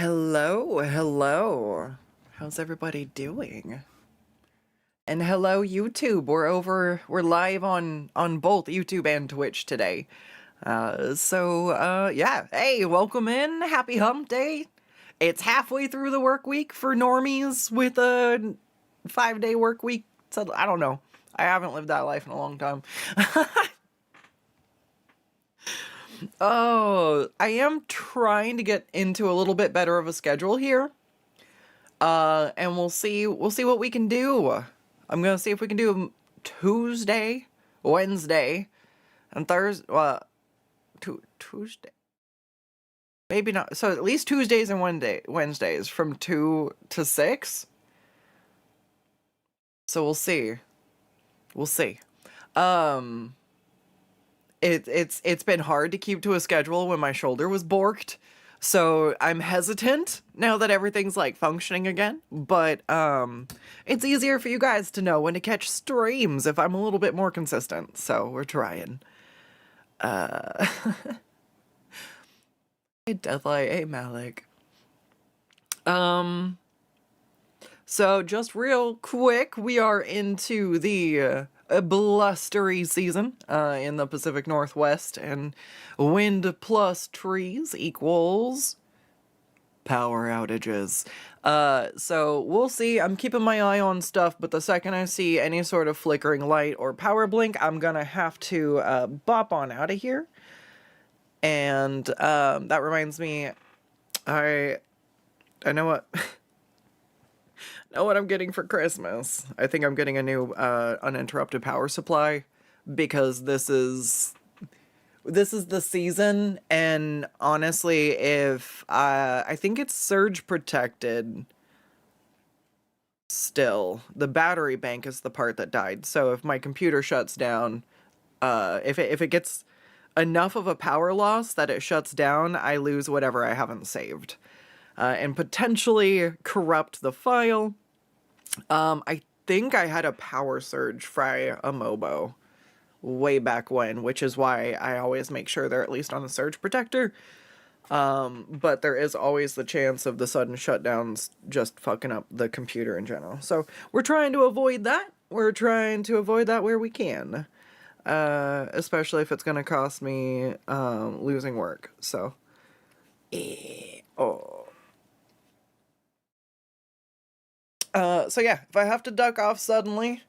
Hello, hello. How's everybody doing? And hello YouTube. We're live on both YouTube and Twitch today. Yeah. Hey, welcome in. Happy hump day. It's halfway through the work week for normies with a 5-day work week. So I don't know. I haven't lived that life in a long time. Oh, I am trying to get into a little bit better of a schedule here. And we'll see what we can do. I'm gonna see if we can do Tuesday, Wednesday, and Thursday. Tuesday. Maybe not. So at least Tuesdays and Wednesdays from 2 to 6. So we'll see. We'll see. Um, it's been hard to keep to a schedule when my shoulder was borked. So I'm hesitant now that everything's like functioning again, but it's easier for you guys to know when to catch streams if I'm a little bit more consistent. So we're trying. Hey Deathlight, hey Malik. So just real quick, we are into the blustery season in the Pacific Northwest, and wind plus trees equals power outages. So we'll see. I'm keeping my eye on stuff, but the second I see any sort of flickering light or power blink, I'm gonna have to bop on out of here. And that reminds me, I know what know what I'm getting for Christmas. I think I'm getting a new uninterrupted power supply because this is the season, and honestly, if I think it's surge protected still. The battery bank is the part that died. So if my computer shuts down, if it gets enough of a power loss that it shuts down, I lose whatever I haven't saved. And potentially corrupt the file. I think I had a power surge fry a Mobo way back when, which is why I always make sure they're at least on a surge protector. But there is always the chance of the sudden shutdowns just fucking up the computer in general. So we're trying to avoid that. We're trying to avoid that where we can. Especially if it's gonna cost me losing work. So so yeah, if I have to duck off suddenly,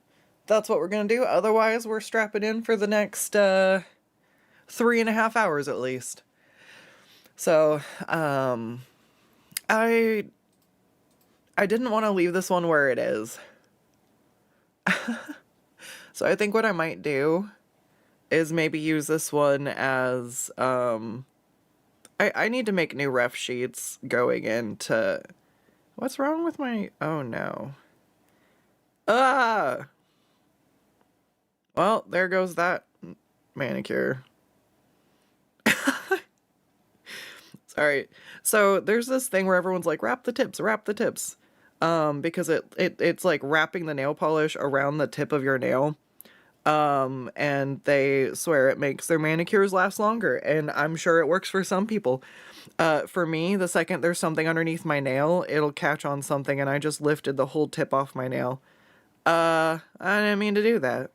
that's what we're gonna do. Otherwise, we're strapping in for the next 3.5 hours at least. So, I didn't want to leave this one where it is. So I think what I might do is maybe use this one as, I need to make new ref sheets going into... What's wrong with my... Oh, no. Ah! Well, there goes that manicure. Sorry. So there's this thing where everyone's like, wrap the tips, wrap the tips. Because it's like wrapping the nail polish around the tip of your nail. And they swear it makes their manicures last longer, and I'm sure it works for some people. For me, the second there's something underneath my nail, it'll catch on something, and I just lifted the whole tip off my nail. I didn't mean to do that.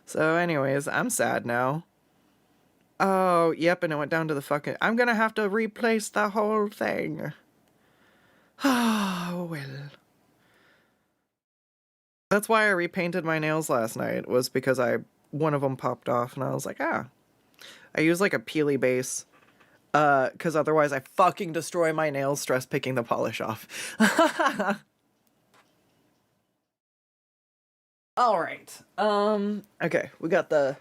So anyways, I'm sad now. Oh, yep, and it went down to the fucking... I'm gonna have to replace the whole thing. Oh, well. That's why I repainted my nails last night, was because one of them popped off, and I was like, I use like a peely base, because otherwise I fucking destroy my nails stress picking the polish off. Alright, okay, we got the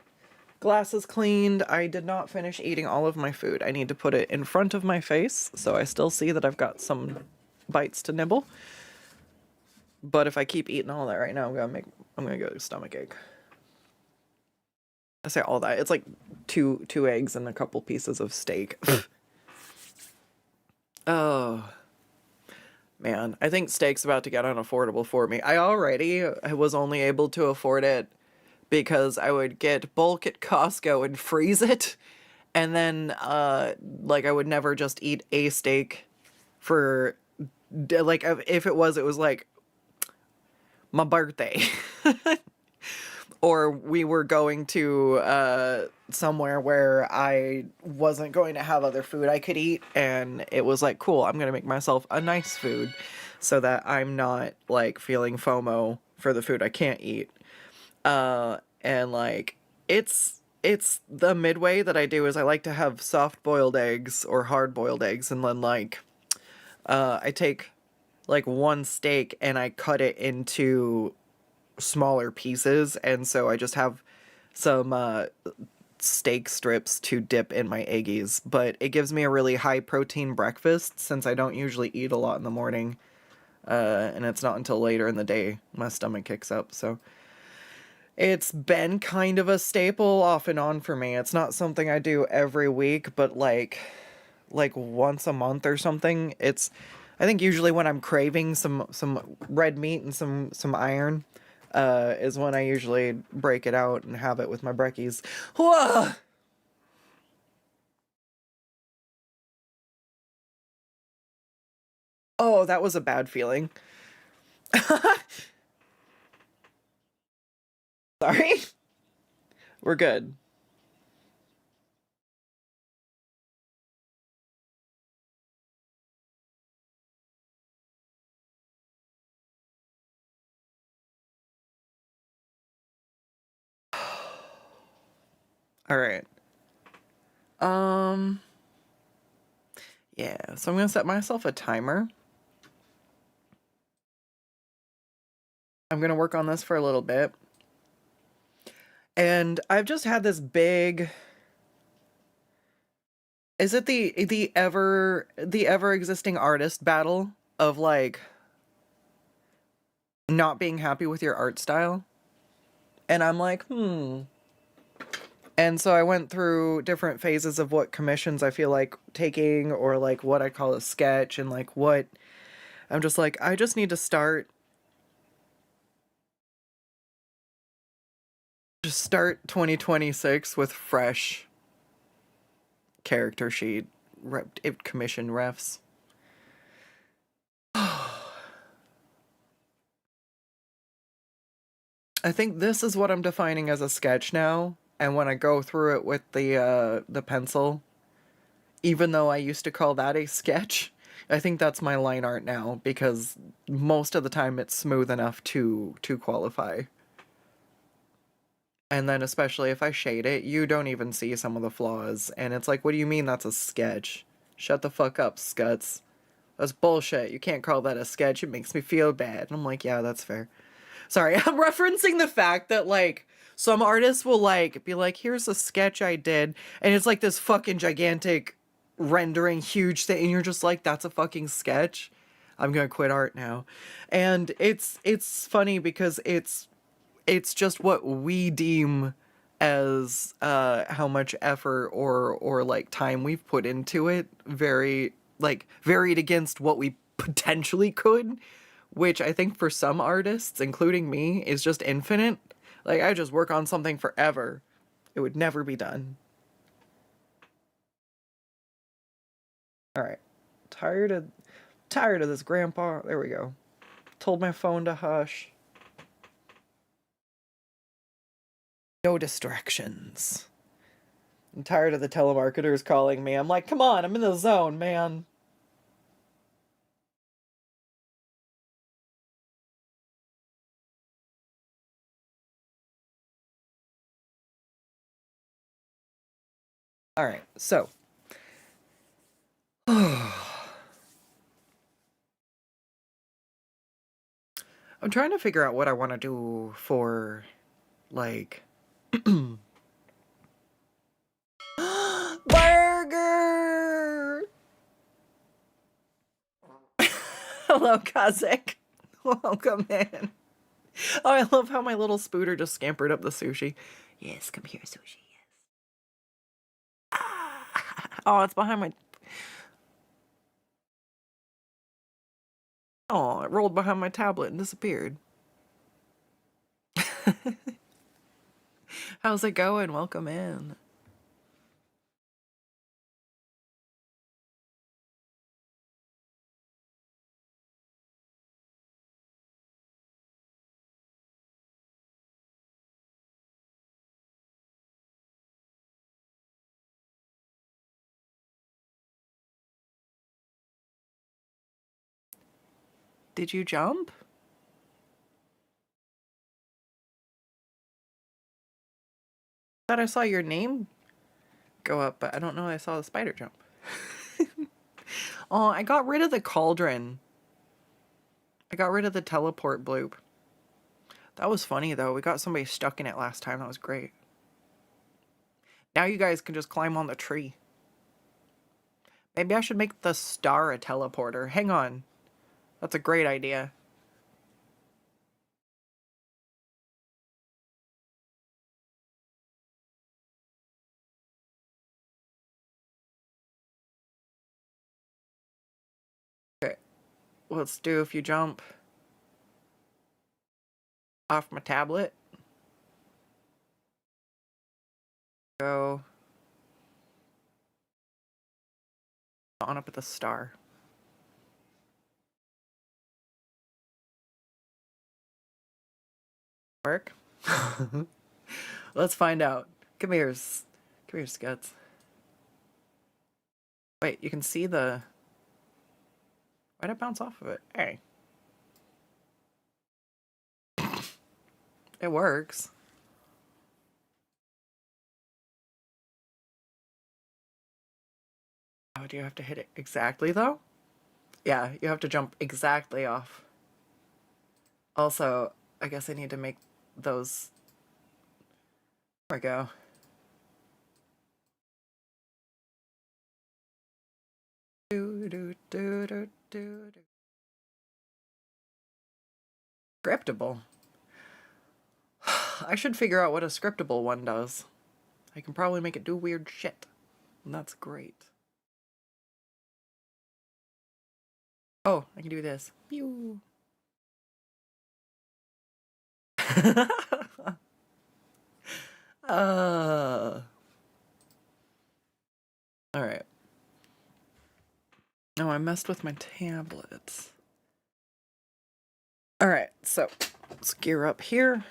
glasses cleaned. I did not finish eating all of my food. I need to put it in front of my face, so I still see that I've got some bites to nibble. But if I keep eating all that right now, I'm gonna go to stomachache. I say all that. It's like two eggs and a couple pieces of steak. Oh, man. I think steak's about to get unaffordable for me. I already was only able to afford it because I would get bulk at Costco and freeze it. And then, like, I would never just eat a steak for like if it was like my birthday or we were going to somewhere where I wasn't going to have other food I could eat, and it was like, cool, I'm gonna make myself a nice food so that I'm not like feeling FOMO for the food I can't eat. And like it's the midway that I do is I like to have soft boiled eggs or hard boiled eggs, and then like I take like one steak and I cut it into smaller pieces, and so I just have some steak strips to dip in my eggies, but it gives me a really high protein breakfast since I don't usually eat a lot in the morning, and it's not until later in the day my stomach kicks up, so it's been kind of a staple off and on for me. It's not something I do every week, but like once a month or something. It's I think usually when I'm craving some red meat and some iron, is when I usually break it out and have it with my brekkies. Whoa! Oh, that was a bad feeling. Sorry. We're good. All right. Um, yeah, so I'm gonna set myself a timer. I'm gonna work on this for a little bit. And I've just had this big, is it the ever existing artist battle of like not being happy with your art style? And I'm like, hmm. And so I went through different phases of what commissions I feel like taking, or like what I call a sketch, and like what I'm just like, I just need to start 2026 with fresh character sheet commission refs. I think this is what I'm defining as a sketch now, and when I go through it with the pencil, even though I used to call that a sketch, I think that's my line art now because most of the time it's smooth enough to qualify. And then especially if I shade it, you don't even see some of the flaws, and it's like, what do you mean that's a sketch? Shut the fuck up, Skuttz. That's bullshit. You can't call that a sketch. It makes me feel bad. And I'm like, yeah, that's fair. Sorry, I'm referencing the fact that like some artists will like be like, here's a sketch I did, and it's like this fucking gigantic rendering huge thing, and you're just like, that's a fucking sketch. I'm gonna quit art now. And it's funny because it's just what we deem as how much effort or like time we've put into it, very like varied against what we potentially could, which I think for some artists, including me, is just infinite. Like I just work on something forever. It would never be done. All right. Tired of tired of this, grandpa. There we go. Told my phone to hush. No distractions. I'm tired of the telemarketers calling me. I'm like, come on, I'm in the zone, man. All right, so I'm trying to figure out what I want to do for like burger. Hello, Kazek. Welcome in. Oh, I love how my little spooter just scampered up the sushi. Yes, come here, sushi. Yes. Oh, it's behind my. Oh, it rolled behind my tablet and disappeared. How's it going? Welcome in. Did you jump? I thought I saw your name go up, but I don't know I saw the spider jump. Oh, I got rid of the cauldron. I got rid of the teleport bloop. That was funny, though. We got somebody stuck in it last time. That was great. Now you guys can just climb on the tree. Maybe I should make the star a teleporter. Hang on. That's a great idea. Okay. Let's do if you jump off my tablet. Go on up at the star. Work? Let's find out. Come here, Skuttz. Wait, you can see the... Why'd I bounce off of it? Hey. It works. Oh, do you have to hit it exactly, though? Yeah, you have to jump exactly off. Also, I guess I need to make those... There we go. Scriptable. I should figure out what a scriptable one does. I can probably make it do weird shit. And that's great. Oh, I can do this. Pew. Alright. Oh, I messed with my tablets. Alright, so let's gear up here.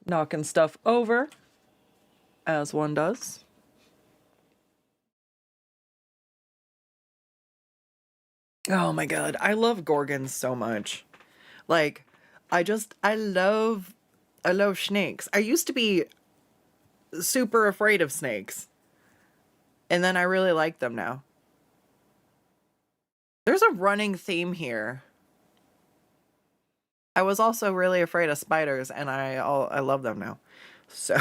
Knocking stuff over, as one does. Oh my god, I love gorgons so much. Like, I love snakes. I used to be super afraid of snakes. And then I really like them now. There's a running theme here. I was also really afraid of spiders, and I love them now. So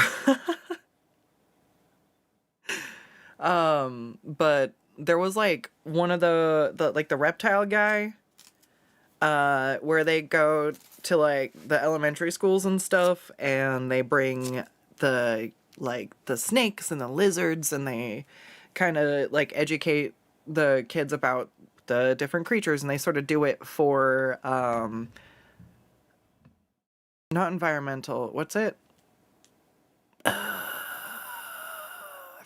but there was like one of the reptile guy where they go to like the elementary schools and stuff, and they bring the snakes and the lizards, and they kind of like educate the kids about the different creatures, and they sort of do it for not environmental, what's it?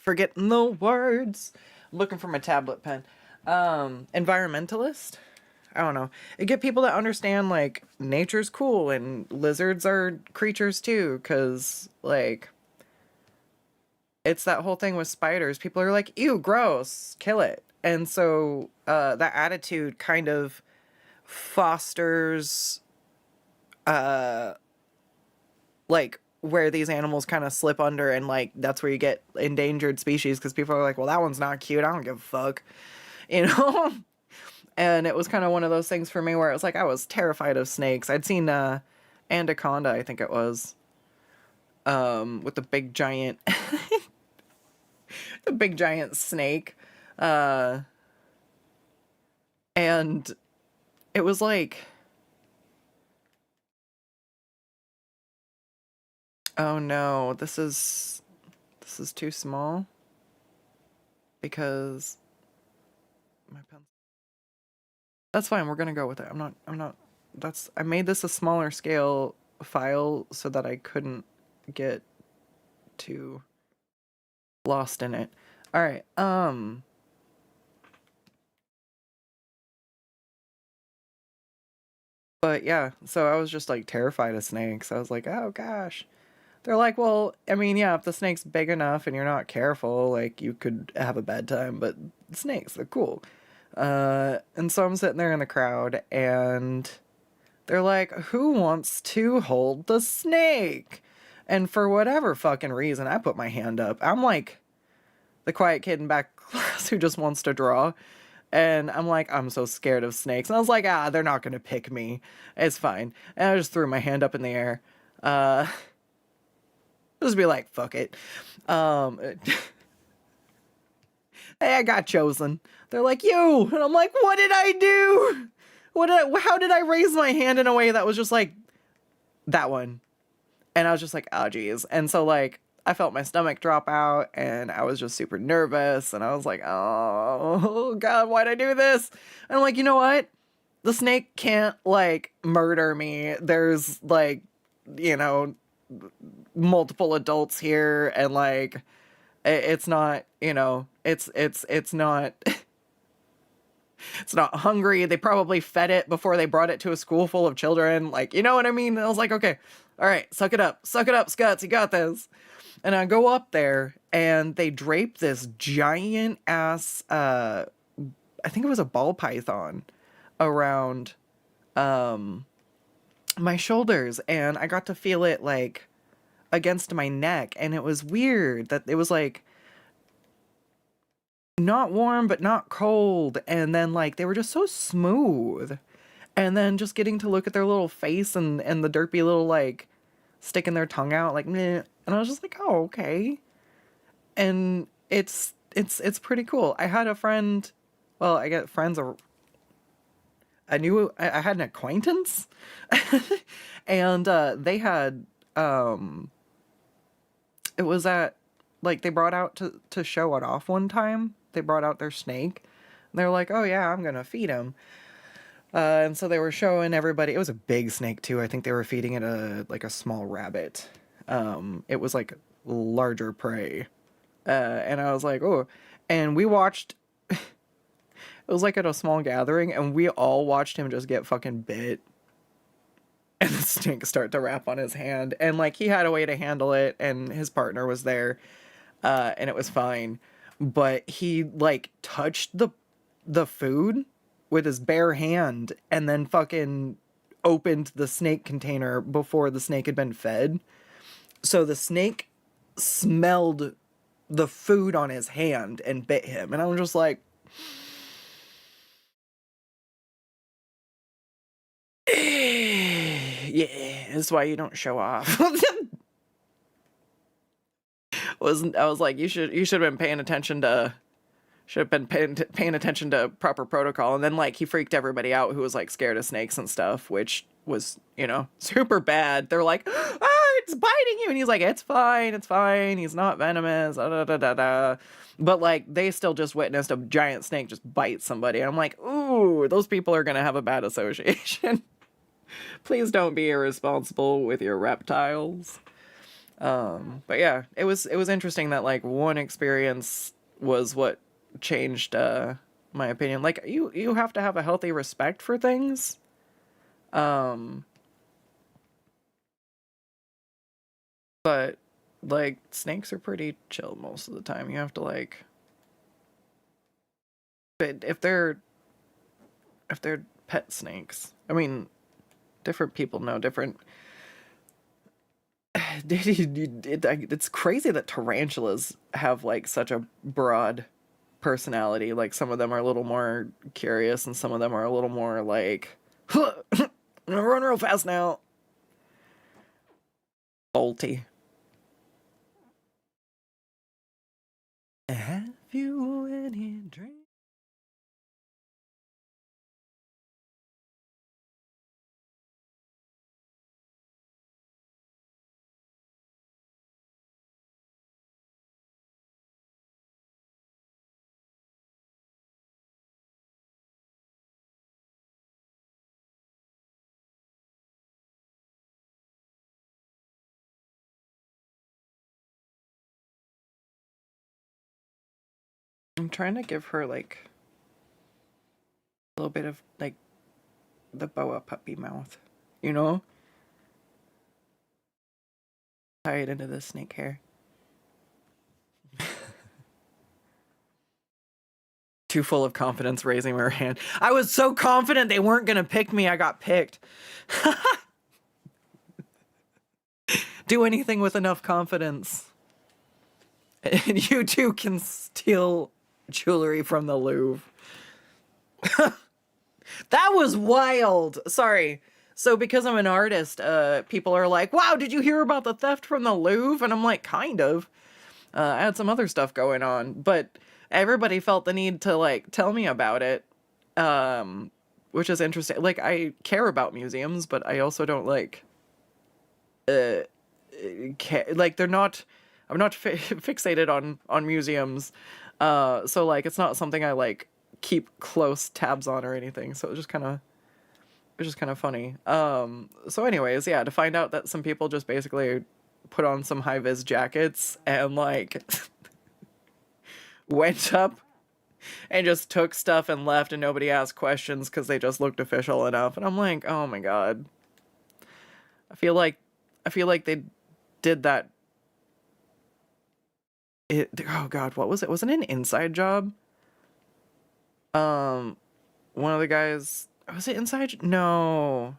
Forgetting the words. I'm looking for my tablet pen. Environmentalist? I don't know. It get people to understand like nature's cool and lizards are creatures too, because like it's that whole thing with spiders. People are like, ew, gross, kill it. And so that attitude kind of fosters like where these animals kind of slip under, and like that's where you get endangered species, because people are like, well, that one's not cute, I don't give a fuck, you know. And it was kind of one of those things for me where it was like I was terrified of snakes. I'd seen Anaconda, I think it was, with the big giant the big giant snake, and it was like, oh no, this is too small because my pencil. That's fine, we're gonna go with it. I made this a smaller scale file so that I couldn't get too lost in it. All right, but yeah, so I was just like terrified of snakes. I was like, oh gosh. They're like, well, I mean, yeah, if the snake's big enough and you're not careful, like, you could have a bad time, but snakes, they're cool. And so I'm sitting there in the crowd, and they're like, who wants to hold the snake? And for whatever fucking reason, I put my hand up. I'm like the quiet kid in back class who just wants to draw. And I'm like, I'm so scared of snakes. And I was like, they're not going to pick me. It's fine. And I just threw my hand up in the air. Just be like, fuck it. Hey, I got chosen. They're like, you. And I'm like, what did I do? How did I raise my hand in a way that was just like, that one? And I was just like, oh, geez. And so, like, I felt my stomach drop out, and I was just super nervous, and I was like, oh, God, why'd I do this? And I'm like, you know what? The snake can't, like, murder me. There's, like, you know, multiple adults here, and, like, it's not, you know, it's not... It's not hungry. They probably fed it before they brought it to a school full of children. Like, you know what I mean? And I was like, okay, all right, suck it up. Suck it up, Skuttz. You got this. And I go up there, and they drape this giant ass, I think it was a ball python, around my shoulders. And I got to feel it, like, against my neck. And it was weird that it was, like, not warm but not cold, and then like they were just so smooth, and then just getting to look at their little face and the derpy little like sticking their tongue out like meh. And I was just like, oh, okay. And it's pretty cool. I had a friend, well, I get friends, or I had an acquaintance and they had it was at, like, they brought out to show it off one time. They brought out their snake. And they're like, oh yeah, I'm gonna feed him. And so they were showing everybody. It was a big snake too. I think they were feeding it a small rabbit. It was like larger prey. And I was like, oh. And we watched. It was like at a small gathering, and we all watched him just get fucking bit. And the snake start to wrap on his hand. And like he had a way to handle it, and his partner was there. And it was fine. But he like touched the food with his bare hand, and then fucking opened the snake container before the snake had been fed. So the snake smelled the food on his hand and bit him. And I was just like, yeah, that's why you don't show off. I was like, you should have been paying attention to paying attention to proper protocol. And then like he freaked everybody out who was like scared of snakes and stuff, which was, you know, super bad. They're like, it's biting you, and he's like, it's fine, he's not venomous, da, da, da, da. But like they still just witnessed a giant snake just bite somebody, and I'm like, ooh, those people are gonna have a bad association. Please don't be irresponsible with your reptiles. But yeah, it was interesting that like one experience was what changed my opinion. Like you have to have a healthy respect for things. But like snakes are pretty chill most of the time. You have to like, but if they're pet snakes, I mean, different people know different. It's crazy that tarantulas have like such a broad personality. Like some of them are a little more curious, and some of them are a little more like, I'm gonna run real fast now. Bolty. Have you any drink? I'm trying to give her like a little bit of like the boa puppy mouth, you know? Tie it into the snake hair. Too full of confidence raising her hand. I was so confident they weren't gonna pick me, I got picked. Do anything with enough confidence. And you too can steal jewelry from the Louvre. That was wild. Sorry. So because I'm an artist, people are like, wow, did you hear about the theft from the Louvre? And I'm like, kind of. I had some other stuff going on, but everybody felt the need to like tell me about it. Which is interesting. Like, I care about museums, but I also don't like, like they're not, I'm not fixated on museums. So like, it's not something I like keep close tabs on or anything. So it was just kind of funny. So anyways, yeah, to find out that some people just basically put on some high-vis jackets and like went up and just took stuff and left and nobody asked questions because they just looked official enough. And I'm like, oh my God. I feel like they did that. Oh God, what was it? Was it an inside job? One of the guys, was it inside? No.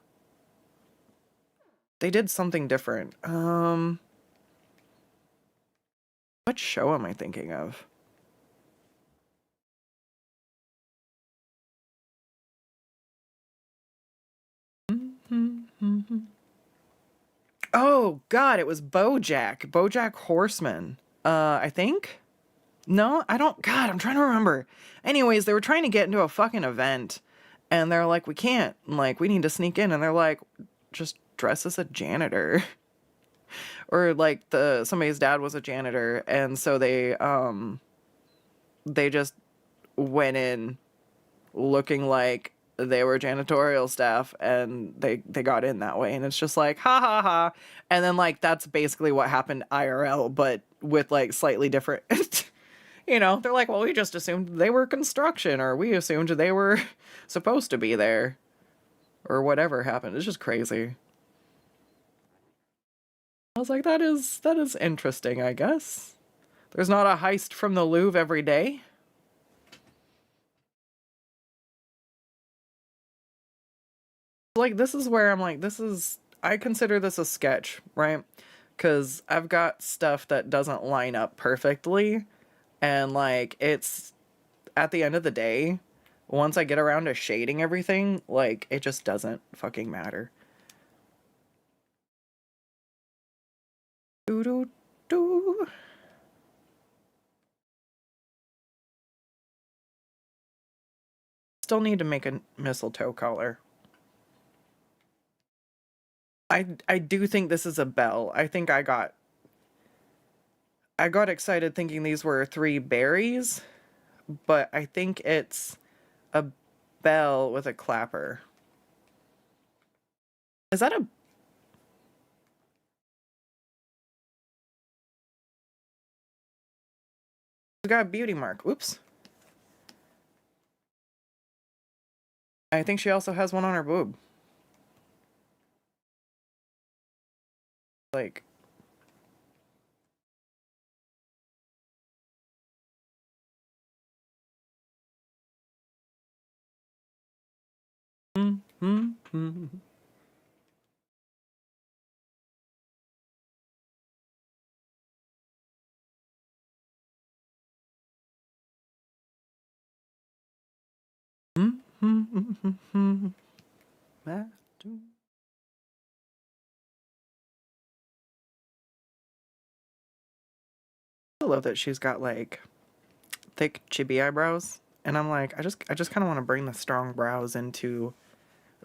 They did something different. What show am I thinking of? Oh God, it was BoJack Horseman. I think? No, I don't. God, I'm trying to remember. Anyways, they were trying to get into a fucking event and they're like, we can't, like, we need to sneak in. And they're like, just dress as a janitor. Or like somebody's dad was a janitor. And so they just went in looking like they were janitorial staff and they got in that way. And it's just like, ha ha ha. And then like, that's basically what happened IRL, but with like slightly different, you know, they're like, well, we just assumed they were construction, or we assumed they were supposed to be there, or whatever happened. It's just crazy. I was like, that is interesting, I guess. There's not a heist from the Louvre every day. Like, this is where I'm like, I consider this a sketch, right? Because I've got stuff that doesn't line up perfectly. And like, it's, at the end of the day, once I get around to shading everything, like, it just doesn't fucking matter. Doo-doo-doo. Still need to make a mistletoe collar. I do think this is a bell. I think I got excited thinking these were 3 berries, but I think it's a bell with a clapper. Is that a... We got a beauty mark. Oops. I think she also has one on her boob. Like... I love that she's got like thick chibi eyebrows, and I'm like, I just kind of want to bring the strong brows into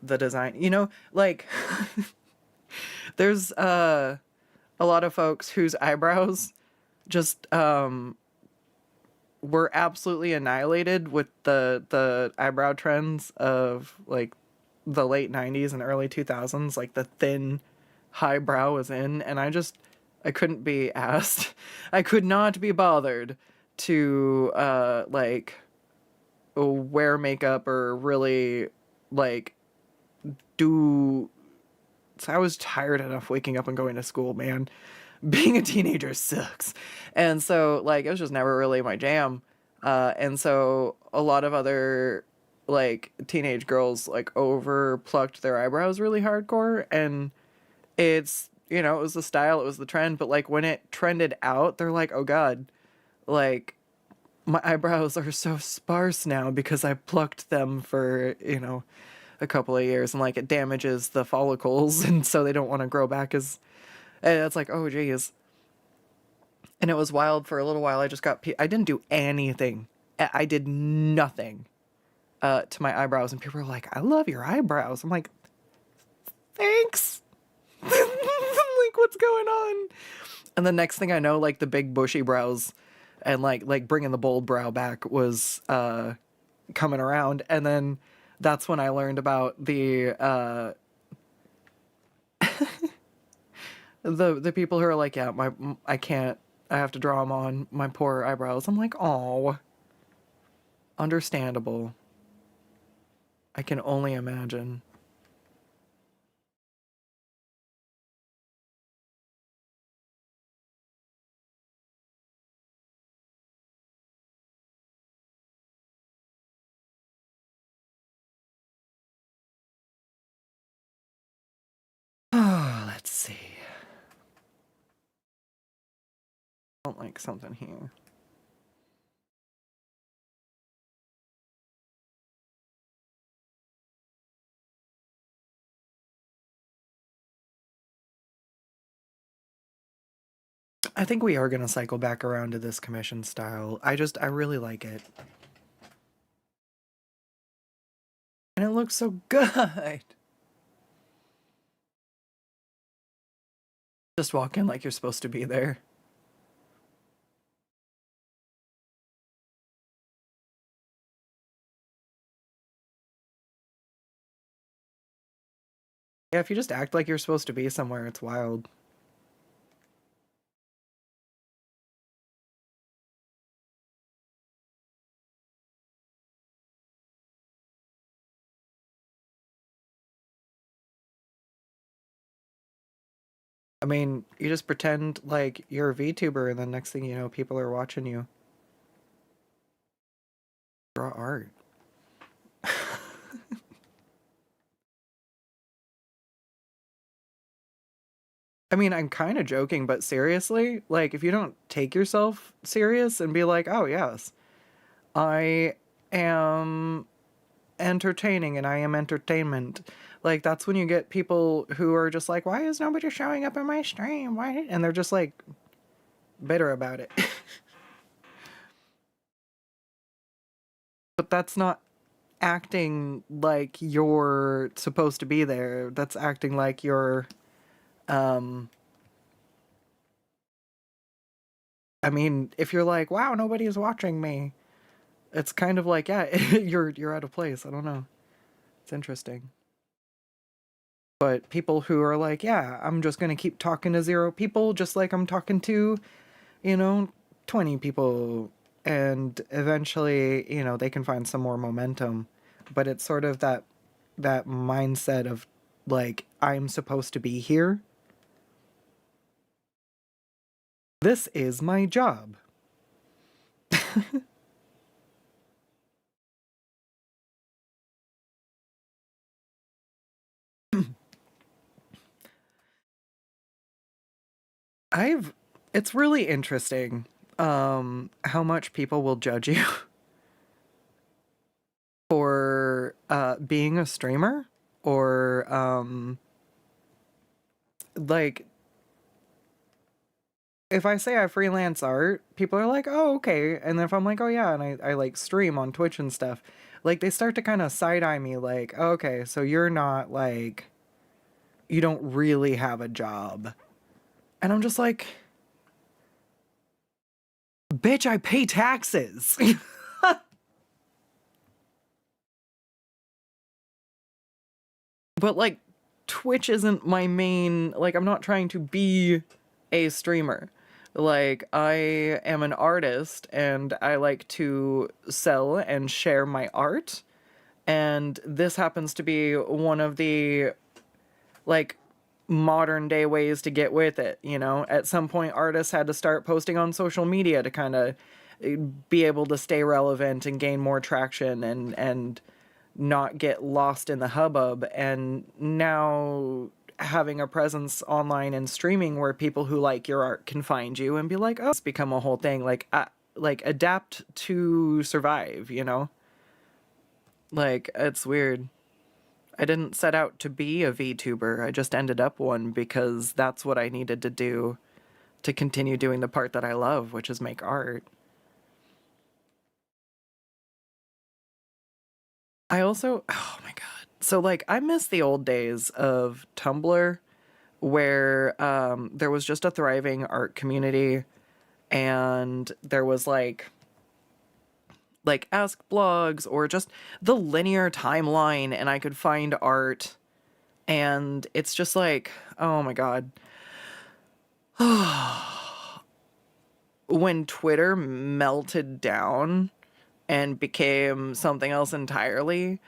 the design, you know, like there's a lot of folks whose eyebrows just were absolutely annihilated with the eyebrow trends of like the late 90s and early 2000s. Like the thin high brow was in, and I couldn't be asked. I could not be bothered to like wear makeup or really like do... So I was tired enough waking up and going to school, man. Being a teenager sucks. And so like it was just never really my jam. And so a lot of other like teenage girls like over plucked their eyebrows really hardcore, and it's, you know, it was the style, it was the trend, but like when it trended out, they're like, oh god, like my eyebrows are so sparse now because I plucked them for, you know, a couple of years, and like it damages the follicles and so they don't want to grow back as, and it's like, oh geez. And it was wild for a little while. I just got I didn't do anything. I did nothing to my eyebrows, and people were like, I love your eyebrows. I'm like, thanks. Like, what's going on? And the next thing I know, like the big bushy brows and like bringing the bold brow back was coming around. And then that's when I learned about the people who are like, yeah, I have to draw them on my poor eyebrows. I'm like, oh, understandable. I can only imagine. Let's see. I don't like something here. I think we are going to cycle back around to this commission style. I really like it. And it looks so good. Just walk in like you're supposed to be there. Yeah, if you just act like you're supposed to be somewhere, it's wild. I mean, you just pretend like you're a VTuber, and then next thing you know, people are watching you draw art. I mean, I'm kind of joking, but seriously, like, if you don't take yourself serious and be like, oh, yes, I am entertaining and I am entertainment, like, that's when you get people who are just like, why is nobody showing up in my stream? Why? And they're just like bitter about it. But that's not acting like you're supposed to be there. That's acting like you're, um, I mean, if you're like, wow, nobody's watching me, it's kind of like, yeah, you're out of place. I don't know. It's interesting. But people who are like, yeah, I'm just gonna keep talking to 0 people, just like I'm talking to, you know, 20 people, and eventually, you know, they can find some more momentum. But it's sort of that mindset of like, I'm supposed to be here. This is my job. It's really interesting how much people will judge you for being a streamer, or like, if I say I freelance art, people are like, oh, okay. And if I'm like, oh yeah, and I like stream on Twitch and stuff, like they start to kind of side eye me like, oh, okay, so you're not like, you don't really have a job. And I'm just like, bitch, I pay taxes. But like, Twitch isn't my main, like, I'm not trying to be a streamer. Like, I am an artist and I like to sell and share my art. And this happens to be one of the, like, modern day ways to get with it, you know? At some point, artists had to start posting on social media to kind of be able to stay relevant and gain more traction and not get lost in the hubbub. And now having a presence online and streaming where people who like your art can find you and be like, oh, it's become a whole thing. Like adapt to survive, you know? Like, it's weird. I didn't set out to be a VTuber. I just ended up one because that's what I needed to do to continue doing the part that I love, which is make art. I also, oh my God. So, like, I miss the old days of Tumblr where there was just a thriving art community and there was like ask blogs or just the linear timeline and I could find art and it's just like, oh my God. When Twitter melted down and became something else entirely,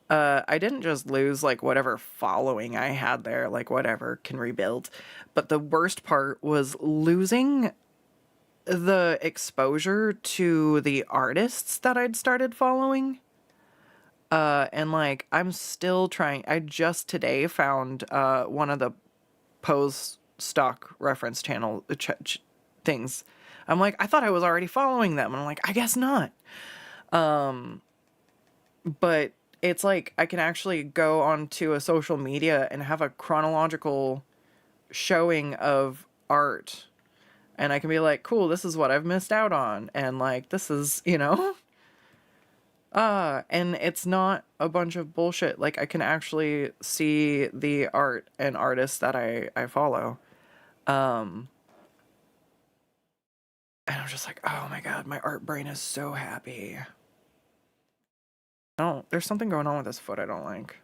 I didn't just lose like whatever following I had there, like whatever can rebuild. But the worst part was losing the exposure to the artists that I'd started following. And like, I'm still trying. I just today found one of the Pose stock reference channel things. I'm like, I thought I was already following them. And I'm like, I guess not. But it's like I can actually go onto a social media and have a chronological showing of art. And I can be like, cool, this is what I've missed out on. And like, this is, you know? And it's not a bunch of bullshit. Like, I can actually see the art and artists that I follow. And I'm just like, oh my God, my art brain is so happy. Oh, there's something going on with this foot I don't like.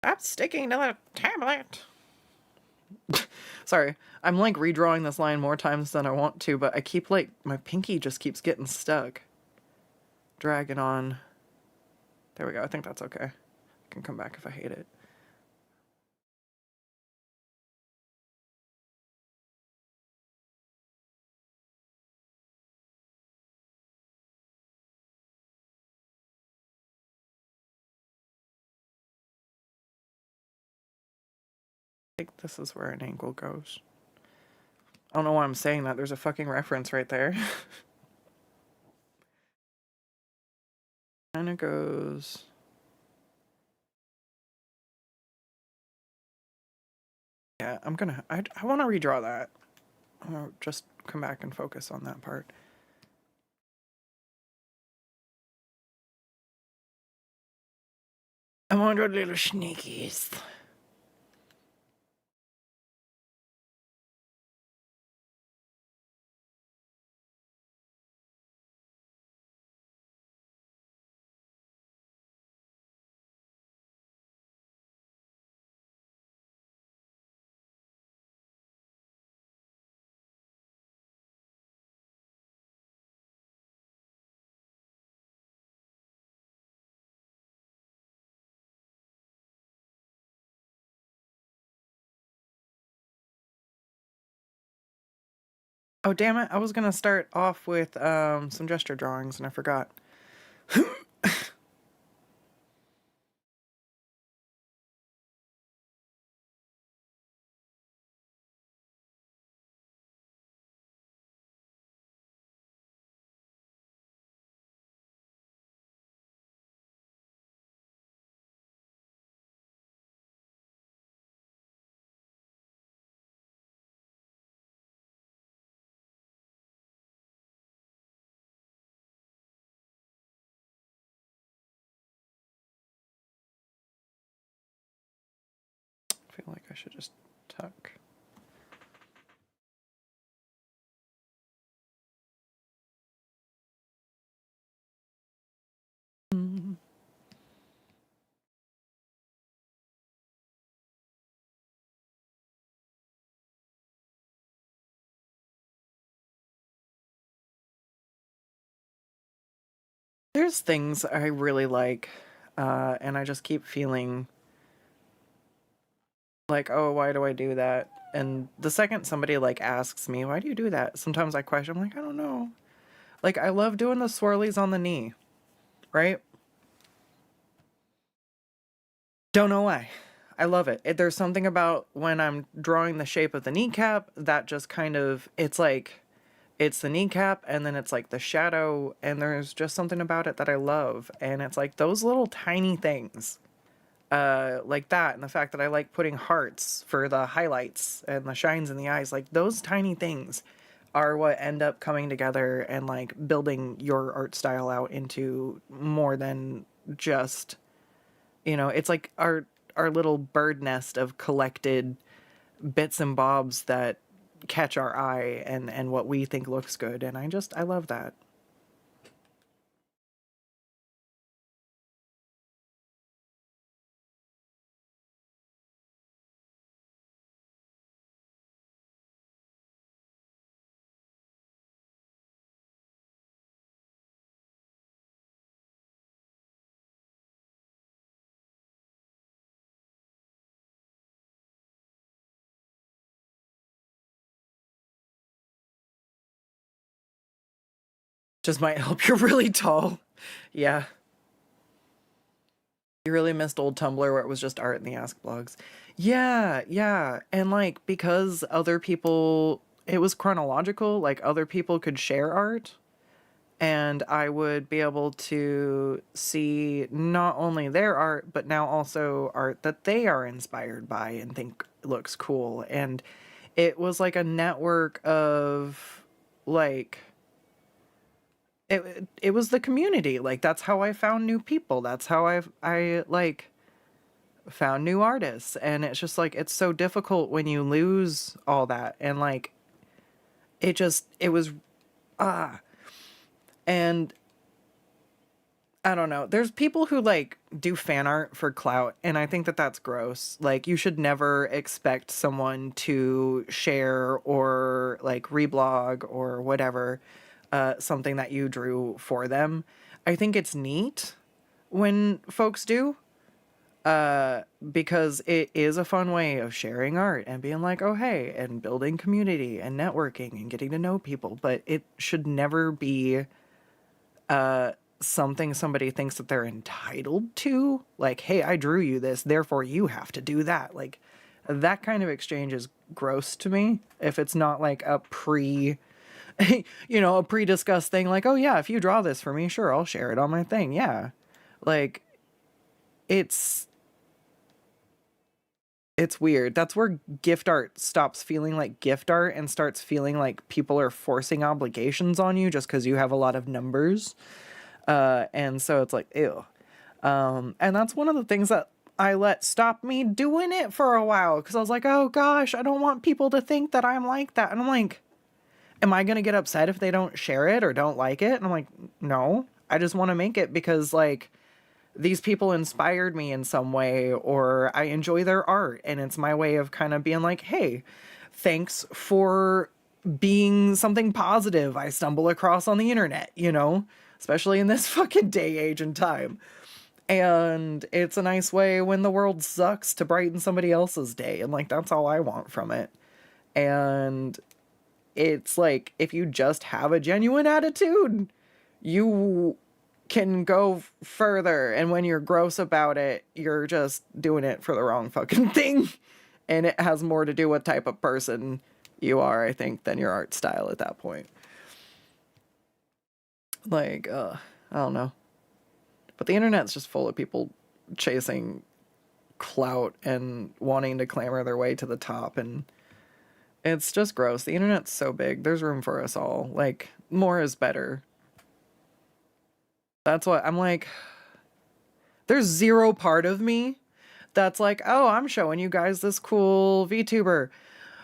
I'm sticking to the tablet. Sorry, I'm like redrawing this line more times than I want to, but I keep like, my pinky just keeps getting stuck. Dragging on. There we go, I think that's okay. I can come back if I hate it. I think this is where an angle goes. I don't know why I'm saying that, there's a fucking reference right there. Kinda goes... Yeah, I want to redraw that. I'm gonna just come back and focus on that part. I want your little snakies. Oh, damn it. I was gonna start off with some gesture drawings and I forgot. I feel like I should just tuck. There's things I really like, and I just keep feeling like, oh, why do I do that? And the second somebody like asks me, why do you do that? Sometimes I question, I'm like, I don't know. Like, I love doing the swirlies on the knee, right? Don't know why. I love it. There's something about when I'm drawing the shape of the kneecap that just kind of, it's like, it's the kneecap and then it's like the shadow, and there's just something about it that I love. And it's like those little tiny things, like that, and the fact that I like putting hearts for the highlights and the shines in the eyes, like those tiny things are what end up coming together and like building your art style out into more than just, it's like our little bird nest of collected bits and bobs that catch our eye and what we think looks good, and I love that. Just might help you're really tall. Yeah. You really missed old Tumblr where it was just art in the Ask blogs. Yeah, yeah. And like because other people, it was chronological, like other people could share art and I would be able to see not only their art but now also art that they are inspired by and think looks cool. And it was like a network of like it was the community. Like that's how I found new people. That's how I like found new artists. And it's just like it's so difficult when you lose all that. And like it was ah and I don't know. There's people who like do fan art for clout, and I think that that's gross. Like you should never expect someone to share or like reblog or whatever something that you drew for them. I think it's neat when folks do, because it is a fun way of sharing art and being like, oh, hey, and building community and networking and getting to know people. But it should never be something somebody thinks that they're entitled to. Like, hey, I drew you this, therefore you have to do that. Like, that kind of exchange is gross to me if it's not like a a pre-discussed thing like, oh yeah, if you draw this for me, sure, I'll share it on my thing. Yeah. Like it's it's weird. That's where gift art stops feeling like gift art and starts feeling like people are forcing obligations on you just because you have a lot of numbers. And so it's like, ew. And that's one of the things that I let stop me doing it for a while because I was like, oh gosh, I don't want people to think that I'm like that. And I'm like, am I going to get upset if they don't share it or don't like it? And I'm like, no, I just want to make it because like these people inspired me in some way or I enjoy their art. And it's my way of kind of being like, hey, thanks for being something positive I stumble across on the internet, especially in this fucking day, age, and time. And it's a nice way when the world sucks to brighten somebody else's day. And like, that's all I want from it. And it's like, if you just have a genuine attitude, you can go further. And when you're gross about it, you're just doing it for the wrong fucking thing. And it has more to do with type of person you are, I think, than your art style at that point. Like, I don't know. But the internet's just full of people chasing clout and wanting to clamber their way to the top, and it's just gross. The internet's so big. There's room for us all. Like, more is better. That's what I'm like. There's zero part of me that's like, oh, I'm showing you guys this cool VTuber.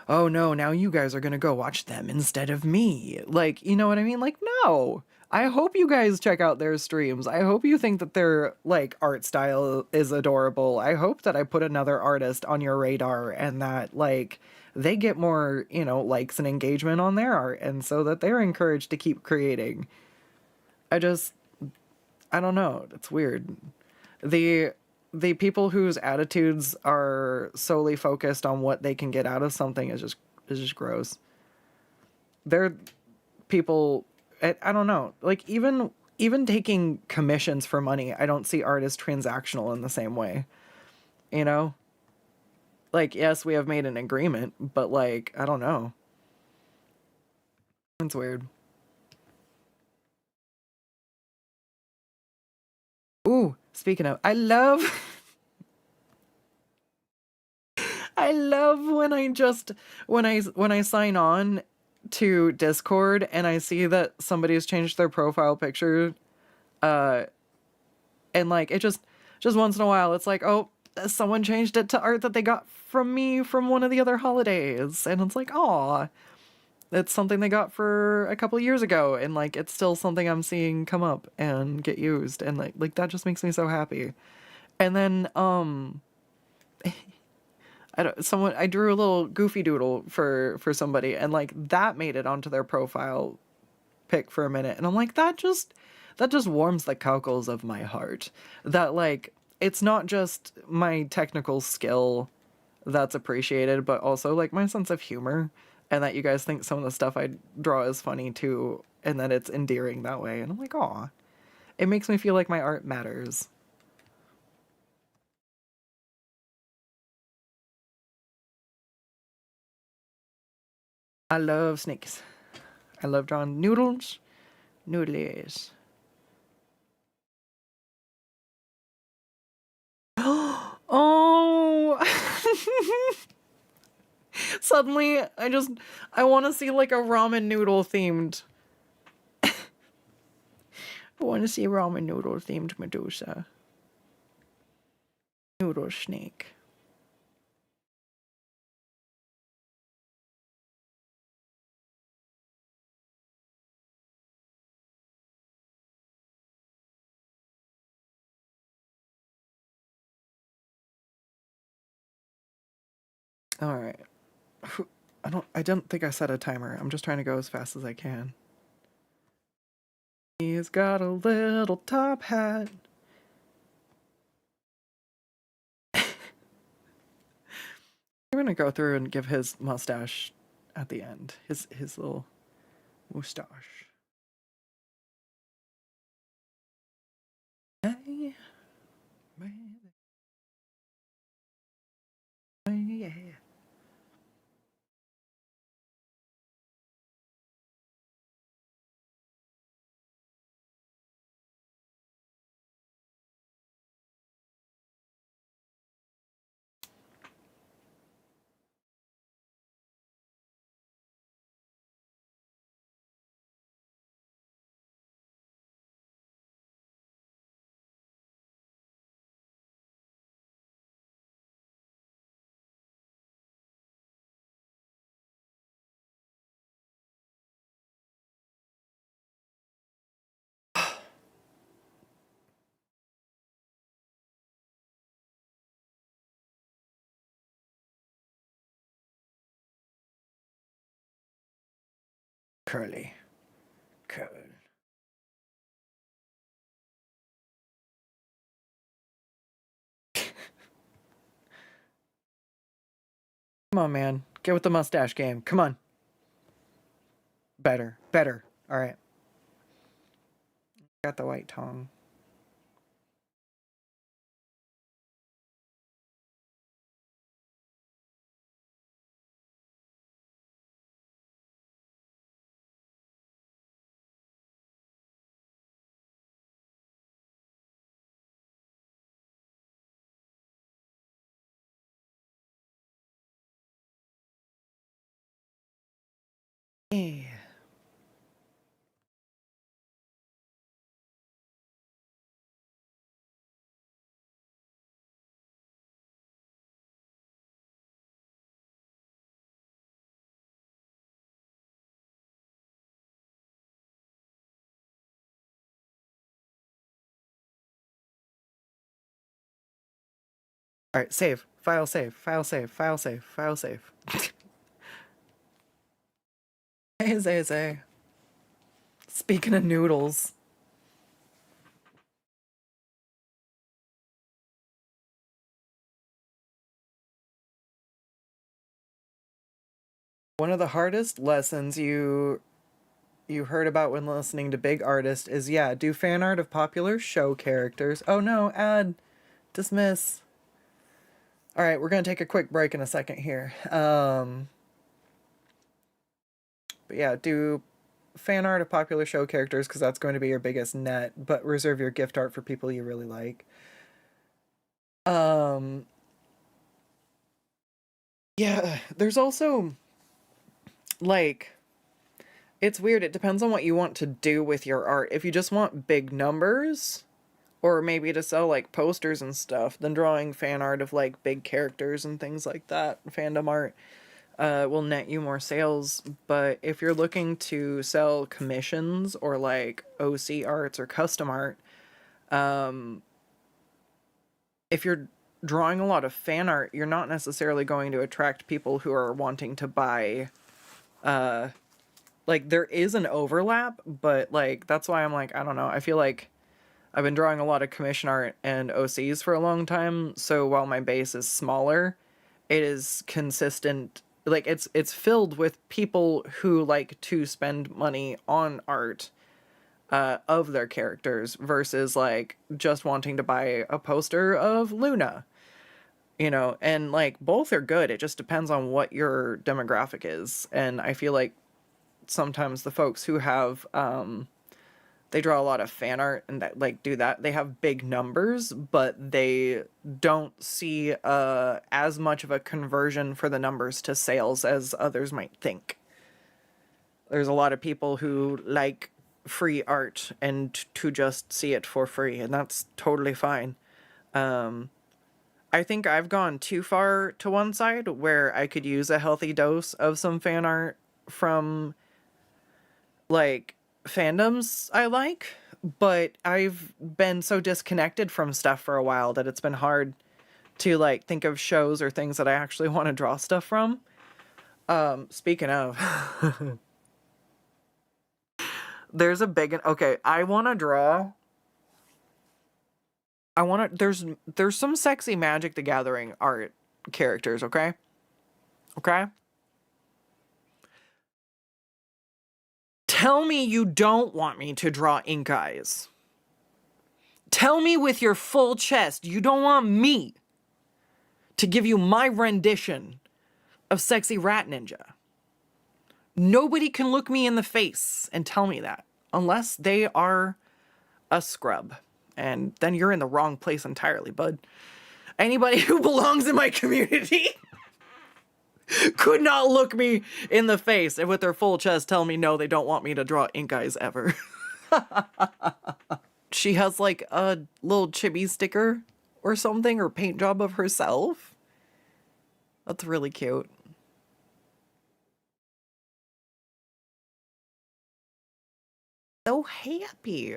Oh no, now you guys are gonna go watch them instead of me. Like, you know what I mean? Like, no. I hope you guys check out their streams. I hope you think that their, like, art style is adorable. I hope that I put another artist on your radar and that, like, they get more, likes and engagement on their art and so that they're encouraged to keep creating. I just, I don't know. It's weird. The the people whose attitudes are solely focused on what they can get out of something is just gross. They're people I don't know. Like even taking commissions for money, I don't see art as transactional in the same way. You know? Like, yes, we have made an agreement, but like, I don't know. It's weird. Ooh, speaking of, I love when I just when I sign on to Discord and I see that somebody's changed their profile picture, uh and like it just once in a while it's like, oh, someone changed it to art that they got from me from one of the other holidays, and it's like, aw, it's something they got for a couple years ago, and like it's still something I'm seeing come up and get used, and like that just makes me so happy. And then I drew a little goofy doodle for somebody, and like that made it onto their profile pic for a minute, and I'm like, that just warms the cockles of my heart. That like it's not just my technical skill that's appreciated, but also like my sense of humor, and that you guys think some of the stuff I draw is funny too, and that it's endearing that way. And I'm like, aw, it makes me feel like my art matters. I love snakes. I love drawing noodles, noodles. Oh, suddenly I want to see like a ramen noodle themed. I want to see a ramen noodle themed Medusa. Noodle snake. All right. I don't think I set a timer. I'm just trying to go as fast as I can. He's got a little top hat. I'm gonna go through and give his mustache at the end. His little mustache. Hey, yeah. Curly. Curl. Come on, man. Get with the mustache game. Come on. Better. Better. All right. Got the white tongue. Yeah. All right. Save. File save. File save. File save. File save. Hey, Zay Zay. Speaking of noodles. One of the hardest lessons you heard about when listening to big artists is, yeah, do fan art of popular show characters. Oh no, ad, dismiss. All right, we're gonna take a quick break in a second here. But yeah, do fan art of popular show characters because that's going to be your biggest net, but reserve your gift art for people you really like. Um, yeah, there's also, like, it's weird. It depends on what you want to do with your art. If you just want big numbers, or maybe to sell like posters and stuff, then drawing fan art of like big characters and things like that, fandom art, will net you more sales. But if you're looking to sell commissions or like OC arts or custom art, if you're drawing a lot of fan art, you're not necessarily going to attract people who are wanting to buy, like, there is an overlap, but like that's why I'm like, I don't know, I feel like I've been drawing a lot of commission art and OCs for a long time, so while my base is smaller, it is consistent. Like, it's filled with people who like to spend money on art of their characters versus like just wanting to buy a poster of Luna, you know. And like both are good, it just depends on what your demographic is. And I feel like sometimes the folks who have they draw a lot of fan art and that like do that, they have big numbers, but they don't see as much of a conversion for the numbers to sales as others might think. There's a lot of people who like free art and to just see it for free, and that's totally fine. I think I've gone too far to one side where I could use a healthy dose of some fan art from like fandoms I like, but I've been so disconnected from stuff for a while that it's been hard to like think of shows or things that I actually want to draw stuff from. Speaking of, there's a big, okay, I want to draw, there's some sexy Magic the Gathering art characters, okay? Okay? Tell me you don't want me to draw ink eyes. Tell me with your full chest you don't want me to give you my rendition of Sexy Rat Ninja. Nobody can look me in the face and tell me that unless they are a scrub. And then you're in the wrong place entirely, bud. Anybody who belongs in my community could not look me in the face and with their full chest tell me no, they don't want me to draw ink eyes ever. She has like a little chibi sticker or something, or paint job of herself. That's really cute. So happy.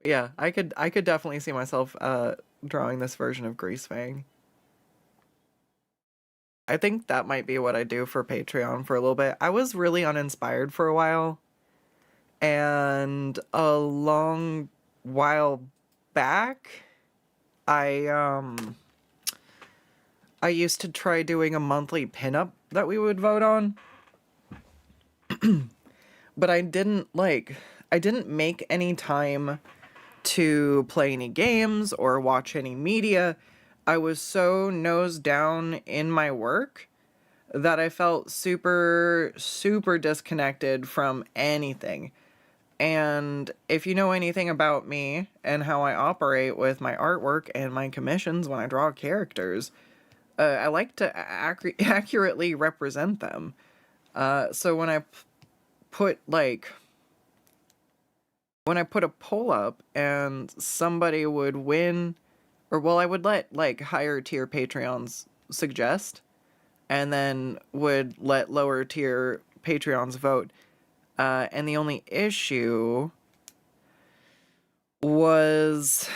Yeah, I could definitely see myself drawing this version of Greasefang. I think that might be what I do for Patreon for a little bit. I was really uninspired for a while, and a long while back, I used to try doing a monthly pinup that we would vote on. But I didn't make any time to play any games or watch any media. I was so nose down in my work that I felt super, super disconnected from anything. And if you know anything about me and how I operate with my artwork and my commissions when I draw characters, I like to accurately represent them. So when I put a poll up and somebody would win, or well, I would let like higher tier Patreons suggest, and then would let lower tier Patreons vote. And the only issue was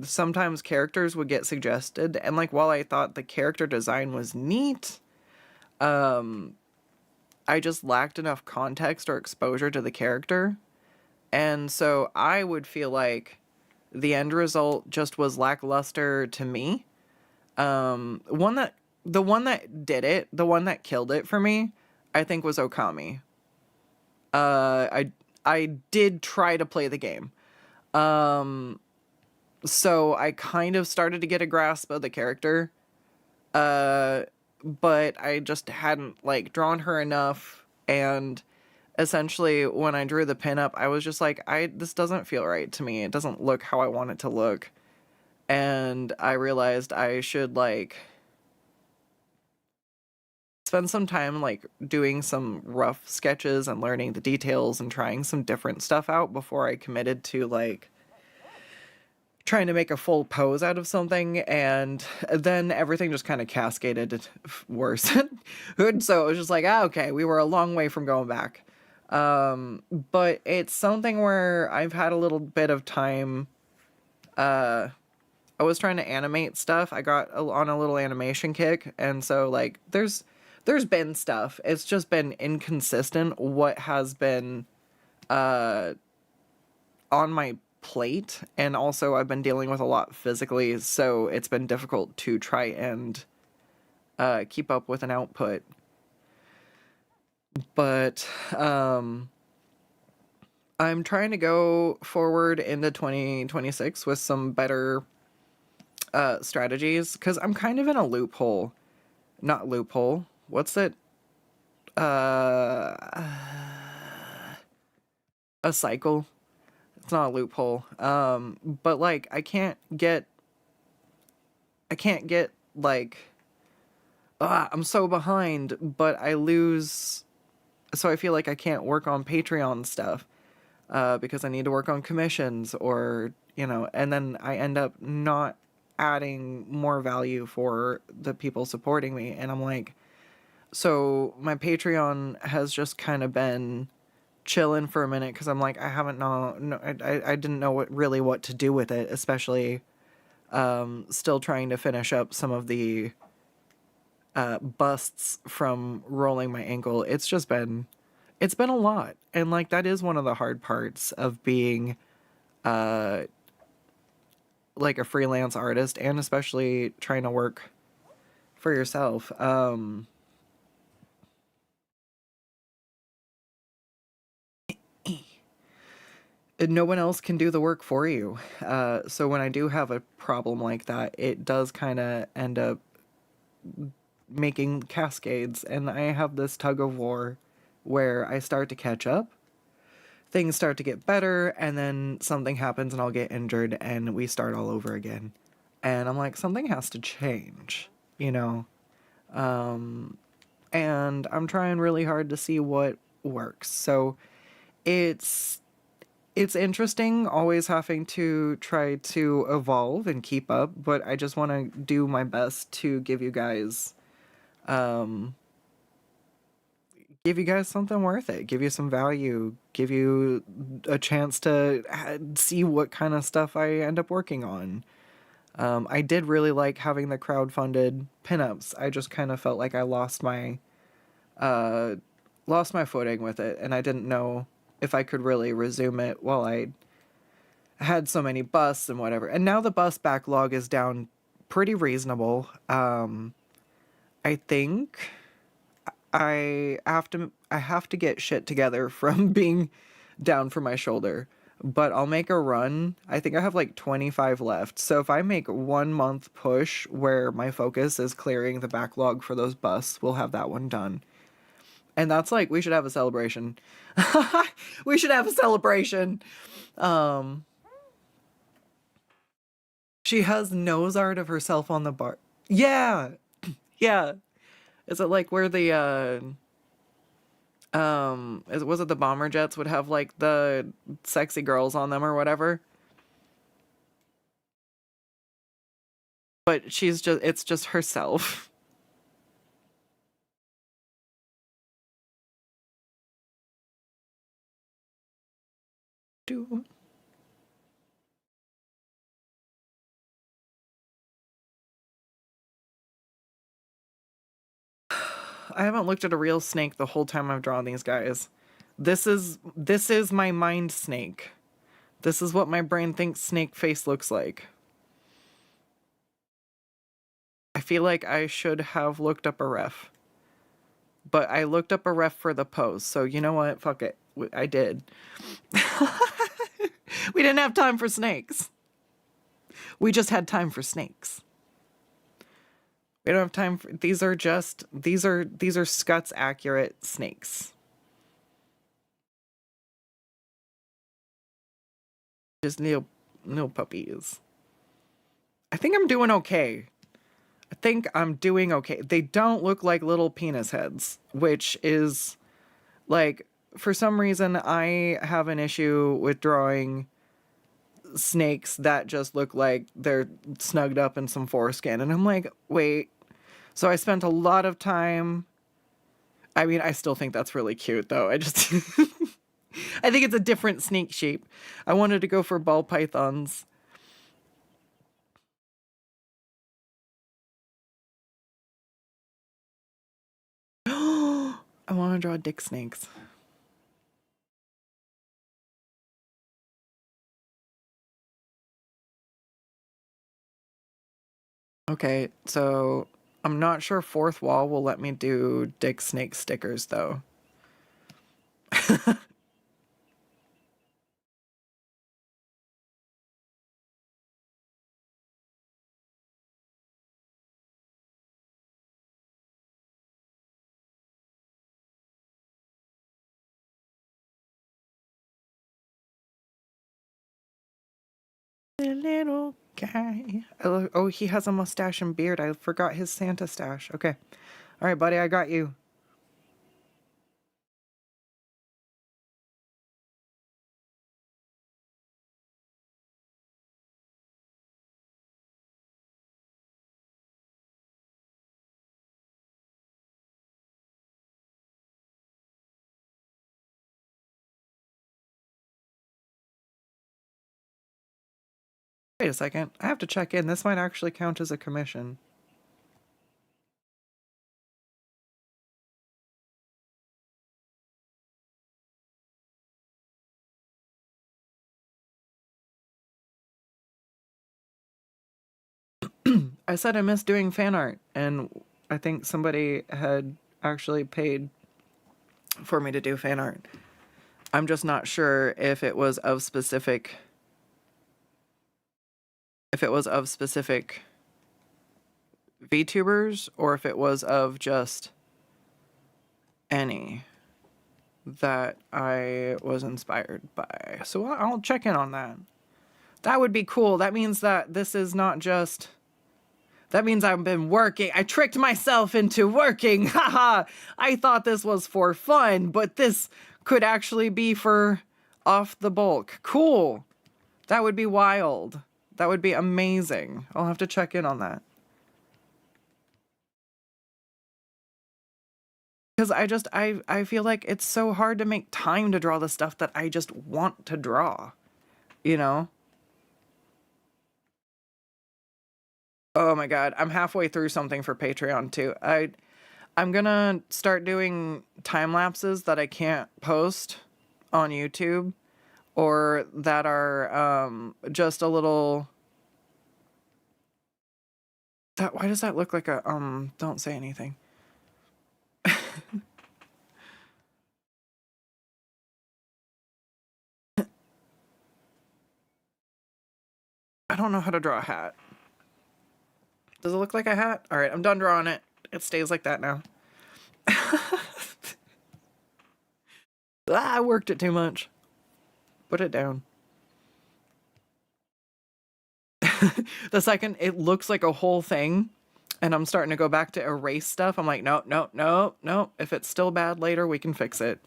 sometimes characters would get suggested, and like while I thought the character design was neat, I just lacked enough context or exposure to the character. And so I would feel like the end result just was lackluster to me. One that the one that did it, the one that killed it for me, I think was Okami. I did try to play the game. So I kind of started to get a grasp of the character. But I just hadn't like drawn her enough, and essentially when I drew the pinup, I was just like, this doesn't feel right to me. It doesn't look how I want it to look. And I realized I should like spend some time like doing some rough sketches and learning the details and trying some different stuff out before I committed to like trying to make a full pose out of something. And then everything just kind of cascaded worse. And so it was just like, okay, we were a long way from going back. But it's something where I've had a little bit of time. I was trying to animate stuff. I got on a little animation kick, and so like there's been stuff. It's just been inconsistent what has been on my plate, and also I've been dealing with a lot physically, so it's been difficult to try and keep up with an output. But I'm trying to go forward into 2026 with some better strategies, because I'm kind of in a loophole. Not loophole. What's it? A cycle. It's not a loophole. But like I can't get like I'm so behind, but I lose, so I feel like I can't work on Patreon stuff because I need to work on commissions, or and then I end up not adding more value for the people supporting me, and I'm like, so my Patreon has just kind of been chilling for a minute because I'm like, I haven't I didn't know what to do with it, especially still trying to finish up some of the busts from rolling my ankle. It's been a lot, and like that is one of the hard parts of being like a freelance artist, and especially trying to work for yourself. No one else can do the work for you. So when I do have a problem like that, it does kind of end up making cascades, and I have this tug of war where I start to catch up, things start to get better, and then something happens and I'll get injured and we start all over again. And I'm like, something has to change, you know? And I'm trying really hard to see what works. So it's interesting always having to try to evolve and keep up, but I just want to do my best to give you guys something worth it, give you some value, give you a chance to see what kind of stuff I end up working on. I did really like having the crowdfunded pinups. I just kind of felt like I lost my footing with it, and I didn't know if I could really resume it while I had so many busts and whatever. And now the bust backlog is down pretty reasonable. I think I have to get shit together from being down for my shoulder. But I'll make a run. I think I have like 25 left. So if I make 1 month push where my focus is clearing the backlog for those busts, we'll have that one done. And that's like, we should have a celebration. We should have a celebration. She has nose art of herself on the bar. Yeah. Yeah. Is it like where the was it the bomber jets would have like the sexy girls on them or whatever? But it's just herself. Do I haven't looked at a real snake the whole time I've drawn these guys. This is my mind snake. This is what my brain thinks snake face looks like. feel like I should have looked up a ref. But I looked up a ref for the pose, so you know what? Fuck it. I did. We didn't have time for snakes. We just had time for snakes. We don't have time for... These are Skuttz accurate snakes. Just no puppies. I think I'm doing okay. I think I'm doing okay. They don't look like little penis heads, which is like, for some reason, I have an issue with drawing snakes that just look like they're snugged up in some foreskin. And I'm like, wait. So I spent a lot of time. I mean, I still think that's really cute, though. I just, I think it's a different snake shape. I wanted to go for ball pythons. I want to draw dick snakes. Okay, so I'm not sure fourth wall will let me do dick snake stickers, though. The little guy. Oh, he has a mustache and beard. I forgot his Santa stash. Okay. All right, buddy, I got you. Wait a second. I have to check in. This might actually count as a commission. I said I miss doing fan art, and I think somebody had actually paid for me to do fan art. I'm just not sure if it was of specific... VTubers, or if it was of just any that I was inspired by. So I'll check in on that. That would be cool. That means that this is not just... That means I've been working. I tricked myself into working. Haha. I thought this was for fun, but this could actually be for off the bulk. Cool. That would be wild. That would be amazing. I'll have to check in on that. Because I feel like it's so hard to make time to draw the stuff that I just want to draw. You know? Oh my god, I'm halfway through something for Patreon too. I'm gonna start doing time lapses that I can't post on YouTube, or that are just a little... Why does that look like a don't say anything? I don't know how to draw a hat. Does it look like a hat? All right, I'm done drawing it. It stays like that now. I worked it too much. Put it down. The second it looks like a whole thing, and I'm starting to go back to erase stuff, I'm like, no, no, no, no. If it's still bad later, we can fix it.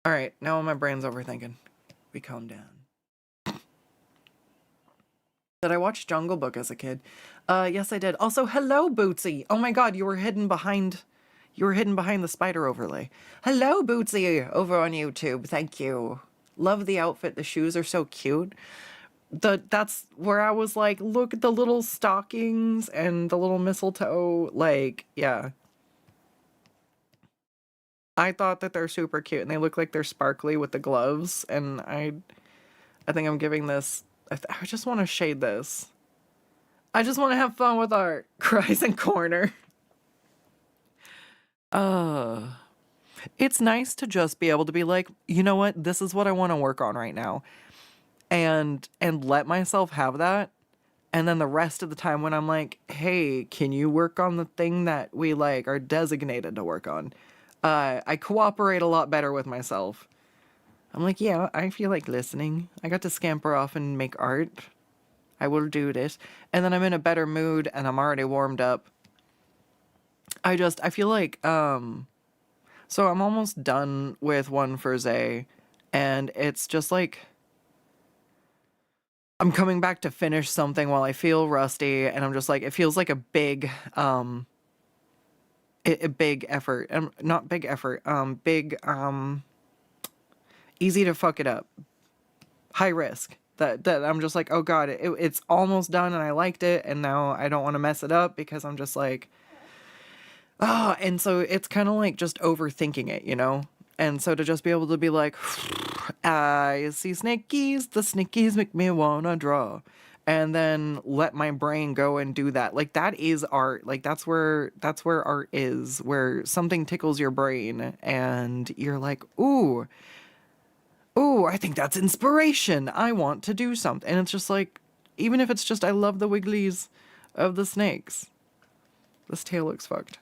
All right, now my brain's overthinking. We calm down. Did I watch Jungle Book as a kid? Yes, I did. Also, hello, Bootsy. Oh my god, you were hidden behind the spider overlay. Hello, Bootsy, over on YouTube. Thank you. Love the outfit. The shoes are so cute. That's where I was like, look at the little stockings and the little mistletoe. Like, yeah. I thought that they're super cute and they look like they're sparkly with the gloves. And I think I'm giving this, I just want to shade this. I just want to have fun with art. Cries in corner. It's nice to just be able to be like, you know what? This is what I want to work on right now. And let myself have that. And then the rest of the time when I'm like, hey, can you work on the thing that we like are designated to work on? I cooperate a lot better with myself. I'm like, yeah, I feel like listening. I got to scamper off and make art. I will do this. And then I'm in a better mood and I'm already warmed up. I feel like, so I'm almost done with one for Zay. And it's just like, I'm coming back to finish something while I feel rusty. And I'm just like, it feels like a big, a big effort. Not big effort, easy to fuck it up. High risk. That I'm just like, oh god, it's almost done and I liked it and now I don't want to mess it up because I'm just like, and so it's kind of like just overthinking it, you know? And so to just be able to be like, I see snakies, the snakies make me wanna draw. And then let my brain go and do that. Like that is art. Like that's where art is, where something tickles your brain and you're like, ooh, I think that's inspiration. I want to do something. And it's just like, even if it's just, I love the wigglies of the snakes. This tail looks fucked.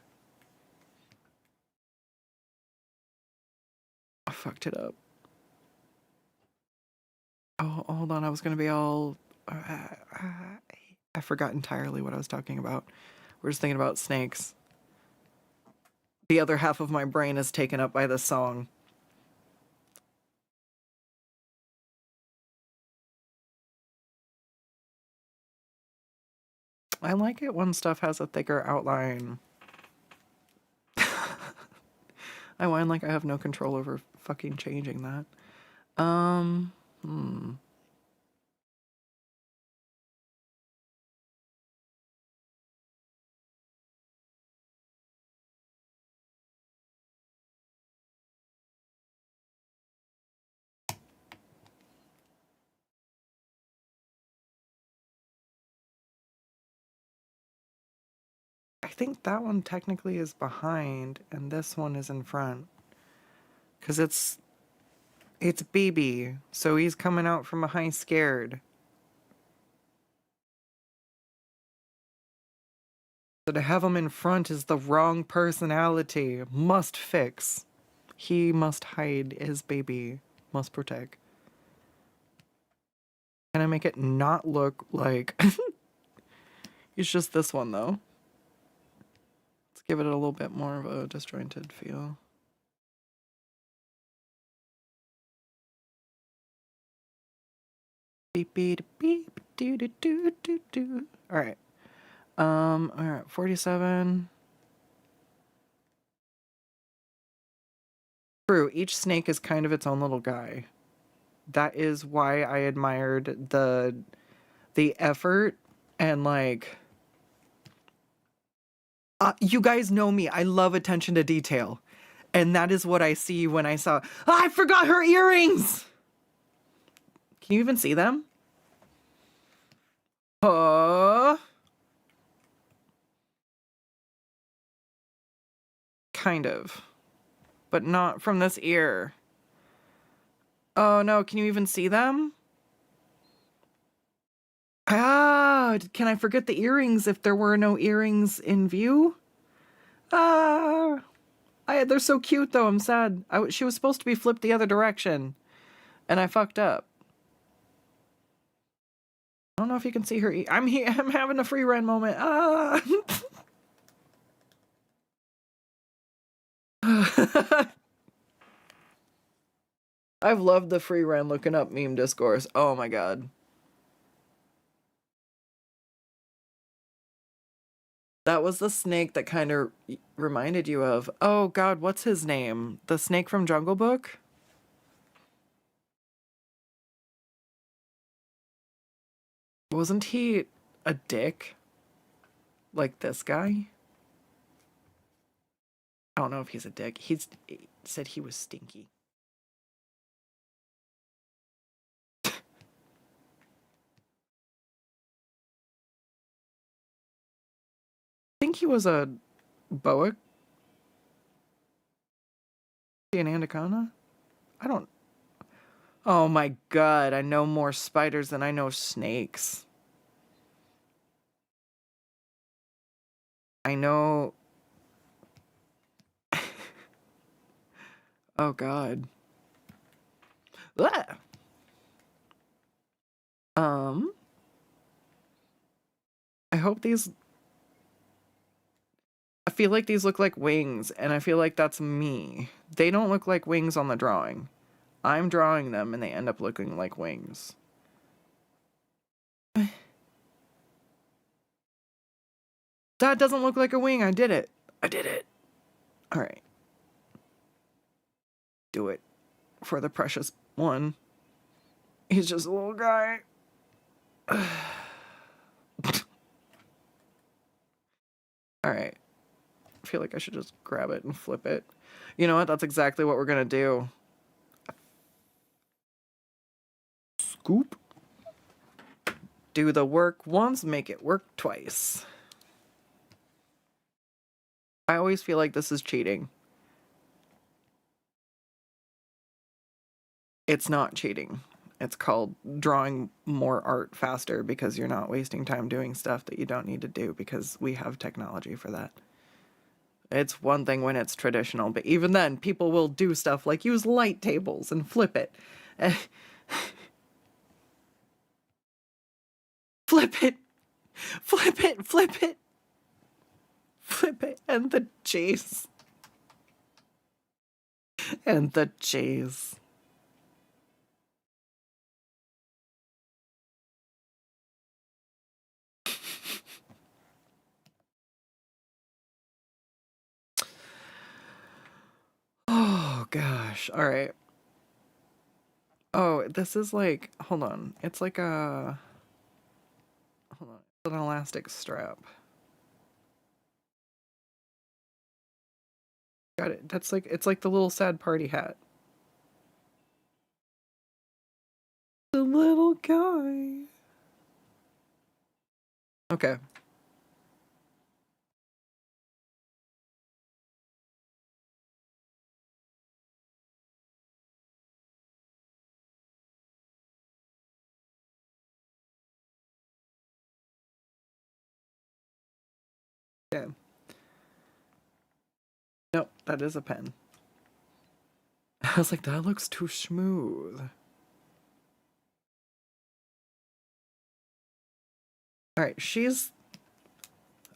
I fucked it up. Oh, hold on. I was going to be all... I forgot entirely what I was talking about. We're just thinking about snakes. The other half of my brain is taken up by this song. I like it when stuff has a thicker outline. I whine like I have no control over fucking changing that. I think that one technically is behind and this one is in front. Because it's BB, so he's coming out from behind scared. So to have him in front is the wrong personality. Must fix. He must hide his baby. Must protect. Can I make it not look like... He's just this one, though. Let's give it a little bit more of a disjointed feel. Beep, beep, beep, doo, doo, doo, doo, doo. Alright. Alright, 47. True, each snake is kind of its own little guy. That is why I admired the effort and like... you guys know me. I love attention to detail. And that is what I see when I saw... I forgot her earrings! Can you even see them? Kind of. But not from this ear. Oh no, can you even see them? Ah, can I forget the earrings if there were no earrings in view? Ah, they're so cute though, I'm sad. She was supposed to be flipped the other direction. And I fucked up. I don't know if you can see her. I'm having a free run moment. Ah! I've loved the free run looking up meme discourse. Oh my god. That was the snake that kind of reminded you of... Oh god, what's his name? The snake from Jungle Book? Wasn't he a dick? Like this guy? I don't know if he's a dick. He said he was stinky. I think he was a boa. An anaconda? I don't. Oh my god, I know more spiders than I know snakes. I know. Oh god. Ah! I hope these. I feel like these look like wings, and I feel like that's me. They don't look like wings on the drawing. I'm drawing them, and they end up looking like wings. That doesn't look like a wing. I did it. I did it. All right. Do it for the precious one. He's just a little guy. All right. I feel like I should just grab it and flip it. You know what? That's exactly what we're going to do. Scoop. Do the work once, make it work twice. I always feel like this is cheating. It's not cheating. It's called drawing more art faster because you're not wasting time doing stuff that you don't need to do because we have technology for that. It's one thing when it's traditional, but even then, people will do stuff like use light tables and flip it. Flip it! Flip it! Flip it! Flip it! And the cheese. And the cheese. Oh gosh. All right. Oh, this is like, hold on. It's like a, hold on. It's an elastic strap. Got it. That's like, it's like the little sad party hat. The little guy. Okay. Yeah. Nope, that is a pen. I was like, that looks too smooth. All right, she's.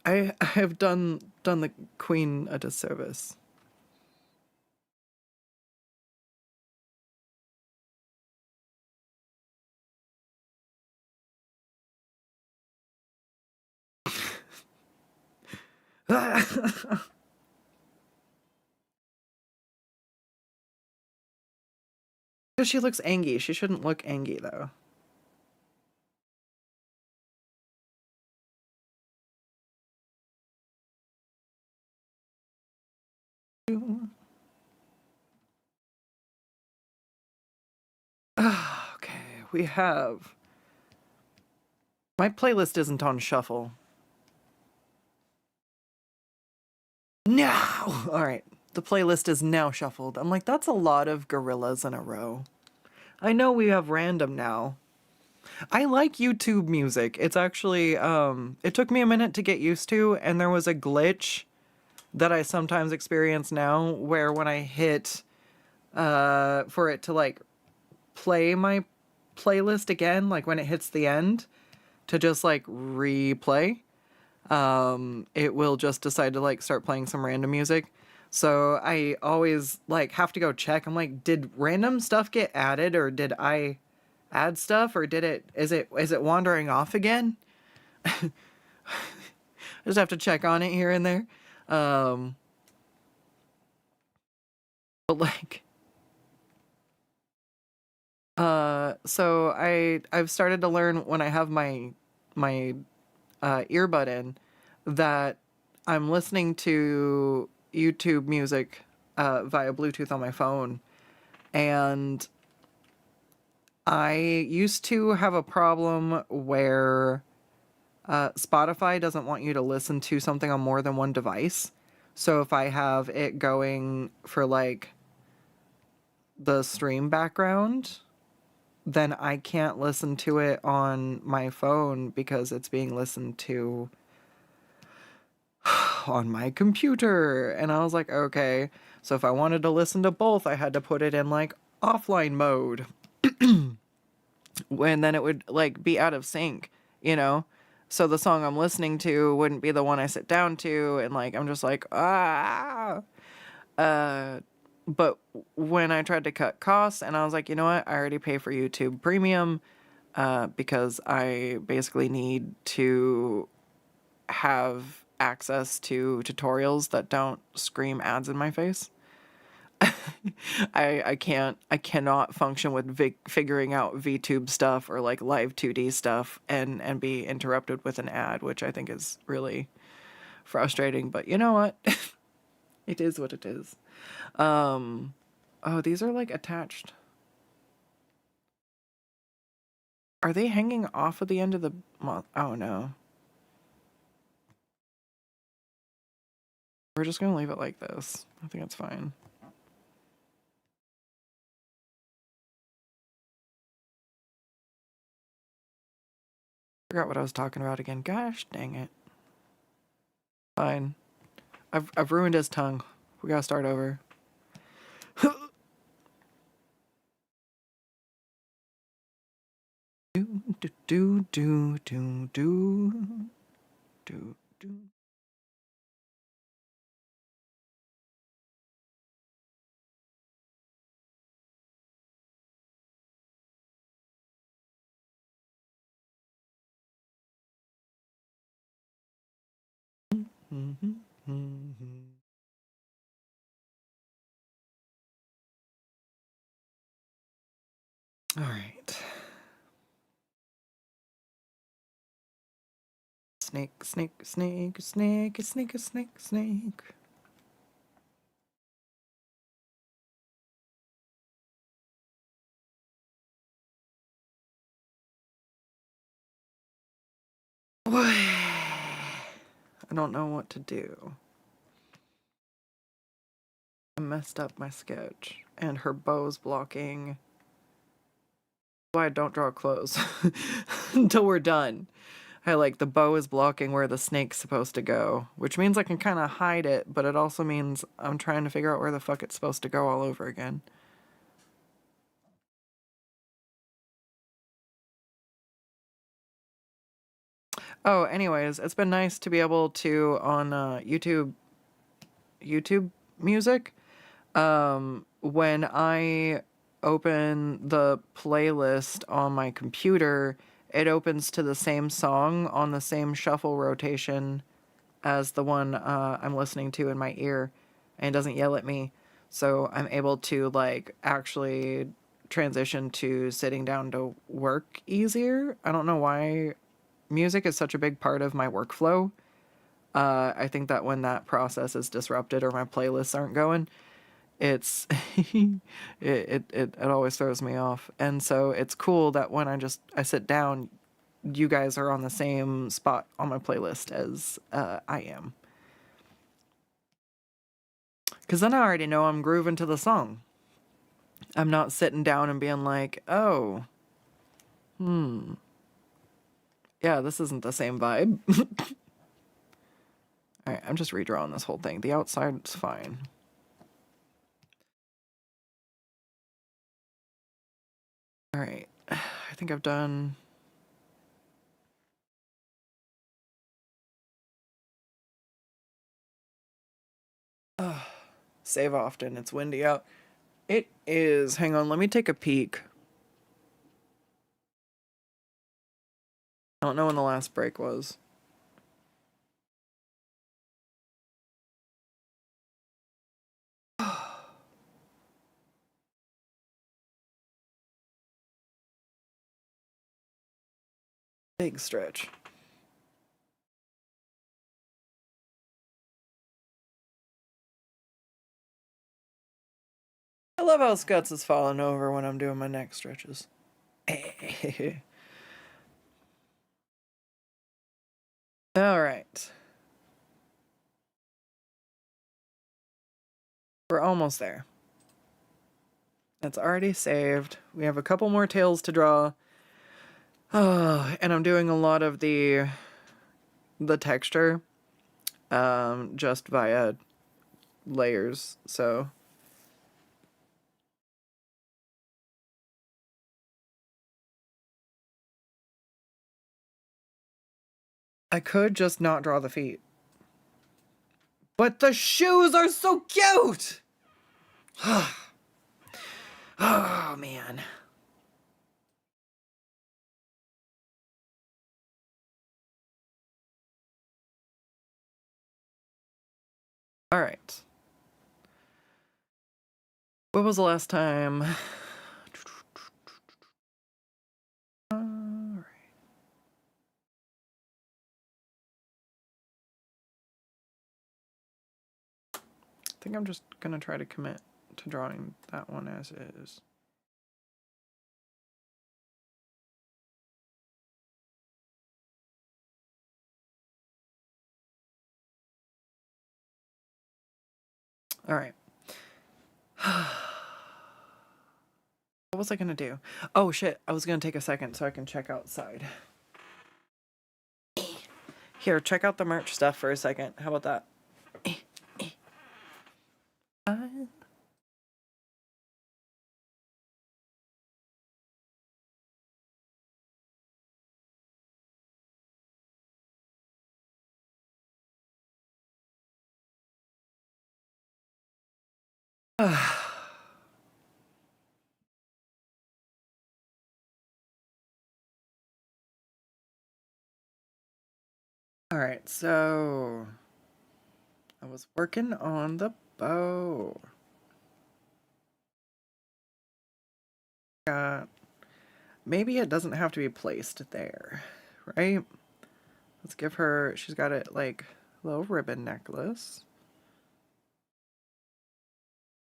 I have done the queen a disservice. Because she looks angry. She shouldn't look angry though. Okay, we have. My playlist isn't on shuffle. No! Alright, the playlist is now shuffled. I'm like, that's a lot of gorillas in a row. I know we have random now. I like YouTube music. It's actually, it took me a minute to get used to, and there was a glitch that I sometimes experience now where when I hit, for it to like play my playlist again, like when it hits the end, to just like replay, it will just decide to like start playing some random music. So I always like have to go check. I'm like, did random stuff get added, or did I add stuff, or is it wandering off again? I just have to check on it here and there. But like, so I've started to learn when I have my earbud in that I'm listening to YouTube music via Bluetooth on my phone, and I used to have a problem where Spotify doesn't want you to listen to something on more than one device. So if I have it going for like the stream background, then I can't listen to it on my phone because it's being listened to on my computer. And I was like, okay. So if I wanted to listen to both, I had to put it in like offline mode. And then it would like be out of sync, you know? So the song I'm listening to wouldn't be the one I sit down to, and like I'm just like, ah. But when I tried to cut costs, and I was like, you know what? I already pay for YouTube Premium because I basically need to have access to tutorials that don't scream ads in my face. I cannot function with figuring out VTube stuff or like live 2D stuff and be interrupted with an ad, which I think is really frustrating, but you know what? It is what it is. Oh, these are like attached. Are they hanging off of the end of the month? Oh no. We're just gonna leave it like this. I think it's fine. Forgot what I was talking about again. Gosh dang it. Fine. I've ruined his tongue. We gotta start over. do do do do do do do do. Mm-hmm, mm-hmm. All right. Snake, snake, snake, snake, snake, snake, snake. I don't know what to do. I messed up my sketch, and her bow's blocking. Why I don't draw close until we're done. I like the bow is blocking where the snake's supposed to go, which means I can kind of hide it, but it also means I'm trying to figure out where the fuck it's supposed to go all over again. Oh, anyways, it's been nice to be able to on YouTube music. When I open the playlist on my computer, it opens to the same song on the same shuffle rotation as the one I'm listening to in my ear, and it doesn't yell at me. So I'm able to like actually transition to sitting down to work easier. I don't know why music is such a big part of my workflow. I think that when that process is disrupted or my playlists aren't going, it's it always throws me off. And so it's cool that when I sit down, you guys are on the same spot on my playlist as I am. Because then I already know I'm grooving to the song. I'm not sitting down and being like, oh, yeah, this isn't the same vibe. Alright, I'm just redrawing this whole thing. The outside's fine. Alright, I think I've done... Save often, it's windy out. It is. Hang on, let me take a peek. I don't know when the last break was. Big stretch. love how Skuttz is falling over when I'm doing my neck stretches. All right. We're almost there. It's already saved. We have a couple more tails to draw. Oh, and I'm doing a lot of the texture just via layers, so I could just not draw the feet. But the shoes are so cute! Oh, man. All right. What was the last time? All right. I think I'm just gonna try to commit to drawing that one as is. All right. What was I gonna do? Oh shit, I was gonna take a second so I can check outside. Here, check out the merch stuff for a second. How about that? All right, so I was working on the bow. Maybe it doesn't have to be placed there, right? Let's give her, she's got it like a little ribbon necklace.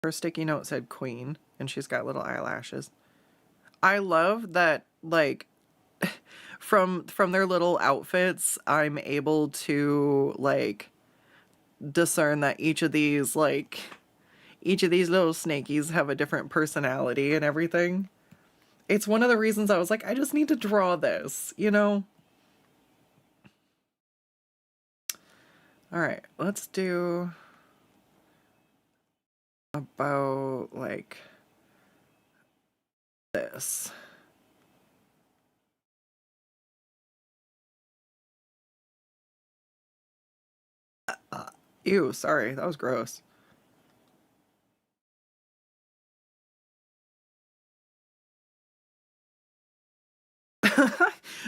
Her sticky note said queen, and she's got little eyelashes. I love that, like, from their little outfits, I'm able to, like, discern that each of these little snakies have a different personality and everything. It's one of the reasons I was like, I just need to draw this, you know? All right, let's do about like this. Ew, sorry, that was gross.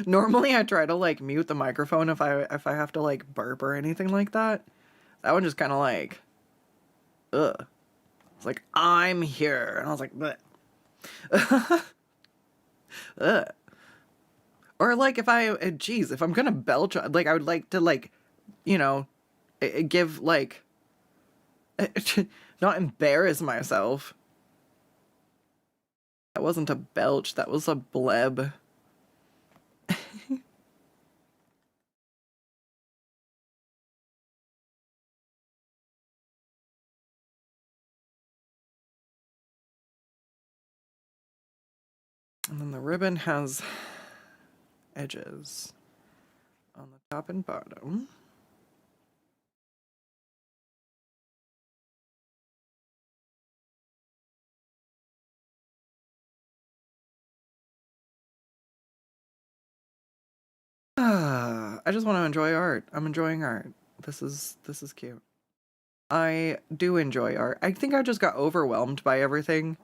Normally I try to like mute the microphone if I have to like burp or anything like that. That one just kind of like, ugh. It's like, I'm here. And I was like, bleh. Ugh. Or like if if I'm gonna belch, like I would like to like, you know, give like, not embarrass myself. That wasn't a belch, that was a bleb. And then the ribbon has edges on the top and bottom. I just want to enjoy art. I'm enjoying art. This is cute. I do enjoy art. I think I just got overwhelmed by everything.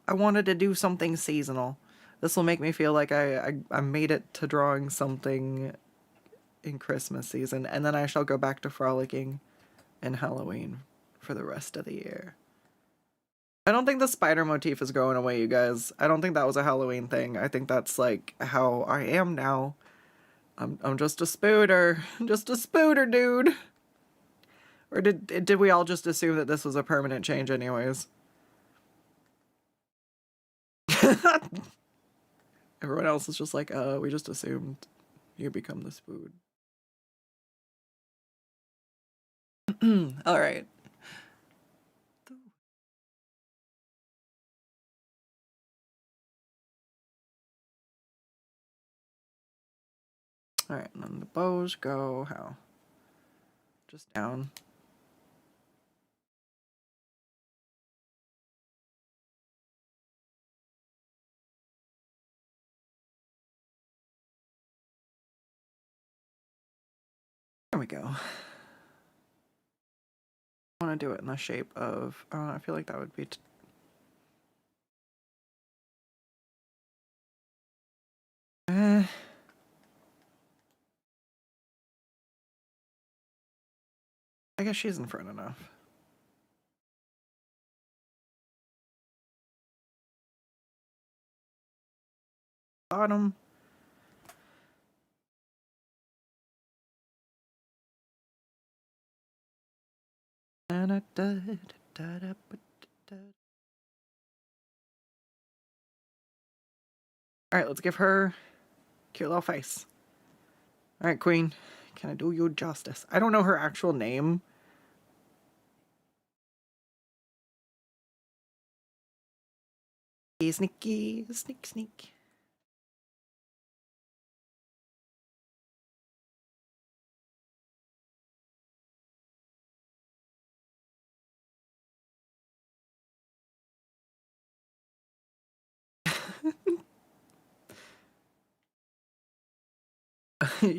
I wanted to do something seasonal. This will make me feel like I made it to drawing something in Christmas season, and then I shall go back to frolicking in Halloween for the rest of the year. I don't think the spider motif is going away, you guys. I don't think that was a Halloween thing. I think that's like how I am now. I'm just a spooter. Just a spooter, dude. Or did we all just assume that this was a permanent change anyways? Everyone else is just like, we just assumed you become this food. All right. All right, and then the bows go how? Just down. There we go. I want to do it in the shape of, I feel like that would be I guess she's in front enough. Bottom. Alright, let's give her a cute little face. Alright, Queen. Can I do you justice? I don't know her actual name. Sneaky, sneak.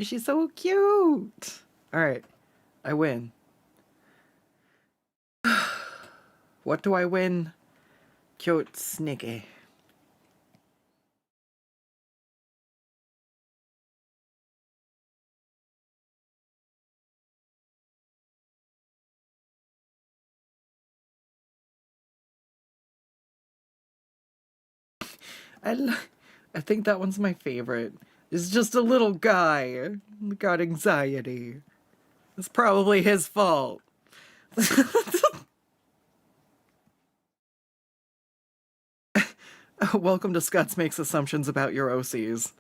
She's so cute. Alright, I win. What do I win? Cute sneaky. I think that one's my favorite. It's just a little guy. Got anxiety. It's probably his fault. Welcome to Skuttz Makes Assumptions About Your OCs.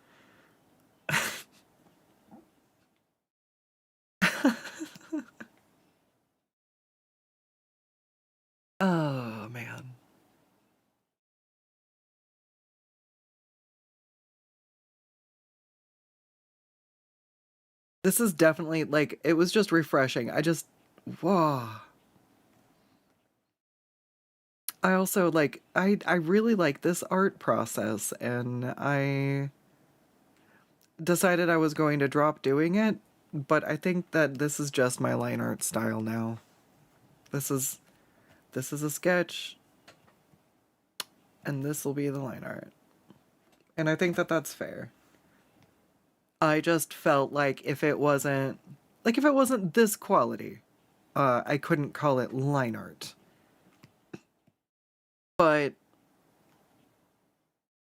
Oh, man. This is definitely, like, it was just refreshing. Whoa. I also, like, I really like this art process, and I decided I was going to drop doing it, but I think that this is just my line art style now. This is a sketch, and this will be the line art. And I think that that's fair. I just felt like if it wasn't this quality, I couldn't call it line art. But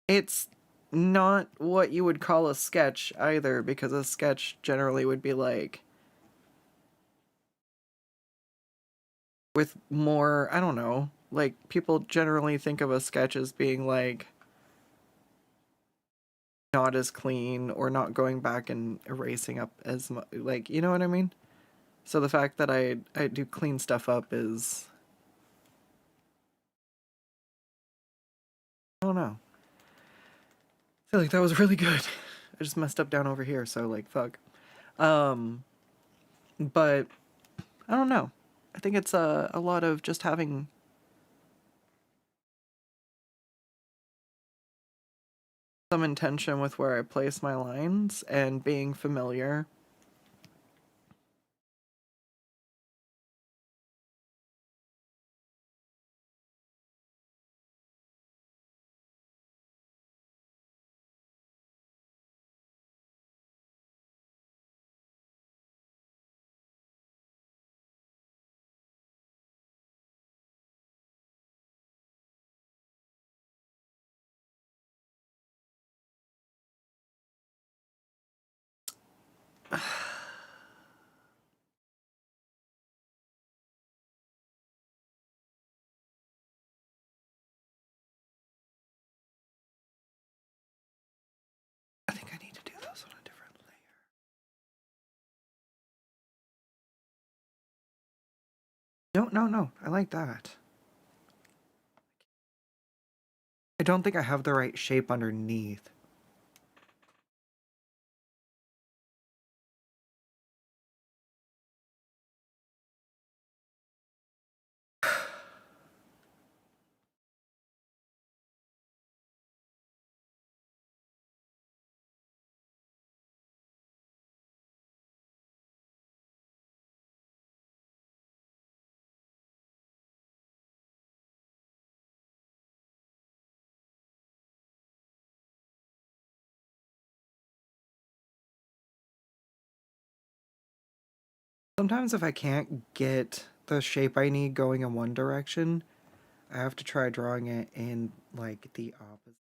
it's not what you would call a sketch either, because a sketch generally would be like with more, I don't know, like people generally think of a sketch as being like not as clean or not going back and erasing up as much, like, you know what I mean? So the fact that I do clean stuff up is, I don't know. I feel like that was really good. I just messed up down over here, so like fuck. But I don't know. I think it's a lot of just having some intention with where I place my lines and being familiar. No, no, no. I like that. I don't think I have the right shape underneath. Sometimes if I can't get the shape I need going in one direction, I have to try drawing it in, like, the opposite.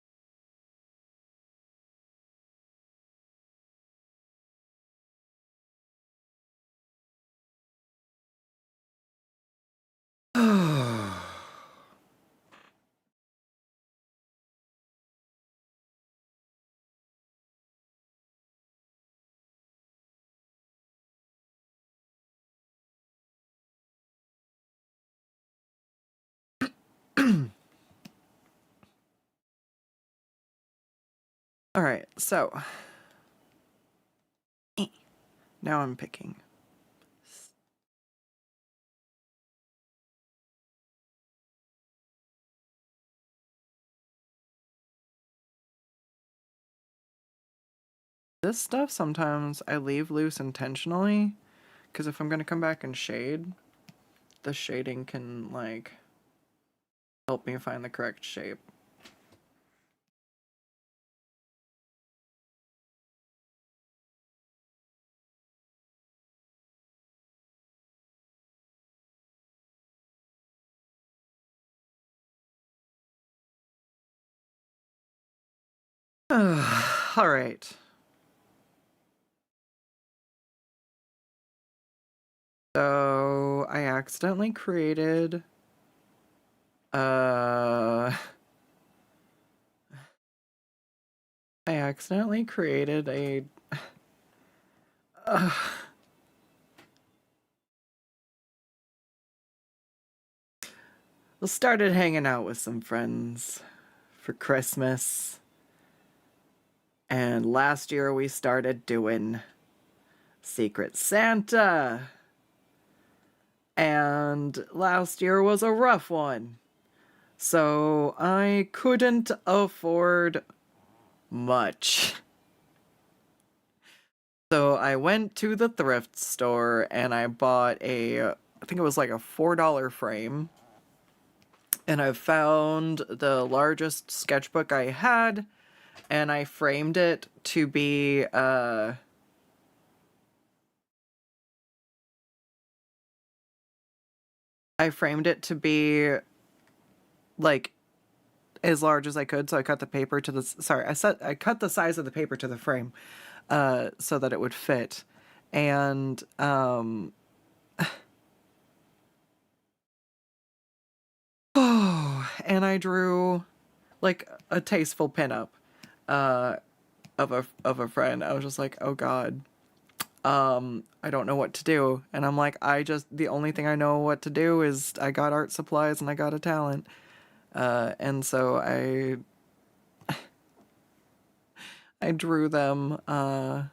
Alright, so now I'm picking. This stuff sometimes I leave loose intentionally, because if I'm going to come back and shade, the shading can, like, help me find the correct shape. Alright. So, I accidentally created... I accidentally created a... started hanging out with some friends for Christmas. And last year we started doing Secret Santa. And last year was a rough one. So I couldn't afford much. So I went to the thrift store and I bought I think it was like a $4 frame. And I found the largest sketchbook I had, and I framed it to be, I framed it to be, like, as large as I could, so I cut the paper to the, I cut the size of the paper to the frame, so that it would fit, and, oh, and I drew, like, a tasteful pinup, of a friend. I was just like, oh god, I don't know what to do. And I'm like, the only thing I know what to do is I got art supplies and I got a talent. And so I drew them, I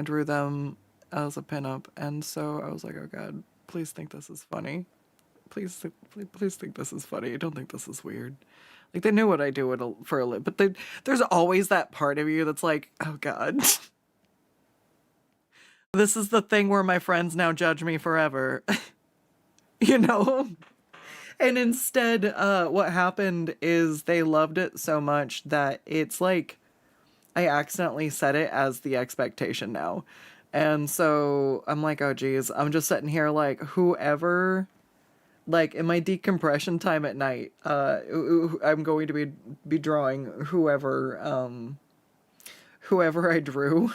drew them as a pinup. And so I was like, oh god, please think this is funny. Please think this is funny. Don't think this is weird. Like, they knew what I do for a living, but there's always that part of you that's like, oh god. This is the thing where my friends now judge me forever. You know? And instead, what happened is they loved it so much that it's like I accidentally set it as the expectation now. And so I'm like, oh geez, I'm just sitting here like, whoever, like, in my decompression time at night, I'm going to be drawing whoever I drew.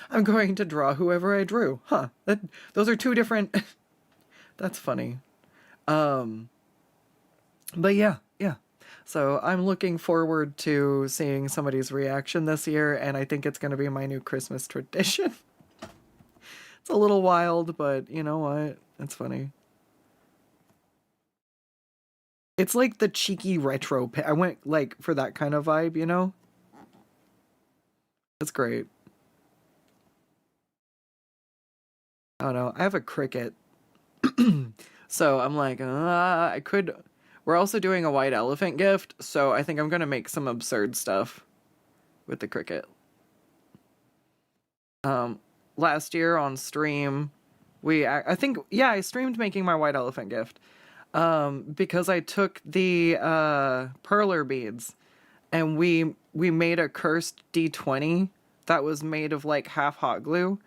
I'm going to draw whoever I drew. Huh. Those are two different... That's funny. But yeah. So I'm looking forward to seeing somebody's reaction this year, and I think it's going to be my new Christmas tradition. It's a little wild, but you know what? It's funny. It's like the cheeky retro. I went like for that kind of vibe, you know? It's great. I don't know. I have a cricket. So I'm like, I could. We're also doing a white elephant gift, so I think I'm gonna make some absurd stuff with the cricket. Last year on stream, I think, yeah, I streamed making my white elephant gift. Because I took the perler beads and we made a cursed D20 that was made of like half hot glue.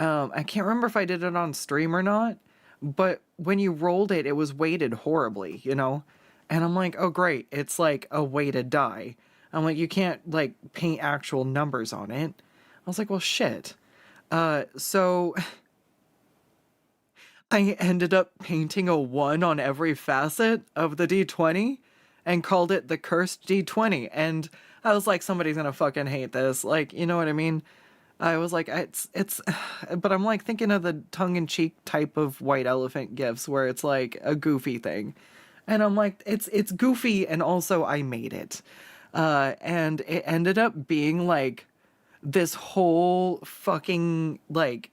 I can't remember if I did it on stream or not, but when you rolled it, it was weighted horribly, you know? And I'm like, oh great, it's like a weighted die. I'm like, you can't like paint actual numbers on it. I was like, well shit. So I ended up painting a 1 on every facet of the D20 and called it the cursed D20. And I was like, somebody's gonna fucking hate this. Like, you know what I mean? I was like, but I'm like thinking of the tongue-in-cheek type of white elephant gifts where it's like a goofy thing. And I'm like, it's goofy and also I made it. And it ended up being like this whole fucking like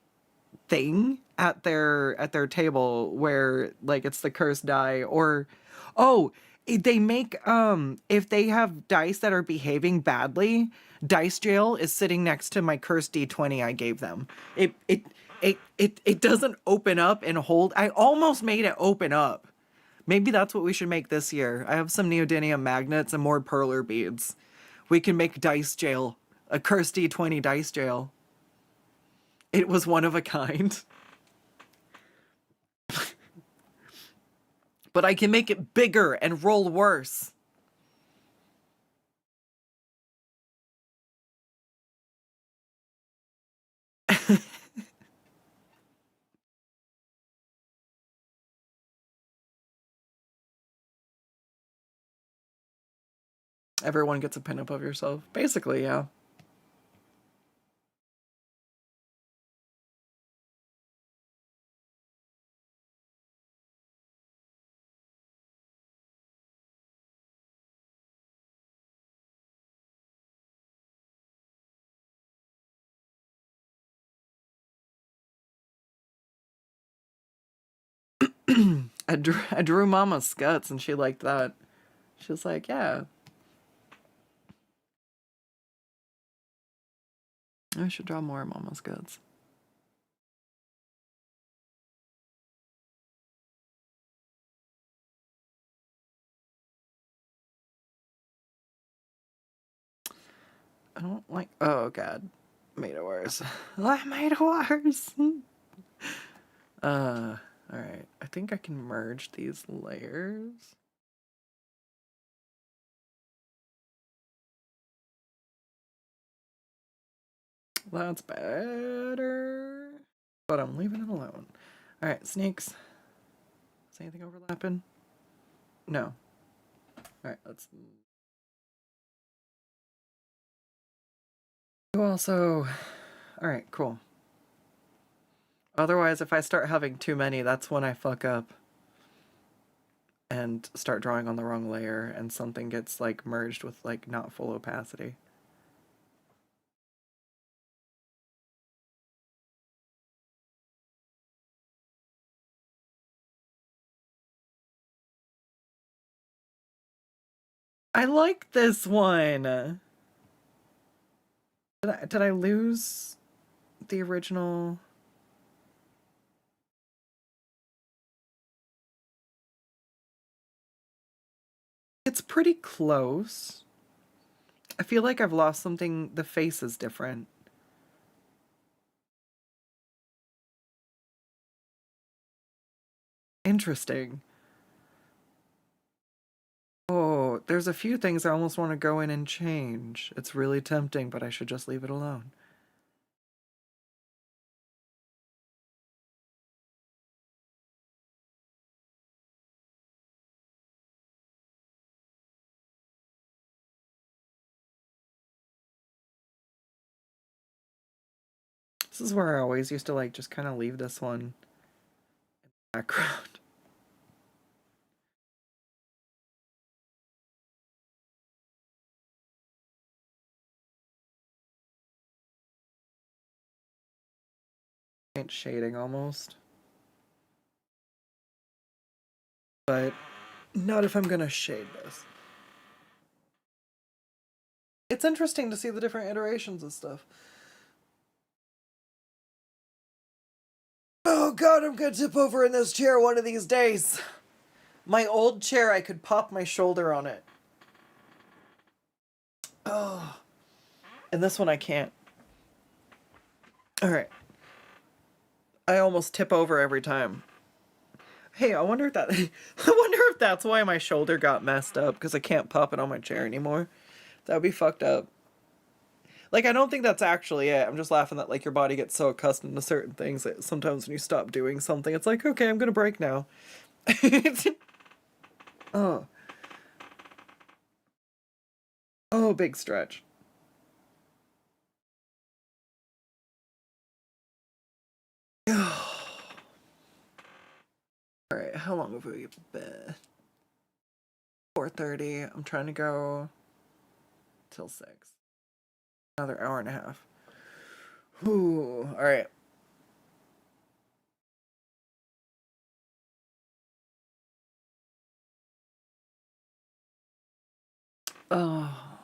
thing at their table where like it's the cursed die or oh they make if they have dice that are behaving badly, dice jail is sitting next to my cursed d20 I gave them. It doesn't open up and hold. I almost made it open up. Maybe that's what we should make this year. I have some neodymium magnets and more perler beads. We can make dice jail, a cursed d20 dice jail. It was one of a kind. But I can make it bigger and roll worse. Everyone gets a pinup of yourself. Basically, yeah. I drew Mama Skuttz and she liked that. She was like, yeah, I should draw more Mama Skuttz. I don't like, oh god. Made it worse. I made it worse. Alright. I think I can merge these layers. That's better. But I'm leaving it alone. Alright, snakes. Is anything overlapping? No. Alright, let's... Well, so... Alright, cool. Otherwise, if I start having too many, that's when I fuck up. And start drawing on the wrong layer, and something gets, like, merged with, like, not full opacity. I like this one! Did I lose the original? It's pretty close. I feel like I've lost something. The face is different. Interesting. Oh, there's a few things I almost want to go in and change. It's really tempting, but I should just leave it alone. This is where I always used to like just kind of leave this one in the background. Paint shading almost. But not if I'm gonna shade this. It's interesting to see the different iterations of stuff. Oh god, I'm gonna tip over in this chair one of these days. My old chair, I could pop my shoulder on it. Oh. And this one I can't. Alright. I almost tip over every time. Hey, I wonder if that I wonder if that's why my shoulder got messed up, because I can't pop it on my chair anymore. That would be fucked up. Like, I don't think that's actually it. I'm just laughing that, like, your body gets so accustomed to certain things that sometimes when you stop doing something, it's like, okay, I'm gonna break now. Oh. Oh, big stretch. Alright, how long have we been? 4:30. I'm trying to go till 6. Another hour and a half. Ooh, alright. Oh.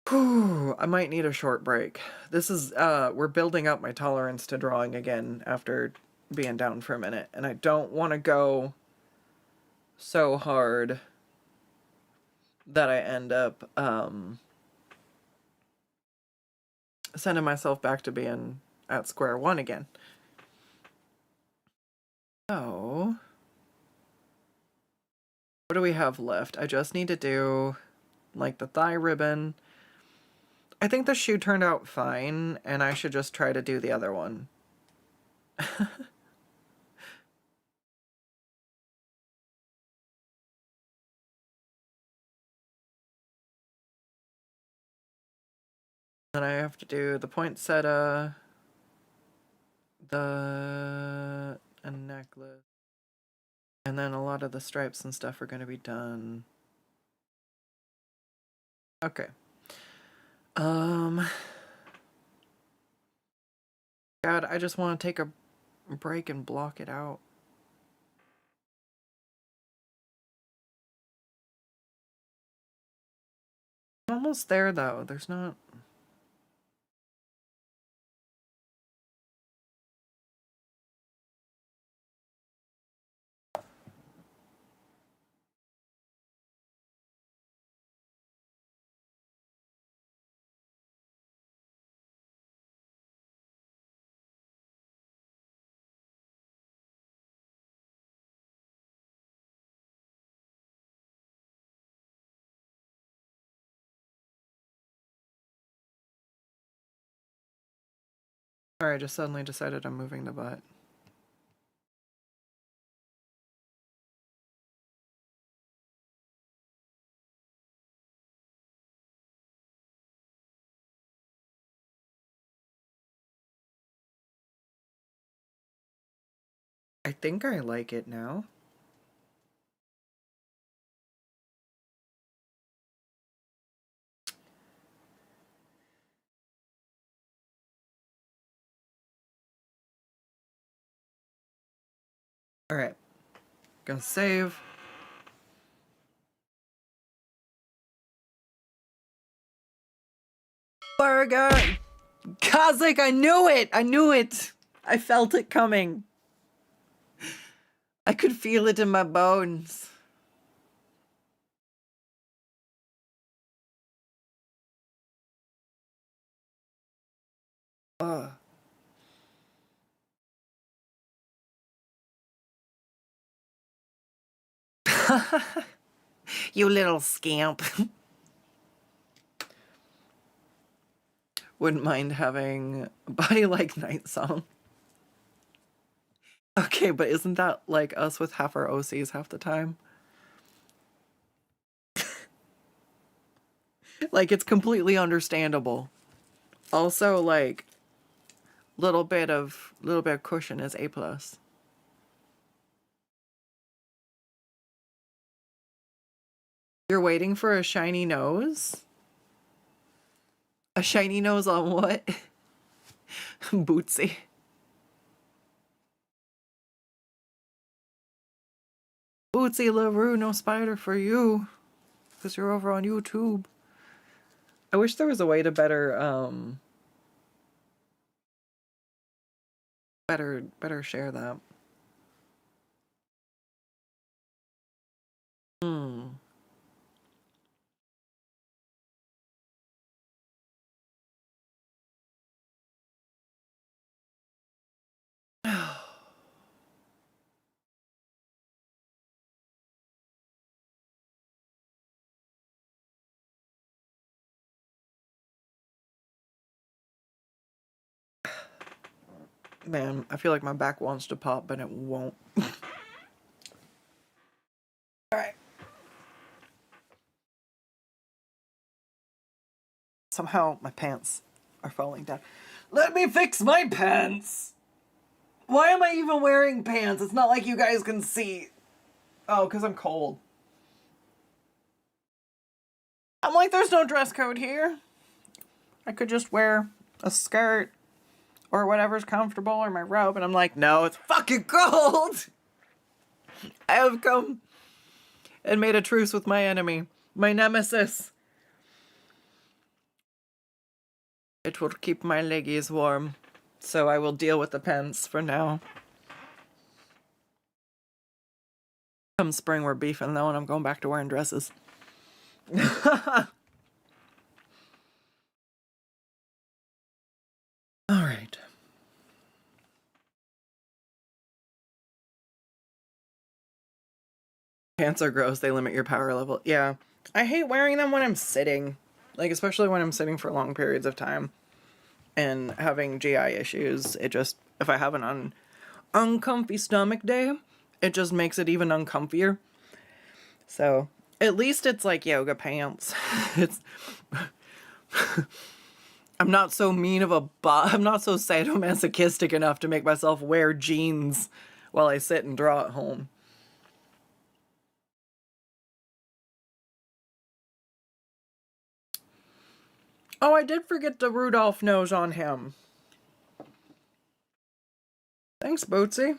Whew, I might need a short break. This is, we're building up my tolerance to drawing again after being down for a minute, and I don't want to go so hard that I end up, sending myself back to being at square one again. So, what do we have left? I just need to do, like, the thigh ribbon. I think the shoe turned out fine, and I should just try to do the other one. Then I have to do the poinsettia, a necklace, and then a lot of the stripes and stuff are going to be done. Okay. God, I just want to take a break and block it out. I'm almost there, though. There's not... Sorry, I just suddenly decided I'm moving the butt. I think I like it now. Alright. Gonna save. Burger! Kazakh, I knew it! I knew it! I felt it coming. I could feel it in my bones. Ugh. You little scamp. Wouldn't mind having a body like Night Song. Okay, but isn't that like us with half our OCs half the time? Like, it's completely understandable. Also, like, little bit of cushion is A+. You're waiting for a shiny nose? A shiny nose on what? Bootsy. Bootsy LaRue, no spider for you. Because you're over on YouTube. I wish there was a way to better share that. Man, I feel like my back wants to pop, but it won't. Alright. Somehow my pants are falling down. Let me fix my pants! Why am I even wearing pants? It's not like you guys can see. Oh, because I'm cold. I'm like, there's no dress code here. I could just wear a skirt or whatever's comfortable or my robe. And I'm like, no, it's fucking cold. I have come and made a truce with my enemy, my nemesis. It will keep my leggies warm, so I will deal with the pants for now. Come spring, we're beefing though, and I'm going back to wearing dresses. All right. Pants are gross. They limit your power level. Yeah. I hate wearing them when I'm sitting. Like, especially when I'm sitting for long periods of time and having GI issues. It just, if I have an uncomfy stomach day, it just makes it even uncomfier. So, at least it's like yoga pants. It's... I'm not so mean of a I'm not so sadomasochistic enough to make myself wear jeans while I sit and draw at home. Oh, I did forget the Rudolph nose on him. Thanks, Bootsy.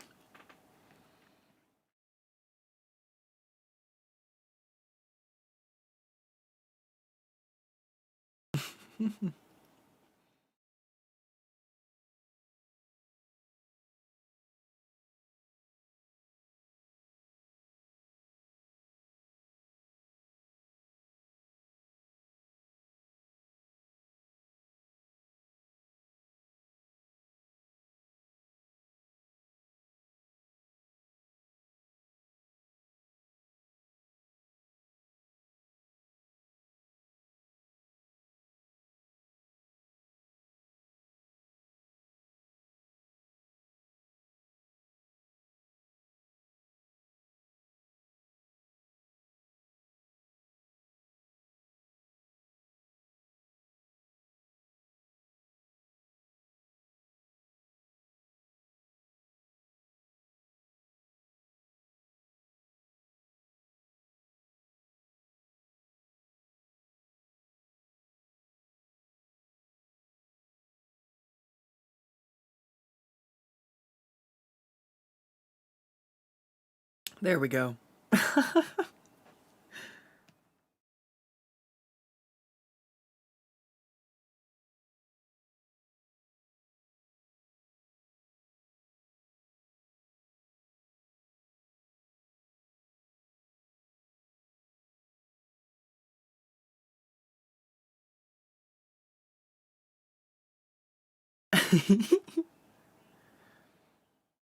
There we go.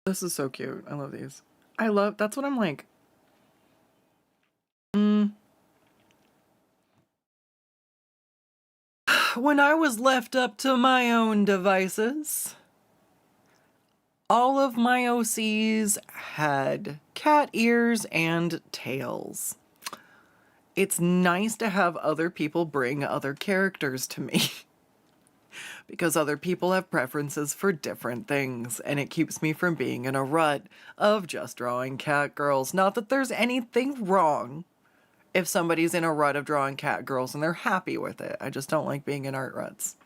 This is so cute. I love these. That's what I'm like. When I was left up to my own devices, all of my OCs had cat ears and tails. It's nice to have other people bring other characters to me. because other people have preferences for different things, and it keeps me from being in a rut of just drawing cat girls. Not that there's anything wrong if somebody's in a rut of drawing cat girls and they're happy with it. I just don't like being in art ruts.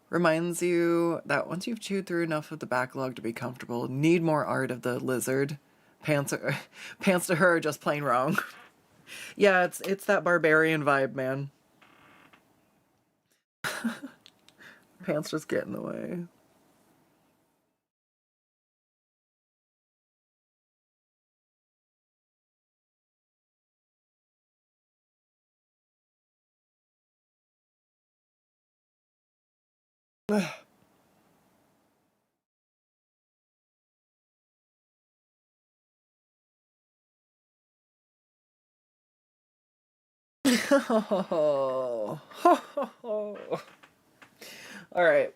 Reminds you that once you've chewed through enough of the backlog to be comfortable, need more art of the lizard. Pants to her are just plain wrong. Yeah, it's that barbarian vibe, man. Pants just get in the way. All right.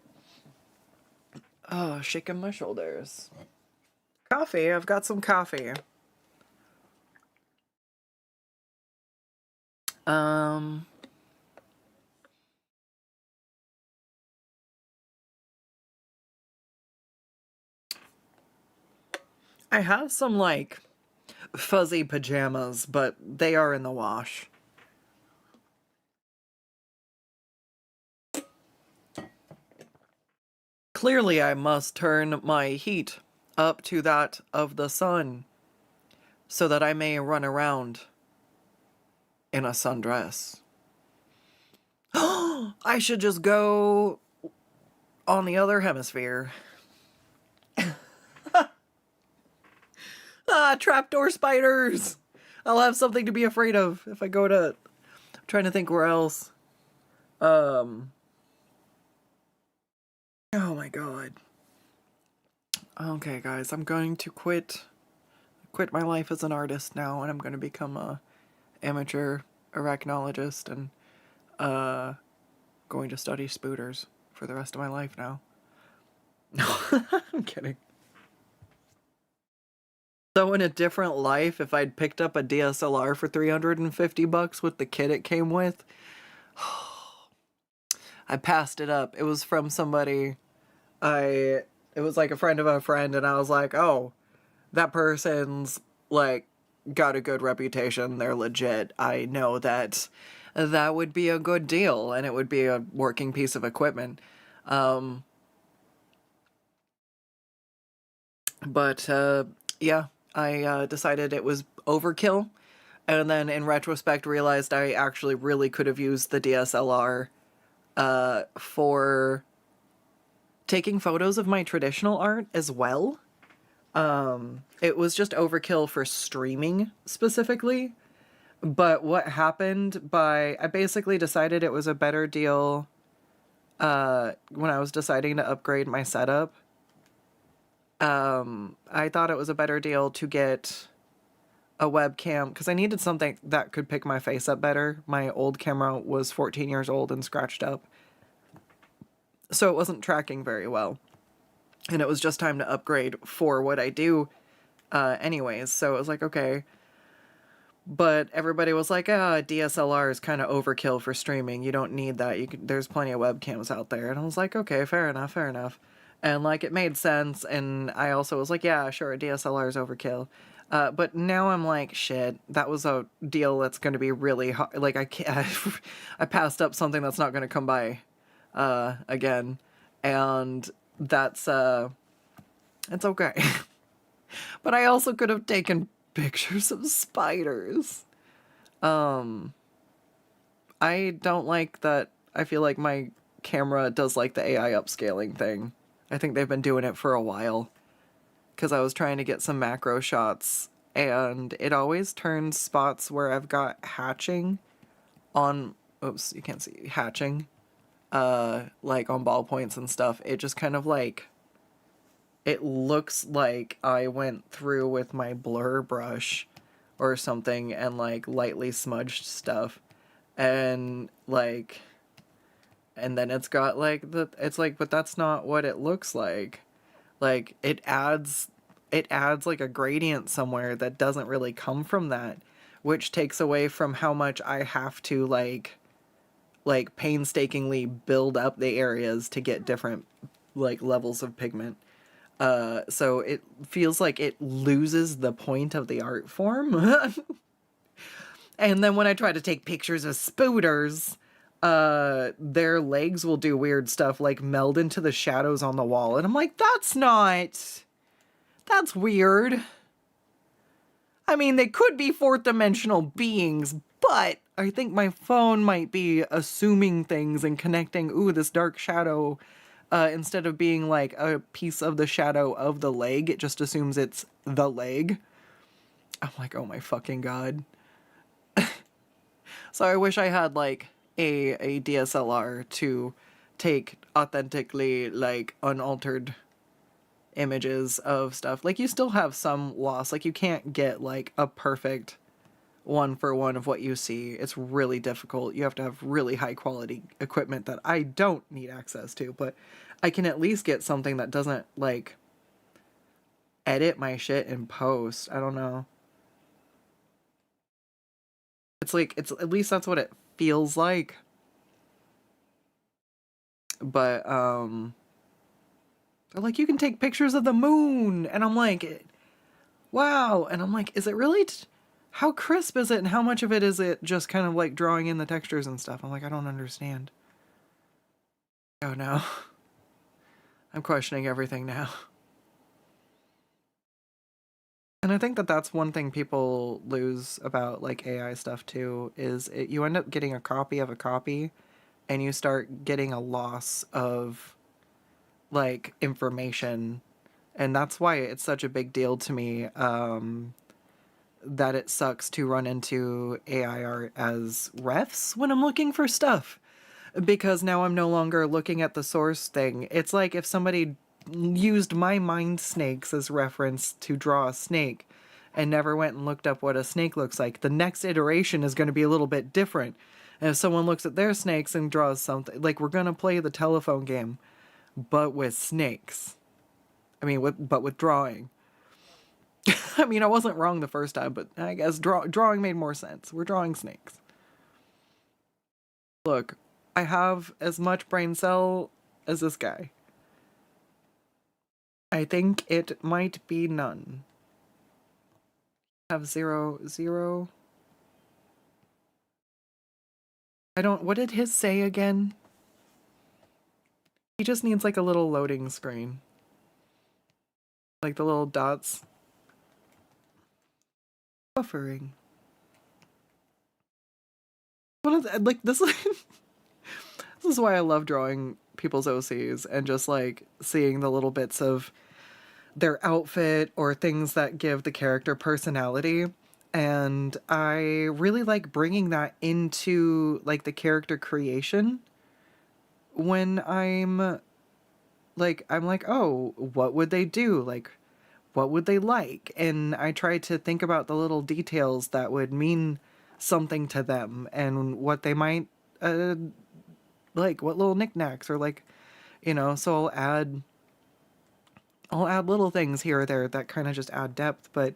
Oh, shaking my shoulders. Coffee. I've got some coffee. I have some like fuzzy pajamas, but they are in the wash. Clearly, I must turn my heat up to that of the sun so that I may run around in a sundress. I should just go on the other hemisphere. Ah, trapdoor spiders! I'll have something to be afraid of if I go to... I'm trying to think where else. Oh my god. Okay, guys, I'm going to quit my life as an artist now, and I'm going to become a amateur arachnologist and going to study spooters for the rest of my life now. No, I'm kidding. So in a different life, if I'd picked up a DSLR for $350 with the kit it came with, I passed it up. It was from somebody. It was like a friend of a friend, and I was like, oh, that person's like got a good reputation. They're legit. I know that would be a good deal, and it would be a working piece of equipment. But yeah, I decided it was overkill, and then in retrospect realized I actually really could have used the DSLR for taking photos of my traditional art as well. It was just overkill for streaming specifically. But what happened I basically decided it was a better deal when I was deciding to upgrade my setup. I thought it was a better deal to get a webcam because I needed something that could pick my face up better. My old camera was 14 years old and scratched up, so it wasn't tracking very well. And it was just time to upgrade for what I do anyways. So it was like, okay. But everybody was like, DSLR is kind of overkill for streaming. You don't need that. There's plenty of webcams out there. And I was like, okay, fair enough, fair enough. And like it made sense. And I also was like, yeah, sure, a DSLR is overkill. But now I'm like, shit, that was a deal that's going to be really hard. Like I can't, I passed up something that's not going to come by again. And that's it's okay. But I also could have taken pictures of spiders. I don't like that. I feel like my camera does like the AI upscaling thing. I think they've been doing it for a while. Because I was trying to get some macro shots, and it always turns spots where I've got hatching on... Oops, you can't see. Hatching. Like on ballpoints and stuff. It just kind of like... It looks like I went through with my blur brush or something and like lightly smudged stuff. And like... And then it's got like it's like, but that's not what it looks like. Like it adds like a gradient somewhere that doesn't really come from that, which takes away from how much I have to like like painstakingly build up the areas to get different like levels of pigment. So it feels like it loses the point of the art form. And then when I try to take pictures of spooters, their legs will do weird stuff like meld into the shadows on the wall. And I'm like, that's weird. I mean, they could be fourth dimensional beings, but I think my phone might be assuming things and connecting, ooh, this dark shadow, instead of being like a piece of the shadow of the leg, it just assumes it's the leg. I'm like, oh my fucking god. So I wish I had like a DSLR to take authentically like unaltered images of stuff. Like you still have some loss. Like you can't get like a perfect one for one of what you see. It's really difficult. You have to have really high quality equipment that I don't need access to, but I can at least get something that doesn't like edit my shit in post. I don't know. It's like, it's at least that's what it feels like. But they're like, you can take pictures of the moon, and I'm like, wow. And I'm like, is it really how crisp is it, and how much of it is it just kind of like drawing in the textures and stuff? I'm like, I don't understand. Oh no. I'm questioning everything now. And I think that that's one thing people lose about like AI stuff too, is you end up getting a copy of a copy, and you start getting a loss of like information. And that's why it's such a big deal to me, that it sucks to run into AI art as refs when I'm looking for stuff. Because now I'm no longer looking at the source thing. It's like if somebody used my mind snakes as reference to draw a snake and never went and looked up what a snake looks like, the next iteration is going to be a little bit different. And if someone looks at their snakes and draws something, like we're going to play the telephone game, but with snakes. I mean, but with drawing. I mean, I wasn't wrong the first time, but I guess drawing made more sense. We're drawing snakes. Look, I have as much brain cell as this guy. I think it might be none. I have 0, 0. I don't, what did his say again? He just needs like a little loading screen. Like the little dots. Buffering. One of the, like this this is why I love drawing people's OCs and just like seeing the little bits of their outfit or things that give the character personality. And I really like bringing that into like the character creation when I'm like, oh, what would they do? Like, what would they like? And I try to think about the little details that would mean something to them and what they might, like, what little knickknacks or like, you know, so I'll add little things here or there that kind of just add depth. But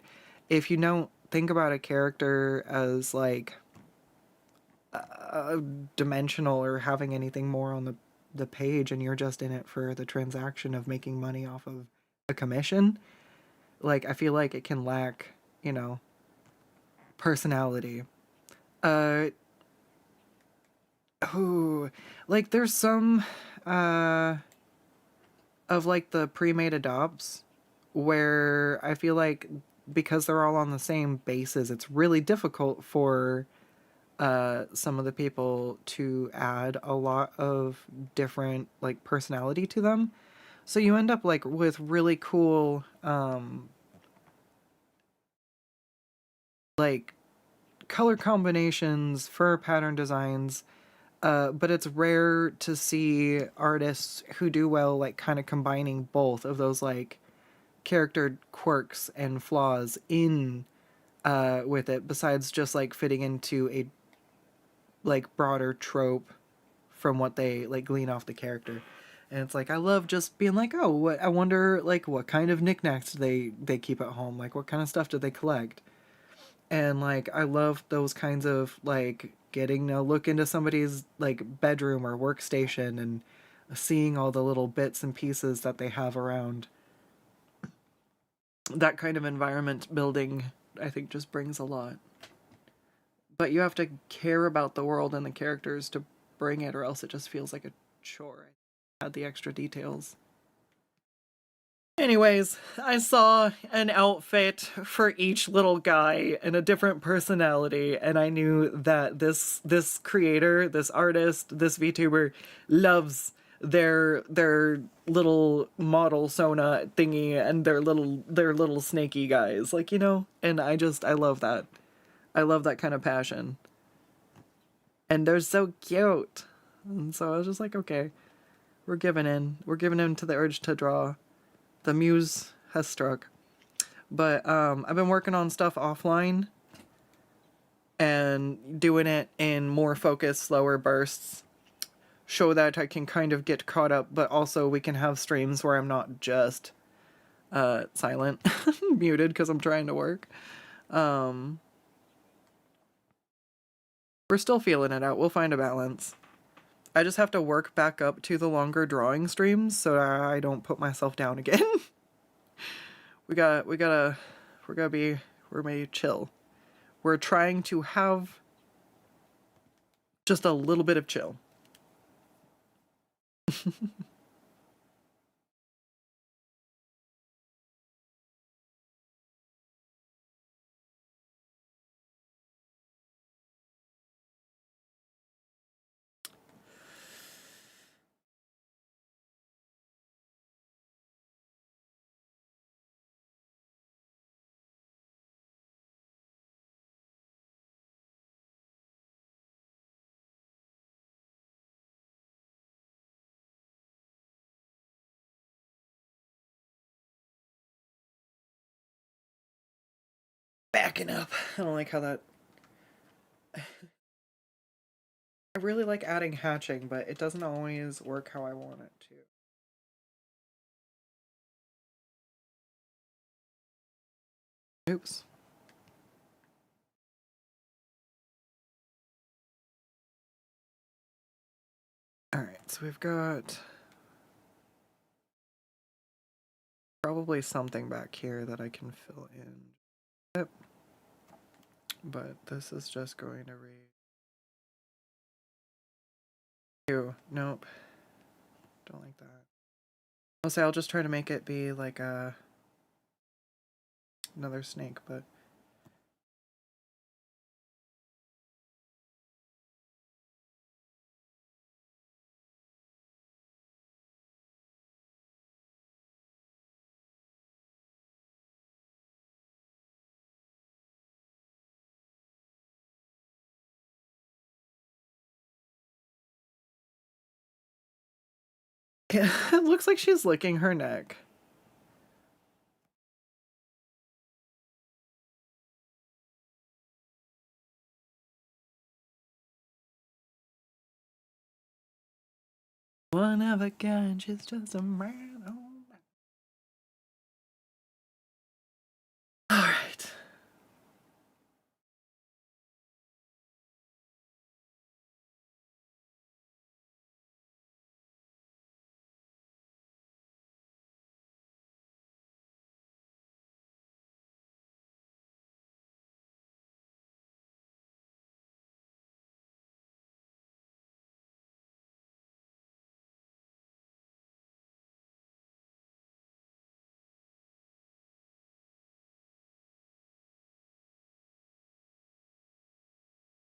if you don't think about a character as like dimensional or having anything more on the page, and you're just in it for the transaction of making money off of a commission, like I feel like it can lack, you know, personality. Oh, like there's some of like the pre-made adopts where I feel like because they're all on the same bases, it's really difficult for some of the people to add a lot of different like personality to them. So you end up like with really cool like color combinations, fur pattern designs, but it's rare to see artists who do well like kind of combining both of those like character quirks and flaws in with it, besides just like fitting into a like broader trope from what they like glean off the character. And it's like I love just being like, oh, what, I wonder like what kind of knickknacks do they keep at home, like what kind of stuff do they collect. And like I love those kinds of like getting to look into somebody's like bedroom or workstation and seeing all the little bits and pieces that they have around. That kind of environment building, I think, just brings a lot. But you have to care about the world and the characters to bring it, or else it just feels like a chore. Add the extra details. Anyways, I saw an outfit for each little guy and a different personality, and I knew that this creator, this artist, this VTuber loves their little model Sona thingy and their little snaky guys, like, you know. And I love that. I love that kind of passion. And they're so cute. And so I was just like, okay, we're giving in. We're giving in to the urge to draw. The muse has struck. But I've been working on stuff offline and doing it in more focused, slower bursts, show that I can kind of get caught up, but also we can have streams where I'm not just silent, muted because I'm trying to work. We're still feeling it out. We'll find a balance. I just have to work back up to the longer drawing streams so I don't put myself down again. We're may chill. We're trying to have just a little bit of chill. Backing up. I don't like how that... I really like adding hatching, but it doesn't always work how I want it to. Oops. Alright, so we've got probably something back here that I can fill in. Yep. But this is just going to read... Ew, nope. Don't like that. I'll say I'll just try to make it be like a... another snake, but... Yeah, it looks like she's licking her neck. One of a kind, she's just a man. Alright.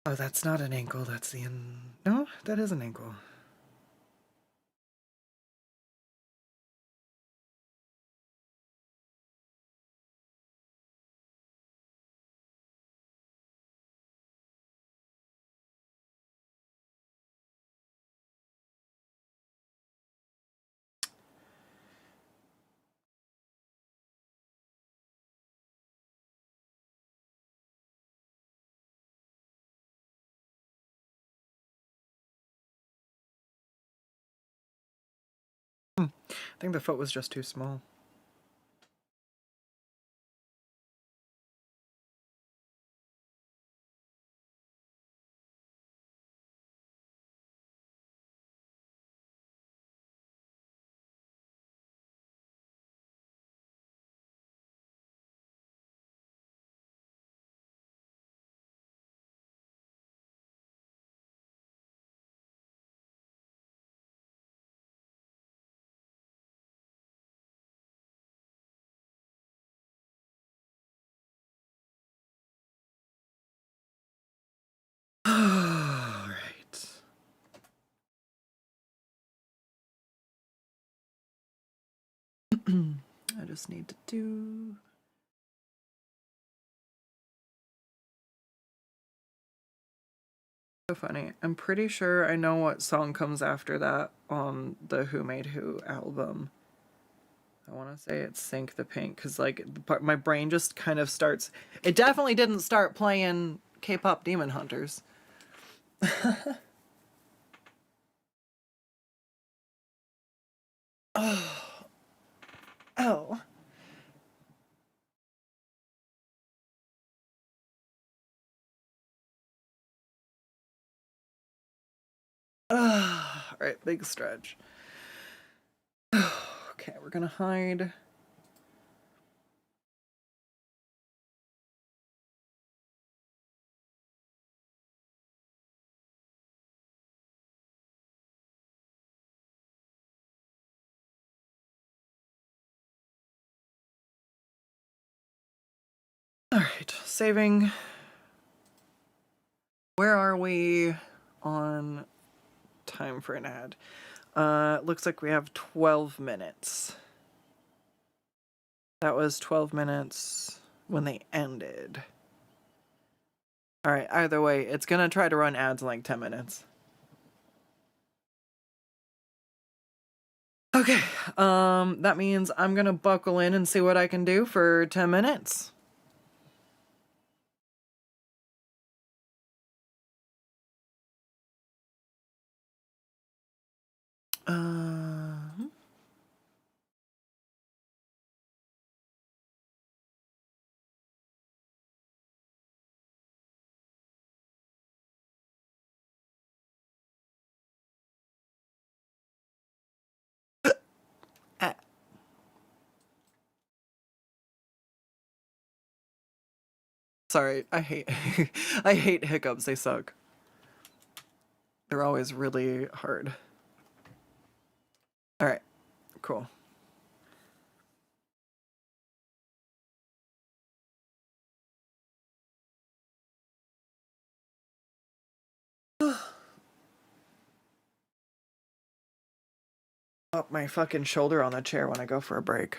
Oh, that's not an ankle, that's the no, that is an ankle. I think the foot was just too small. All right. I just need to do... So funny. I'm pretty sure I know what song comes after that on the Who Made Who album. I want to say it's Sink the Pink, because like my brain just kind of starts... It definitely didn't start playing K-pop Demon Hunters. Oh. Oh. All right, big stretch. Okay, we're gonna hide. All right, saving. Where are we on time for an ad? Looks like we have 12 minutes. That was 12 minutes when they ended. All right, either way, it's gonna try to run ads in like 10 minutes. Okay, that means I'm gonna buckle in and see what I can do for 10 minutes. Ah. Sorry, I hate I hate hiccups, they suck. They're always really hard. All right, cool. Up my fucking shoulder on the chair when I go for a break.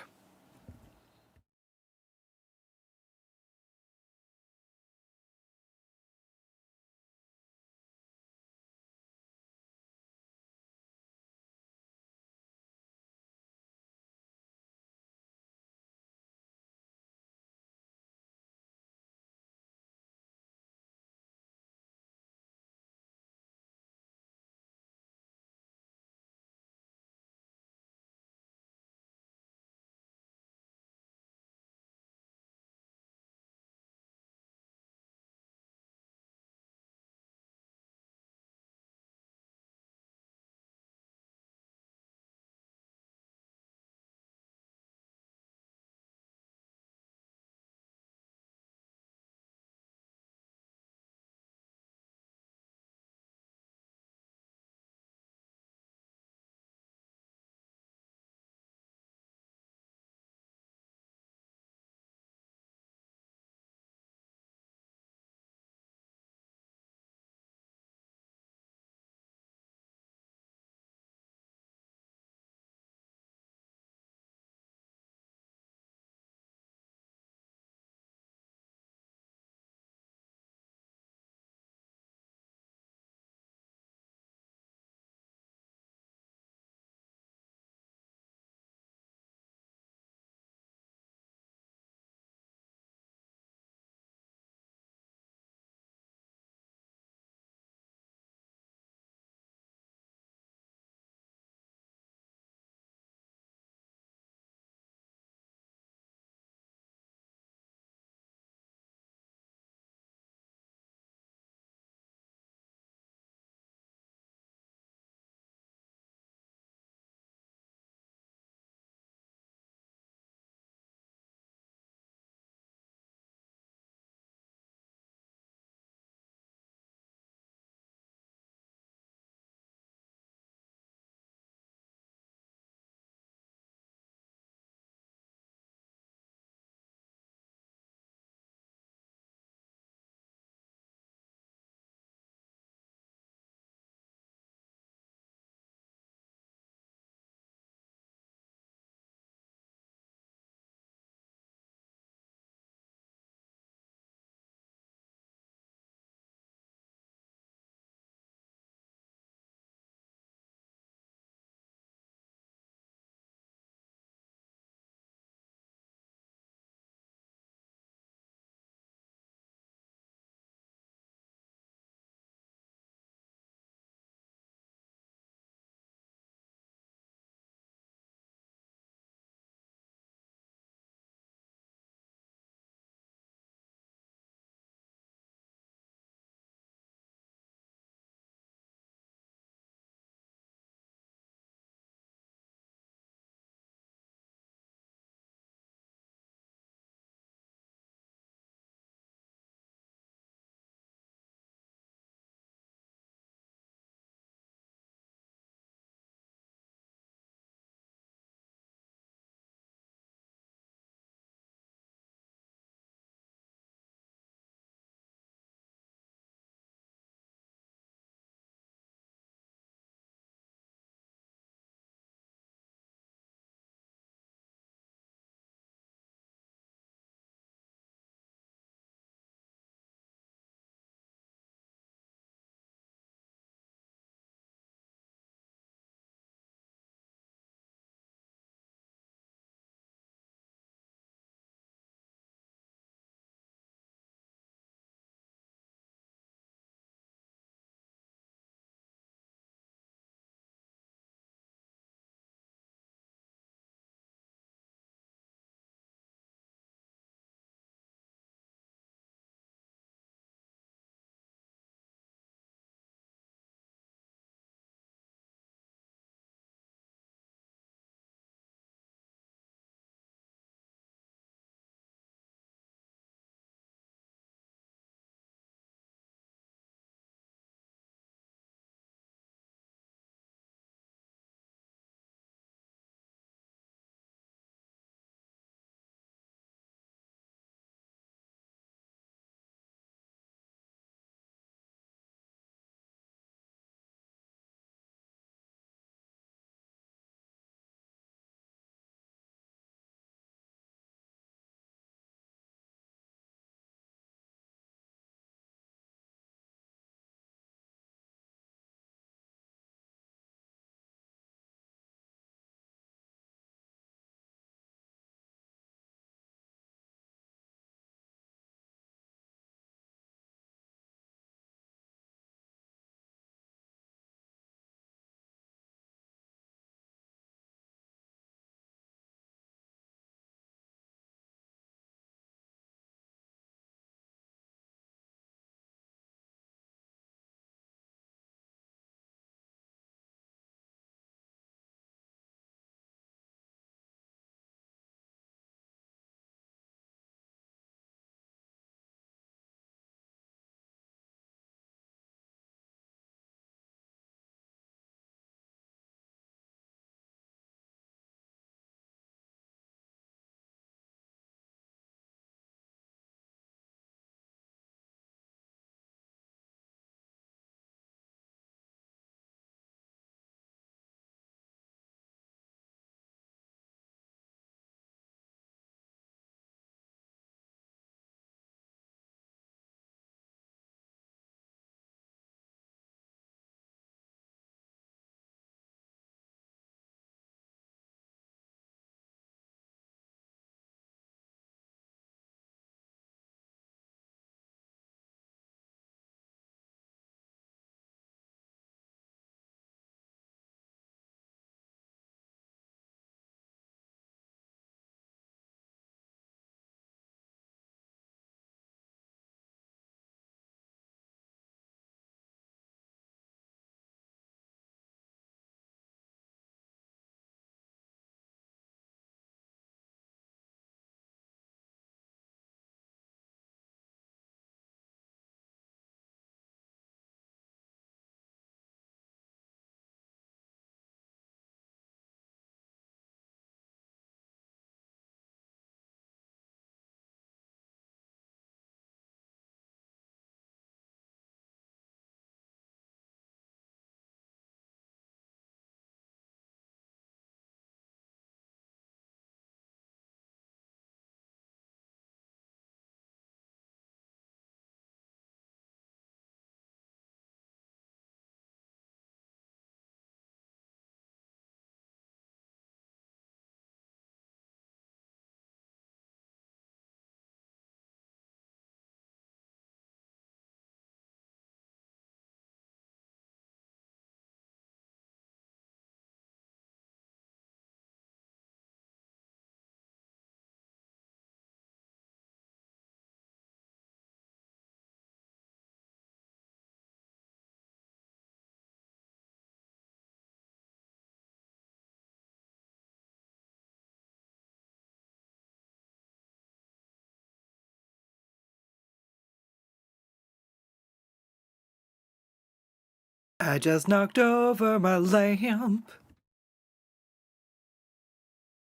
I just knocked over my lamp.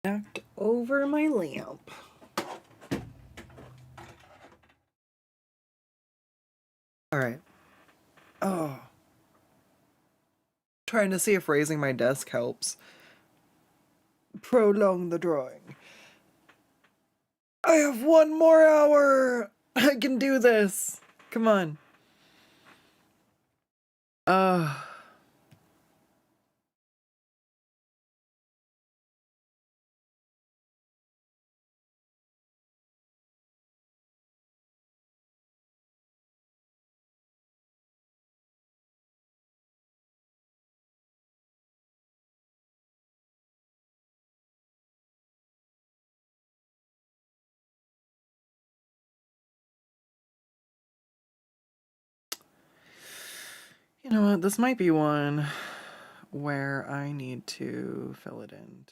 Knocked over my lamp. Alright. Oh. Trying to see if raising my desk helps. Prolong the drawing. I have 1 more hour! I can do this! Come on. You know what? This might be one where I need to fill it in.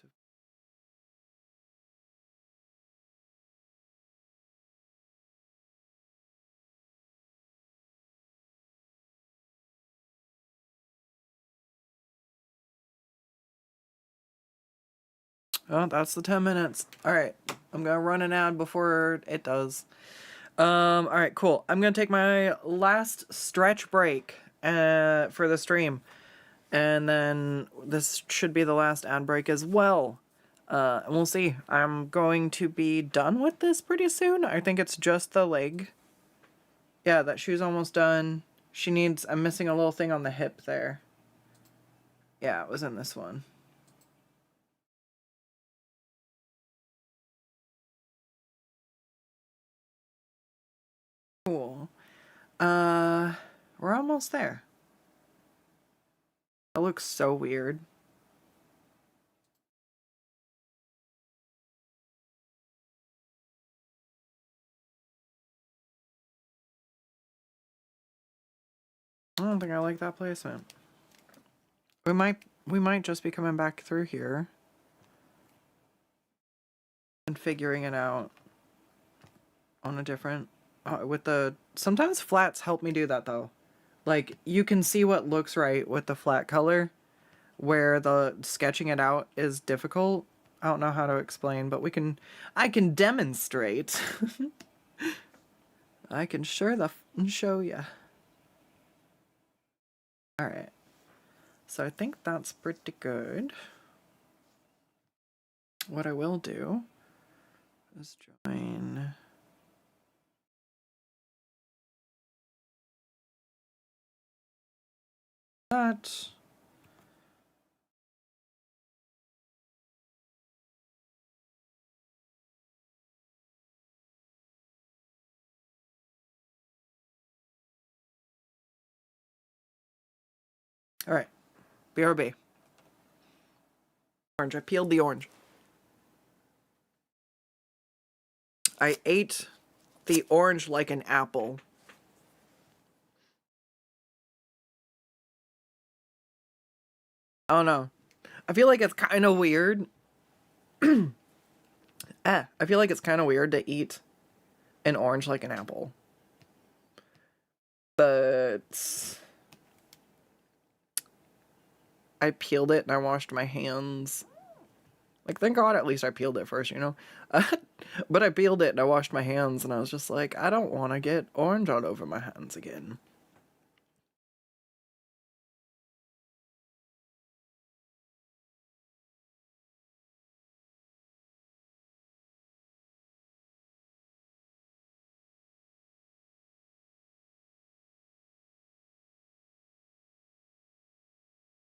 Oh, that's the 10 minutes. Alright. I'm gonna run an ad before it does. Alright, cool. I'm gonna take my last stretch break for the stream. And then this should be the last ad break as well. And we'll see. I'm going to be done with this pretty soon. I think it's just the leg. Yeah, that shoe's almost done. She needs... I'm missing a little thing on the hip there. Yeah, it was in this one. Cool. We're almost there. That looks so weird. I don't think I like that placement. We might just be coming back through here and figuring it out on a different with the... Sometimes flats help me do that though. Like, you can see what looks right with the flat color, where the sketching it out is difficult. I don't know how to explain, but I can demonstrate. I can show you. Alright. So I think that's pretty good. What I will do is join... that. Alright. BRB. Orange. I peeled the orange. I ate the orange like an apple. I don't know. I feel like it's kind of weird. I feel like it's kind of weird to eat an orange like an apple. But I peeled it and I washed my hands. Like, thank God at least I peeled it first, you know? But I peeled it and I washed my hands and I was just like, I don't want to get orange all over my hands again.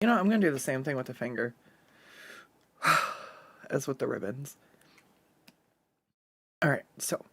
You know, I'm gonna do the same thing with the finger as with the ribbons. Alright, so.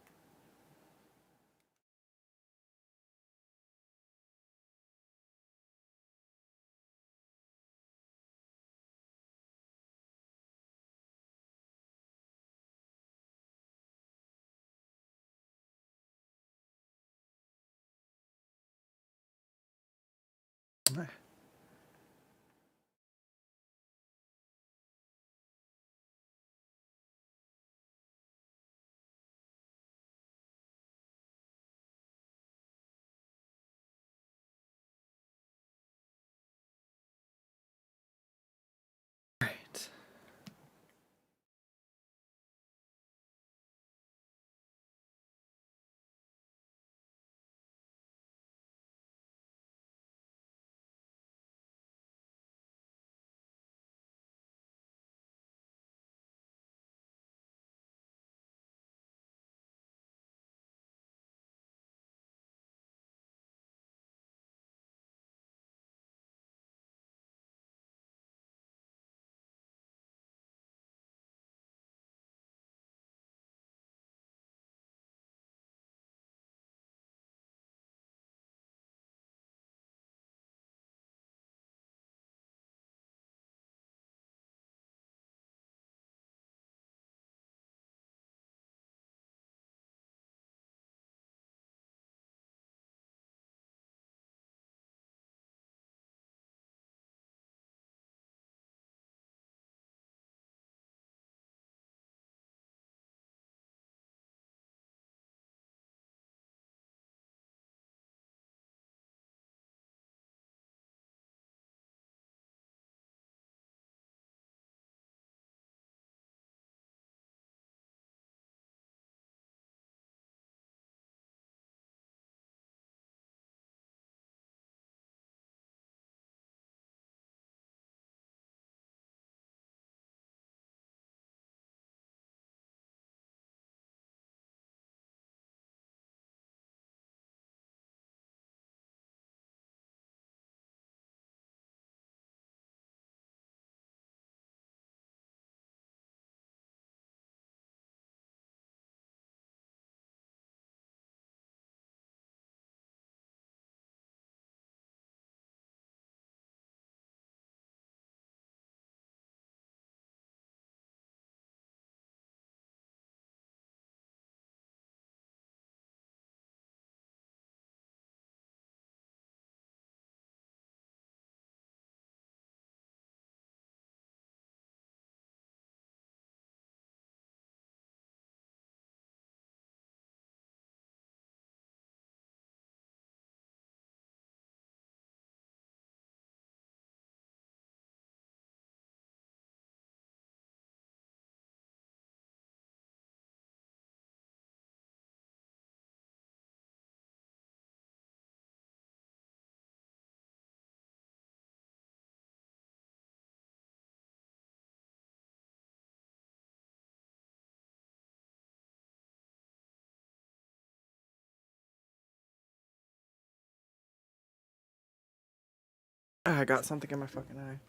I got something in my fucking eye.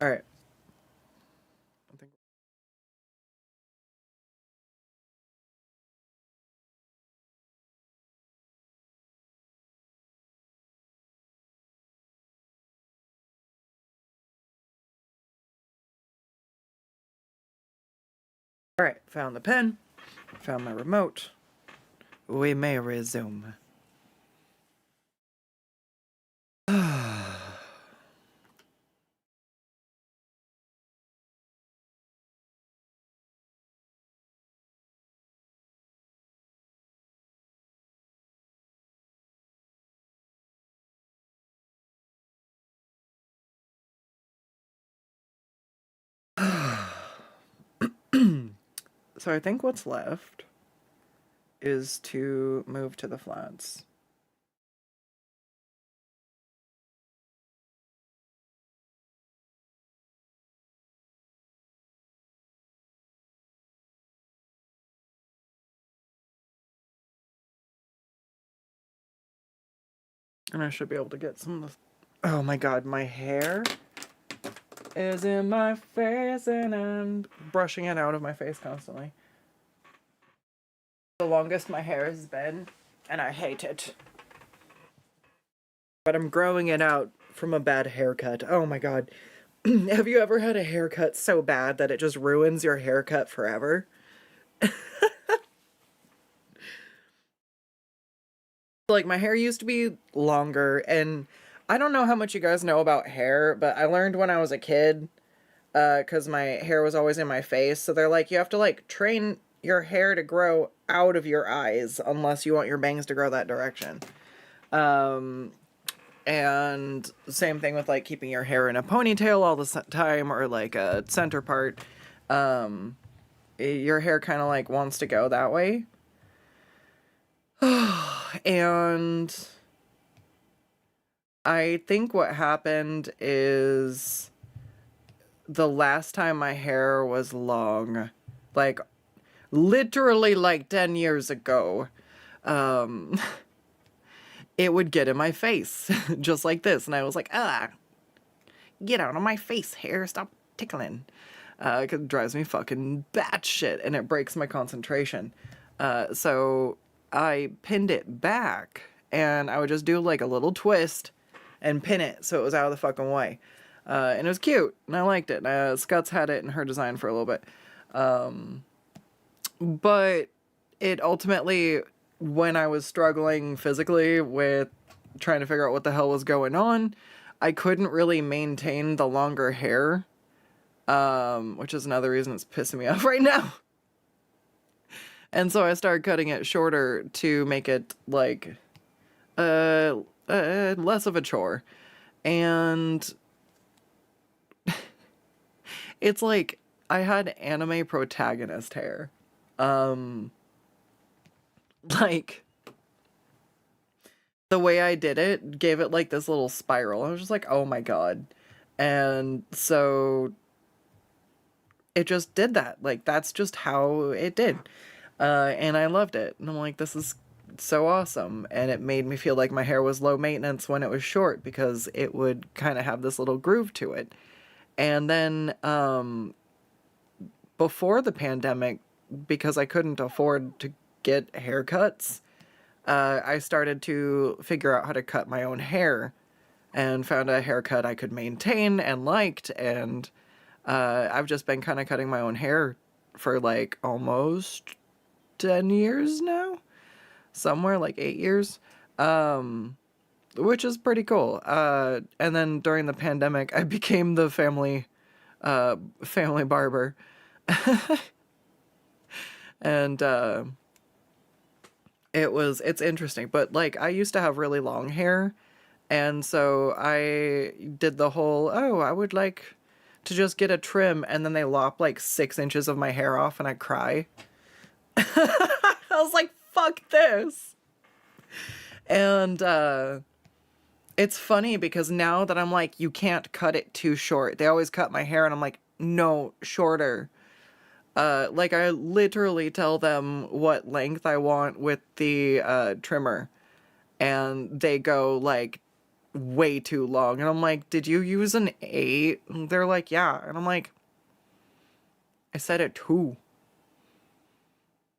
Alright. Alright, found the pen. Found my remote. We may resume. So I think what's left is to move to the flats. And I should be able to get some of the... Oh my god, my hair is in my face and I'm brushing it out of my face constantly. The longest my hair has been, and I hate it. But I'm growing it out from a bad haircut. Oh my god. Have you ever had a haircut so bad that it just ruins your haircut forever? Like, my hair used to be longer, and I don't know how much you guys know about hair, but I learned when I was a kid, because my hair was always in my face, so they're like, you have to, like, train your hair to grow out of your eyes, unless you want your bangs to grow that direction. And same thing with, like, keeping your hair in a ponytail all the time, or, like, a center part. Your hair kind of, like, wants to go that way. And I think what happened is the last time my hair was long, like, literally, like, 10 years ago, it would get in my face, just like this. And I was like, get out of my face, hair, stop tickling. 'Cause it drives me fucking batshit, and it breaks my concentration. So I pinned it back, and I would just do, like, a little twist and pin it so it was out of the fucking way. And it was cute, and I liked it. Skuttz had it in her design for a little bit. But it ultimately, when I was struggling physically with trying to figure out what the hell was going on, I couldn't really maintain the longer hair, which is another reason it's pissing me off right now. And so I started cutting it shorter to make it, like, less of a chore. And it's like I had anime protagonist hair. Like, the way I did it gave it, like, this little spiral. I was just like, oh my god. And so it just did that. Like, that's just how it did. And I loved it. And I'm like, this is so awesome. And it made me feel like my hair was low maintenance when it was short, because it would kind of have this little groove to it. And then, before the pandemic, because I couldn't afford to get haircuts, I started to figure out how to cut my own hair, and found a haircut I could maintain and liked. And I've just been kind of cutting my own hair for, like, almost 10 years now, somewhere like 8 years, which is pretty cool. And then during the pandemic, I became the family barber. And it's interesting, but, like, I used to have really long hair, and so I did the whole, oh, I would like to just get a trim, and then they lop, like, 6 inches of my hair off, and I cry. I was like, fuck this. And it's funny because now that I'm like, you can't cut it too short. They always cut my hair, and I'm like, no, shorter. Like, I literally tell them what length I want with the trimmer, and they go, like, way too long. And I'm like, did you use an 8? And they're like, yeah. And I'm like, I said a 2.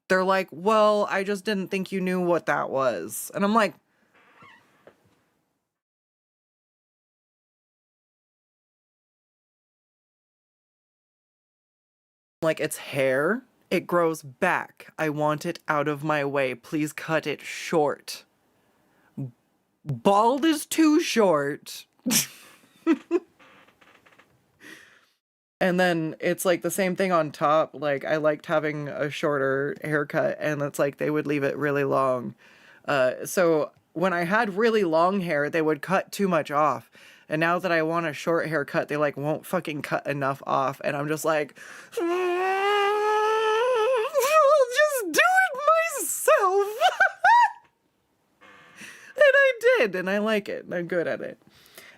They're like, well, I just didn't think you knew what that was. And I'm like, it's hair. It grows back. I want it out of my way. Please cut it short. Bald is too short. And then it's like the same thing on top. Like, I liked having a shorter haircut, and it's like they would leave it really long. So when I had really long hair, they would cut too much off. And now that I want a short haircut, they like won't fucking cut enough off. And I'm just like, I'll just do it myself. And I did, and I like it, and I'm good at it.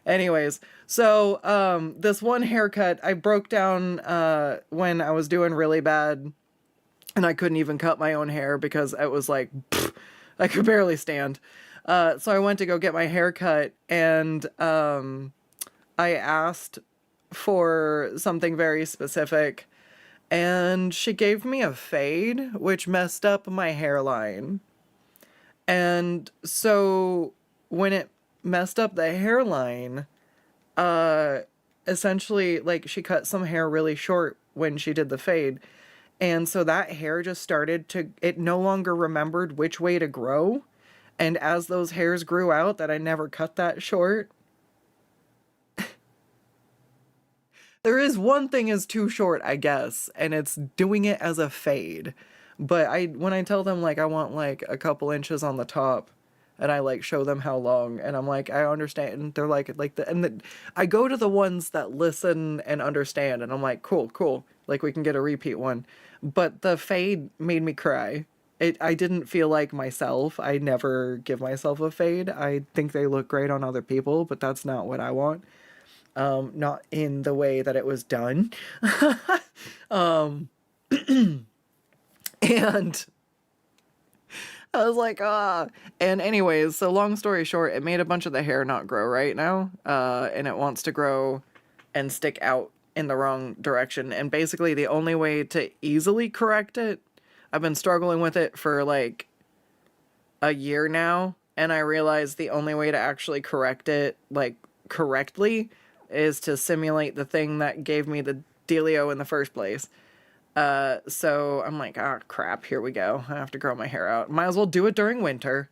Anyways, so this one haircut I broke down when I was doing really bad, and I couldn't even cut my own hair because it was like, pfft, I could barely stand. So I went to go get my hair cut, and I asked for something very specific, and she gave me a fade, which messed up my hairline. And so when it messed up the hairline, uh, essentially, like, she cut some hair really short when she did the fade. And so that hair just started to, it no longer remembered which way to grow. And as those hairs grew out, that I never cut that short. There is one thing is too short, I guess, and it's doing it as a fade. But when I tell them, like, I want, like, a couple inches on the top, and I, like, show them how long, and I'm like, I understand, and they're like, I go to the ones that listen and understand, and I'm like, cool, cool, like, we can get a repeat one. But the fade made me cry. I didn't feel like myself. I never give myself a fade. I think they look great on other people, but that's not what I want. Not in the way that it was done. um, and I was like, ah. And anyways, so long story short, it made a bunch of the hair not grow right now. And it wants to grow and stick out in the wrong direction. And basically the only way to easily correct it, I've been struggling with it for like a year now. And I realized the only way to actually correct it, like, correctly, is to simulate the thing that gave me the dealio in the first place. So I'm like, ah, crap, here we go. I have to grow my hair out. Might as well do it during winter.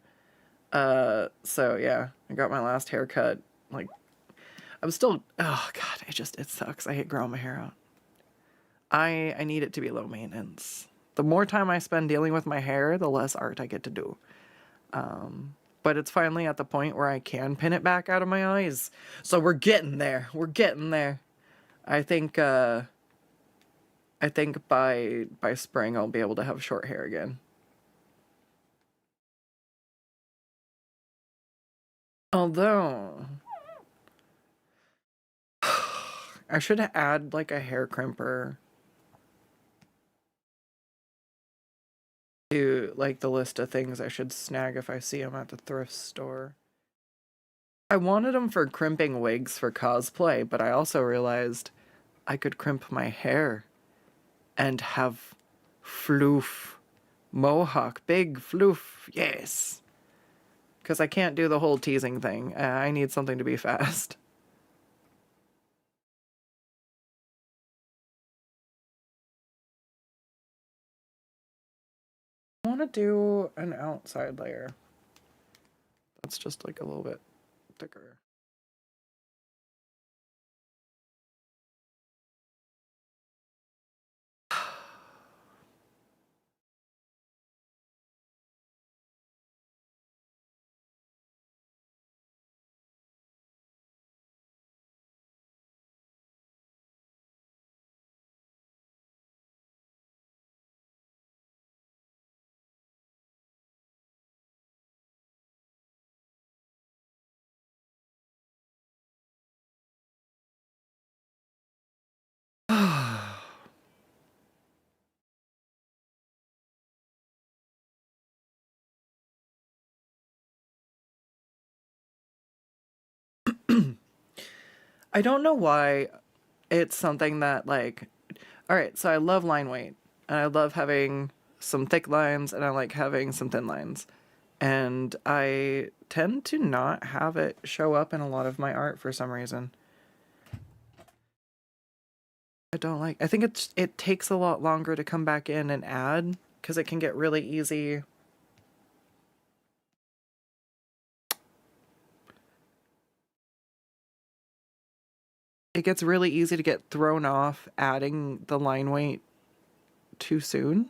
So yeah, I got my last haircut. Like, I'm still, oh God, it sucks. I hate growing my hair out. I need it to be low maintenance. The more time I spend dealing with my hair, the less art I get to do. But it's finally at the point where I can pin it back out of my eyes. So we're getting there. We're getting there. I think by spring I'll be able to have short hair again. Although I should add like a hair crimper to like the list of things I should snag if I see them at the thrift store. I wanted them for crimping wigs for cosplay, but I also realized I could crimp my hair and have floof. Mohawk, big floof, yes. Because I can't do the whole teasing thing. I need something to be fast. I want to do an outside layer. That's just like a little bit thicker. I don't know why it's something that, like, all right, so I love line weight, and I love having some thick lines, and I like having some thin lines. And I tend to not have it show up in a lot of my art for some reason. I think it takes a lot longer to come back in and add, because it can get really easy. It gets really easy to get thrown off adding the line weight too soon.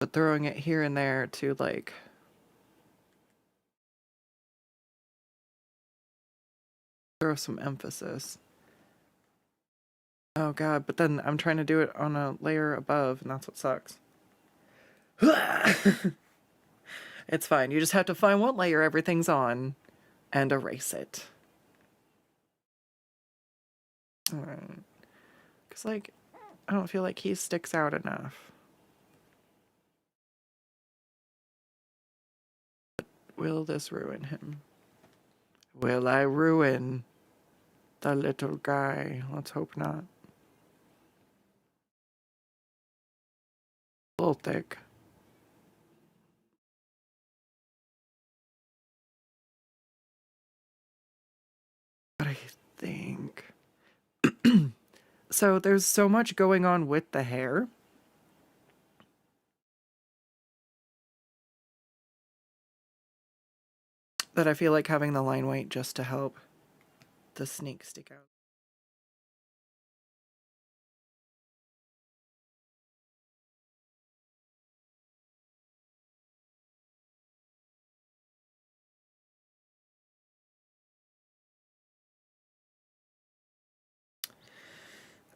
But throwing it here and there to, like, throw some emphasis. Oh god, but then I'm trying to do it on a layer above, and that's what sucks. It's fine. You just have to find what layer everything's on and erase it. Alright. Because, like, I don't feel like he sticks out enough. Will this ruin him? Will I ruin the little guy? Let's hope not. A little thick. But I think... So there's so much going on with the hair. That I feel like having the line weight just to help the snake stick out.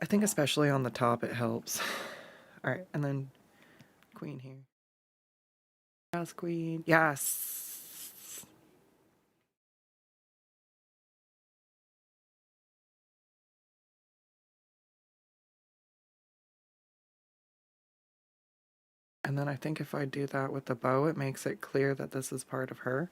I think especially on the top it helps. Alright, and then queen here. Yes, queen. Yes! And then I think if I do that with the bow, it makes it clear that this is part of her.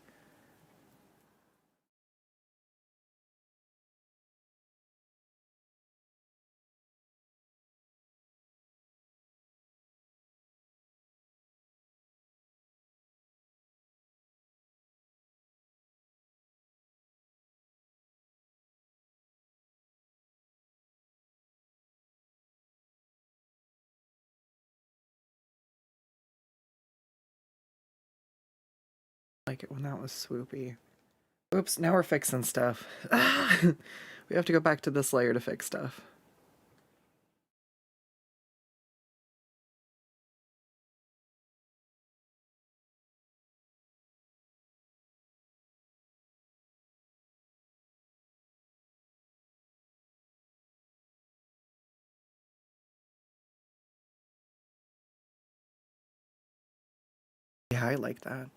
Like it when that was swoopy. Oops, now we're fixing stuff. We have to go back to this layer to fix stuff. Yeah, I like that.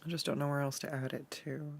I just don't know where else to add it to.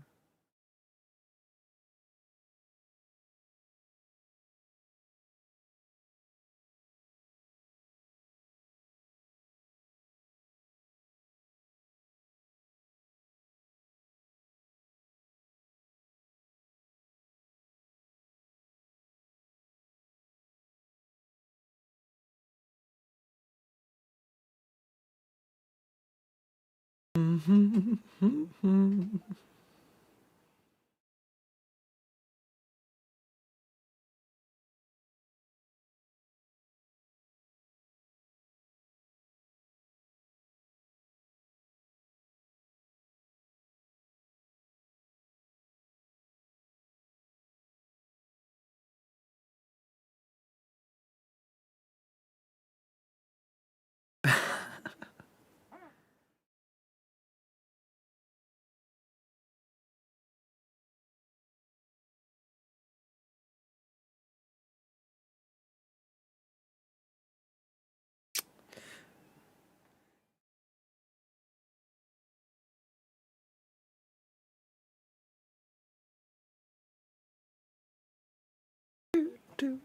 do.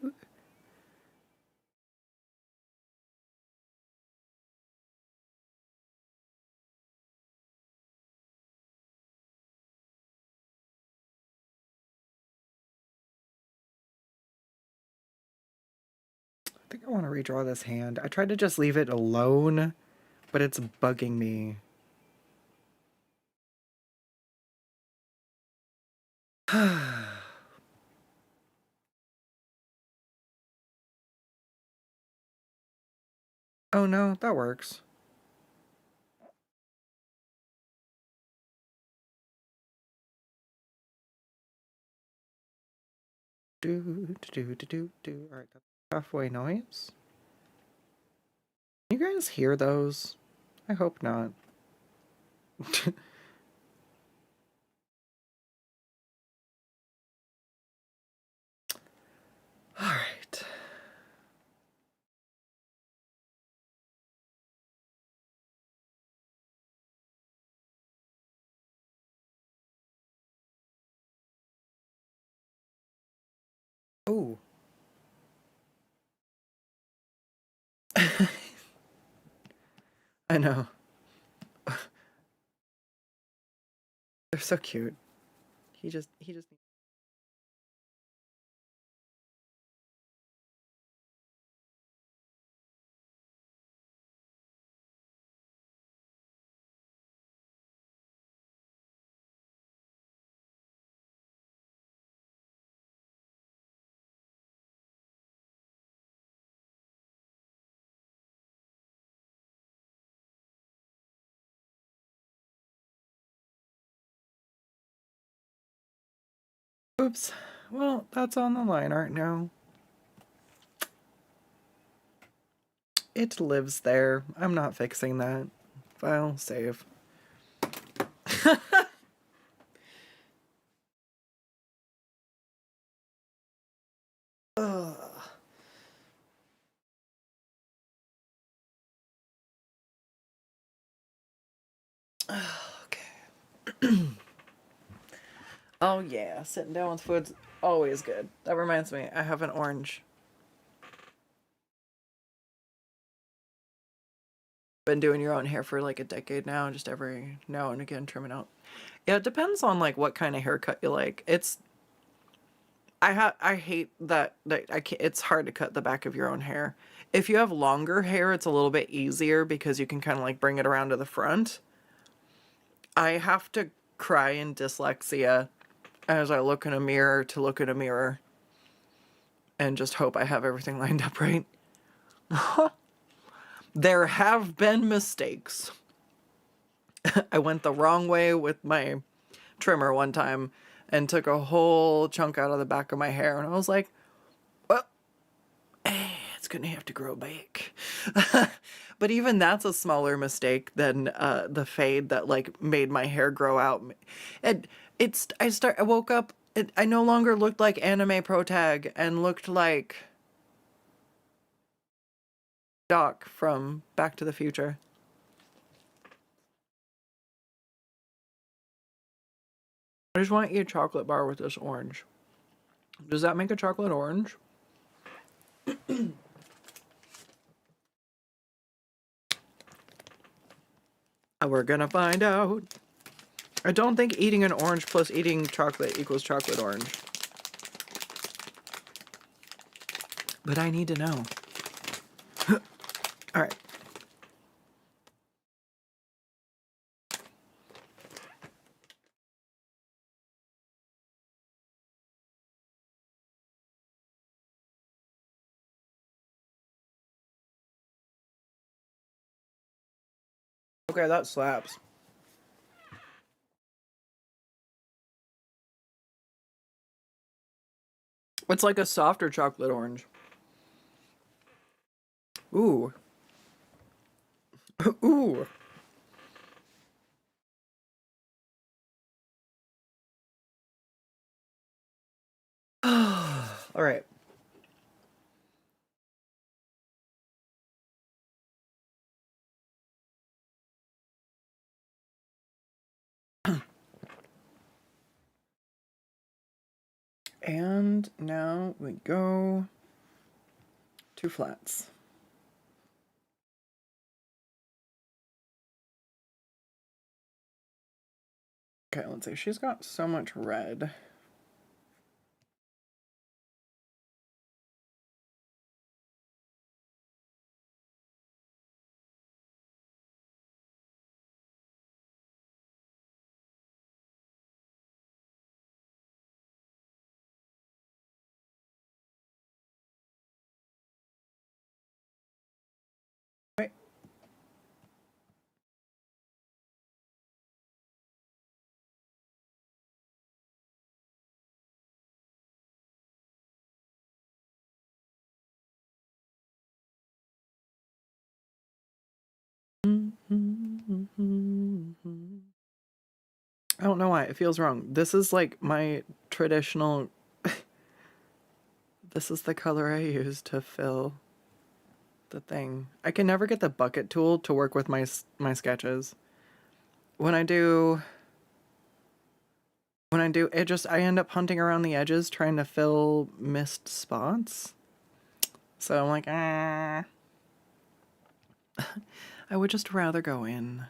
I think I want to redraw this hand. I tried to just leave it alone, but it's bugging me. Oh no, that works. Do. Alright, that's halfway noise. Can you guys hear those? I hope not. Alright. Ooh. I know. They're so cute. He just Oops. Well, that's on the line art now. It lives there. I'm not fixing that. File, save. Ugh. Okay. Oh yeah, sitting down with food's always good. That reminds me, I have an orange. Been doing your own hair for like a decade now, just every now and again trimming out. Yeah, it depends on like what kind of haircut you like. I hate that I can't, it's hard to cut the back of your own hair. If you have longer hair, it's a little bit easier because you can kind of like bring it around to the front. I have to cry in dyslexia as I look in a mirror to look in a mirror and just hope I have everything lined up right. There have been mistakes. I went the wrong way with my trimmer one time and took a whole chunk out of the back of my hair, and I was like, well, it's gonna have to grow back. But even that's a smaller mistake than the fade that like made my hair grow out. I woke up, I no longer looked like anime protag and looked like Doc from Back to the Future. I just want to eat a chocolate bar with this orange. Does that make a chocolate orange? We're gonna find out. I don't think eating an orange plus eating chocolate equals chocolate orange. But I need to know. Alright. Okay, that slaps. It's like a softer chocolate orange. Ooh. Ooh. Alright. And now we go to flats. Okay, let's see. She's got so much red. Right. I don't know why. It feels wrong. This is like my traditional... This is the color I use to fill the thing. I can never get the bucket tool to work with my sketches. When I do it, just I end up hunting around the edges trying to fill missed spots. So I'm like, I would just rather go in.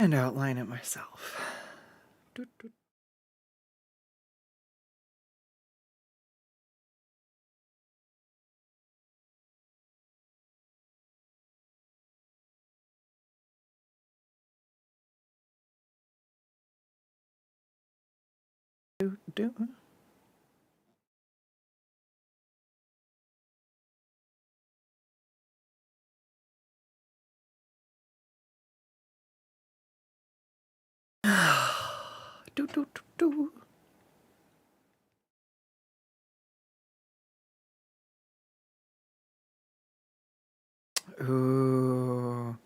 And outline it myself. Ooh.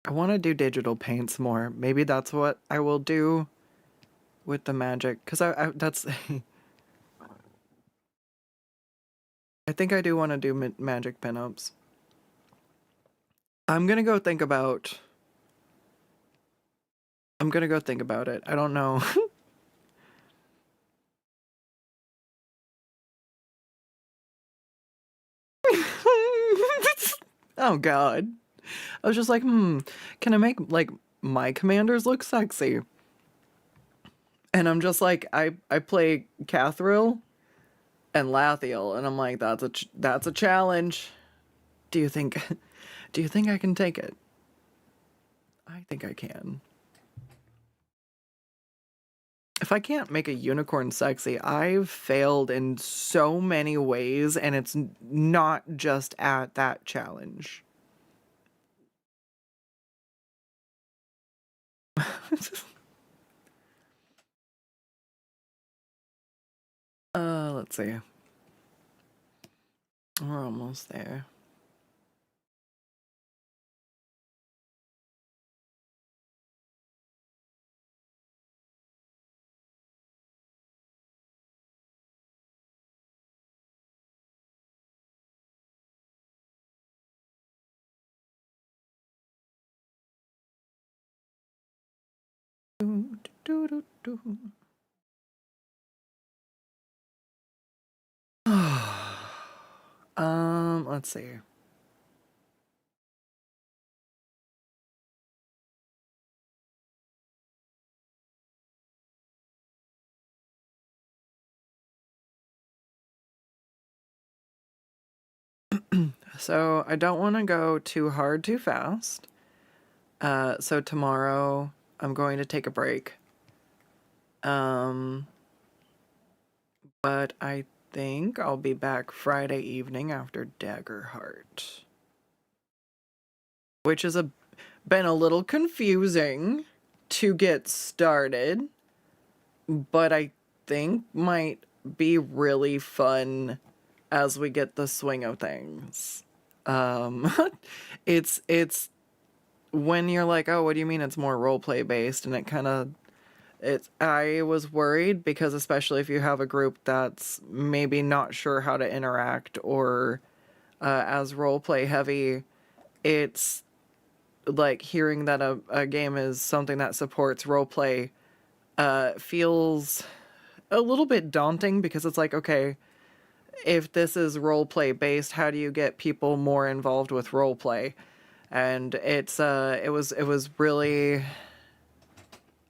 I want to do digital paints more. Maybe that's what I will do with the magic. Because that's... I think I do want to do magic pinups. I'm gonna go think about... I'm gonna go think about it. I don't know. Oh god. I was just like, can I make, like, my commanders look sexy? And I'm just like, I play Cathril and Lathiel, and I'm like, that's a challenge. Do you think I can take it? I think I can. If I can't make a unicorn sexy, I've failed in so many ways, and it's not just at that challenge. Let's see. We're almost there. Let's see. So I don't want to go too hard too fast. So tomorrow I'm going to take a break. But I think I'll be back Friday evening after Daggerheart. Which has been a little confusing to get started, but I think might be really fun as we get the swing of things. It's when you're like, oh, what do you mean it's more roleplay based? And it kind of I was worried because especially if you have a group that's maybe not sure how to interact or as roleplay heavy, it's like hearing that a game is something that supports roleplay feels a little bit daunting because it's like, okay, if this is roleplay based, how do you get people more involved with roleplay? And it was really,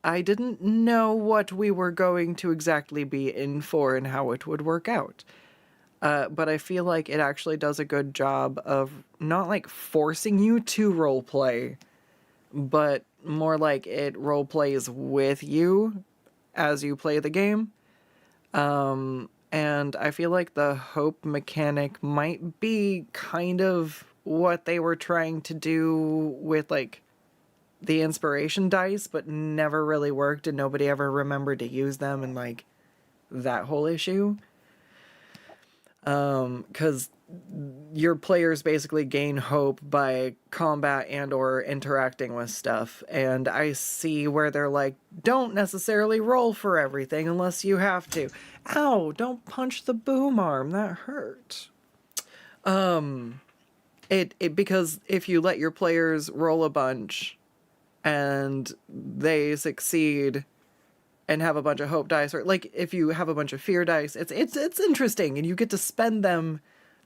I didn't know what we were going to exactly be in for and how it would work out. But I feel like it actually does a good job of not like forcing you to roleplay, but more like it roleplays with you as you play the game. And I feel like the hope mechanic might be kind of what they were trying to do with like the inspiration dice, but never really worked and nobody ever remembered to use them and like that whole issue. 'Cause your players basically gain hope by combat and or interacting with stuff. And I see where they're like, don't necessarily roll for everything unless you have to. Ow, don't punch the boom arm, that hurt. It because if you let your players roll a bunch and they succeed and have a bunch of hope dice, or like if you have a bunch of fear dice, it's interesting and you get to spend them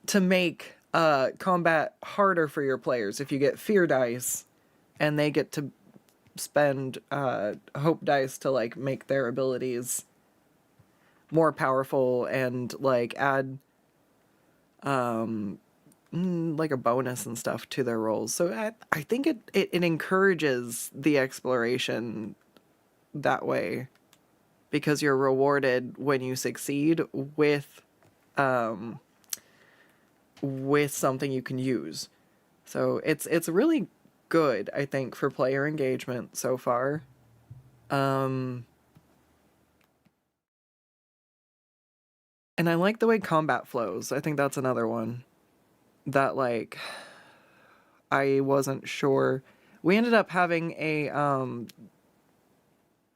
to make combat harder for your players. If you get fear dice and they get to spend hope dice to like make their abilities more powerful and like add like a bonus and stuff to their rolls. So I think it encourages the exploration that way because you're rewarded when you succeed with something you can use. So it's really good, I think, for player engagement so far. And I like the way combat flows. I think that's another one that like I wasn't sure. We ended up having a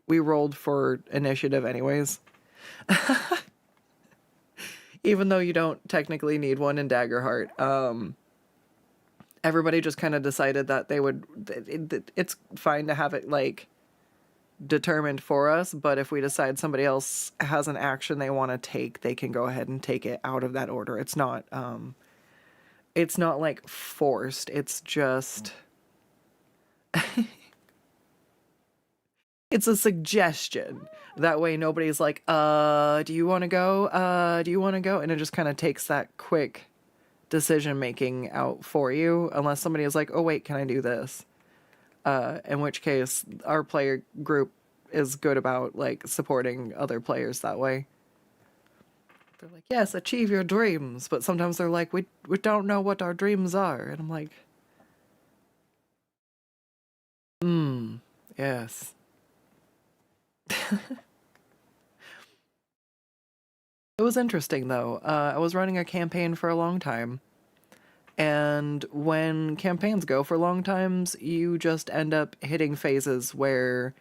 we rolled for initiative anyways. Even though you don't technically need one in Daggerheart. Everybody just kind of decided that they would it's fine to have it like determined for us, but if we decide somebody else has an action they want to take, they can go ahead and take it out of that order. It's not like forced. It's just it's a suggestion. That way nobody's like, do you want to go? Do you want to go? And it just kind of takes that quick decision making out for you, unless somebody is like, oh wait, can I do this? In which case our player group is good about like supporting other players that way. They're like, yes, achieve your dreams, but sometimes they're like, we don't know what our dreams are. And I'm like, yes. It was interesting though. I was running a campaign for a long time, and when campaigns go for long times, you just end up hitting phases where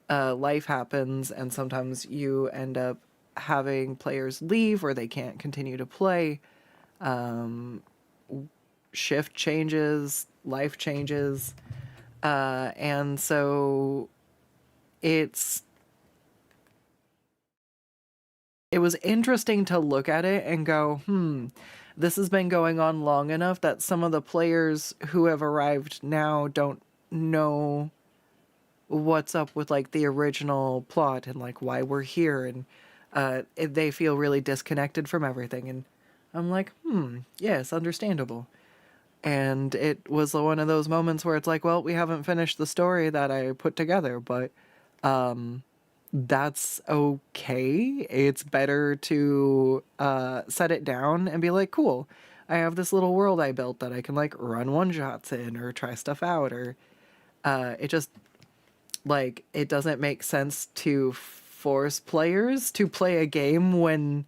life happens, and sometimes you end up having players leave or they can't continue to play. Shift changes, life changes, and so it was interesting to look at it and go, this has been going on long enough that some of the players who have arrived now don't know what's up with like the original plot and like why we're here, and they feel really disconnected from everything. And I'm like, yes, understandable. And it was one of those moments where it's like, well, we haven't finished the story that I put together, but that's okay. It's better to set it down and be like, cool, I have this little world I built that I can like run one-shots in or try stuff out, or it just like, it doesn't make sense to force players to play a game when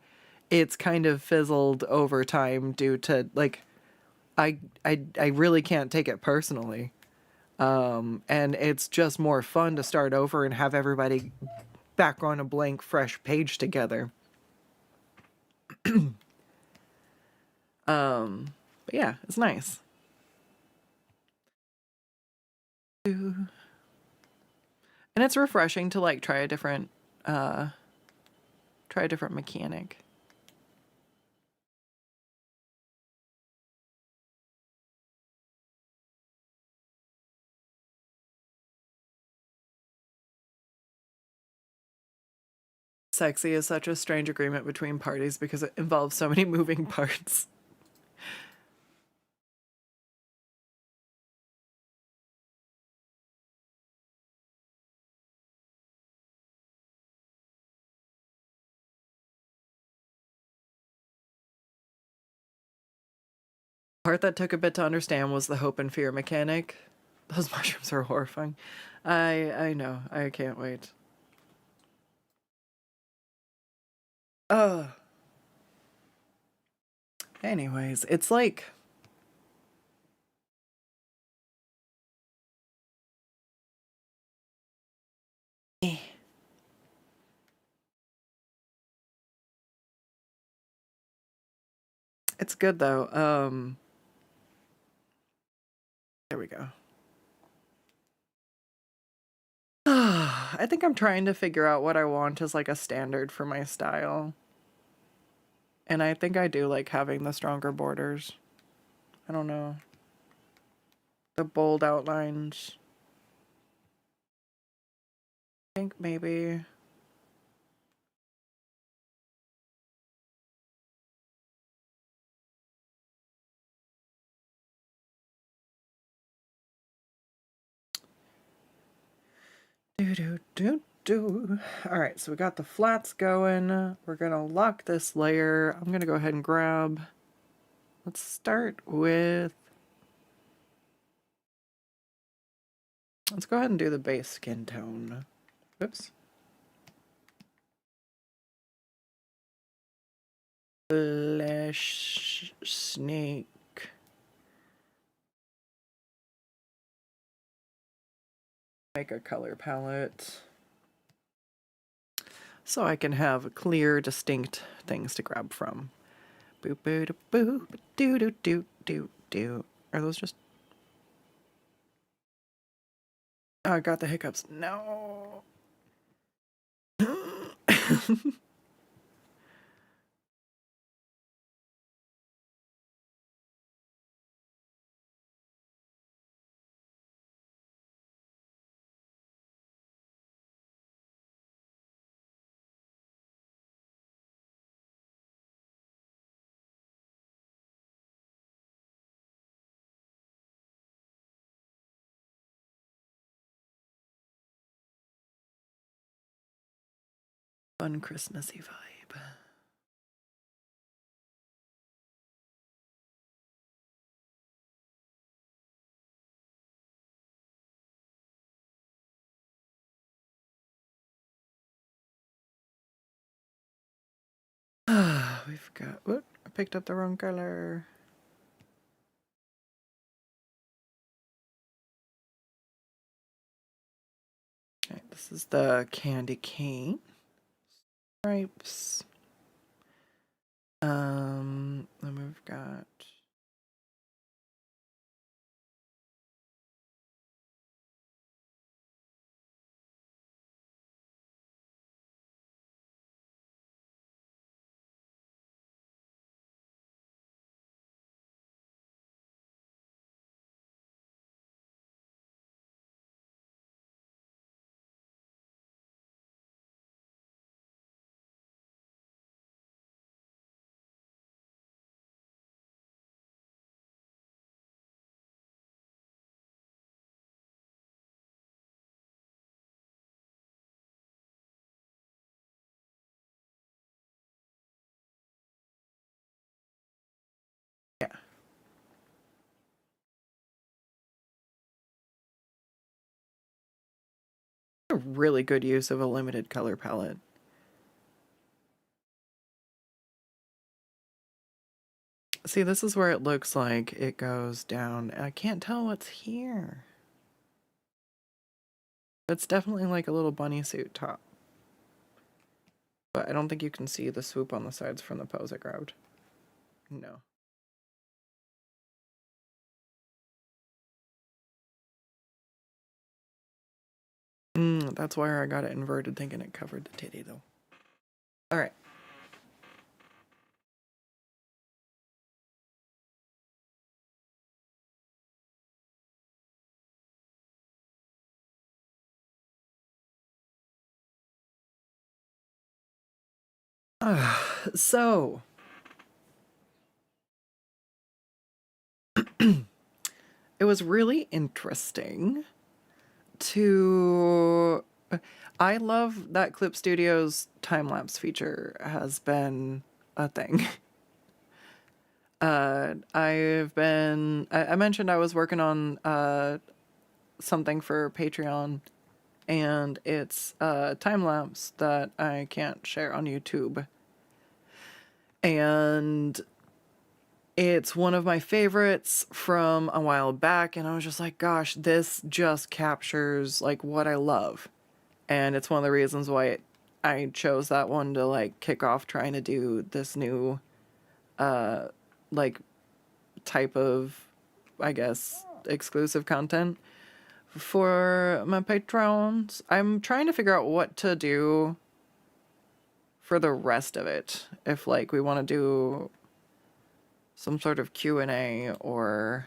it's kind of fizzled over time due to like, I really can't take it personally. And it's just more fun to start over and have everybody back on a blank, fresh page together. But yeah, it's nice. And it's refreshing to like try a different mechanic. Sexy is such a strange agreement between parties because it involves so many moving parts. The part that took a bit to understand was the hope and fear mechanic. Those mushrooms are horrifying. I know. I can't wait. Anyways, it's like it's good though. There we go. I think I'm trying to figure out what I want as like a standard for my style. And I think I do like having the stronger borders. I don't know. The bold outlines. I think maybe. Alright, so we got the flats going. We're gonna lock this layer. I'm gonna go ahead and grab. Let's start with. Let's go ahead and do the base skin tone. Oops. Flesh snake. Make a color palette so I can have clear, distinct things to grab from. Boop boop boop doo doo doo doo doo. Are those just? Oh, I got the hiccups. No. Fun Christmassy vibe. We've got. Whoop! I picked up the wrong color. Okay, this is the candy cane stripes. Then we've got. Yeah. A really good use of a limited color palette. See, this is where it looks like it goes down. I can't tell what's here. It's definitely like a little bunny suit top. But I don't think you can see the swoop on the sides from the pose I grabbed. No. That's why I got it inverted, thinking it covered the titty, though. Alright. So... it was really interesting to... I love that Clip Studios time-lapse feature has been a thing. I mentioned I was working on something for Patreon, and it's time-lapse that I can't share on YouTube. And it's one of my favorites from a while back, and I was just like, gosh, this just captures like what I love. And it's one of the reasons why I chose that one to like kick off trying to do this new like type of, I guess, exclusive content for my patrons. I'm trying to figure out what to do for the rest of it. If like we want to do some sort of Q&A or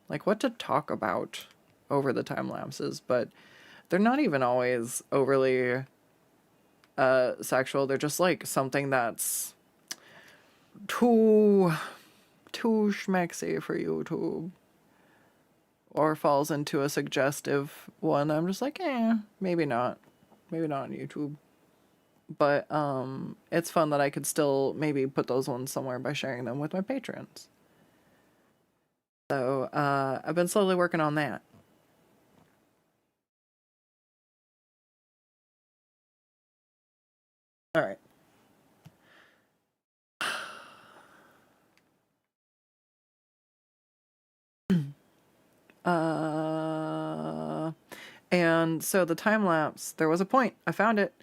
like what to talk about over the time lapses, but they're not even always overly sexual. They're just like something that's too schmexy for YouTube or falls into a suggestive one. I'm just like, maybe not on YouTube. But it's fun that I could still maybe put those ones somewhere by sharing them with my patrons. So I've been slowly working on that. All right. And so the time lapse, there was a point. I found it.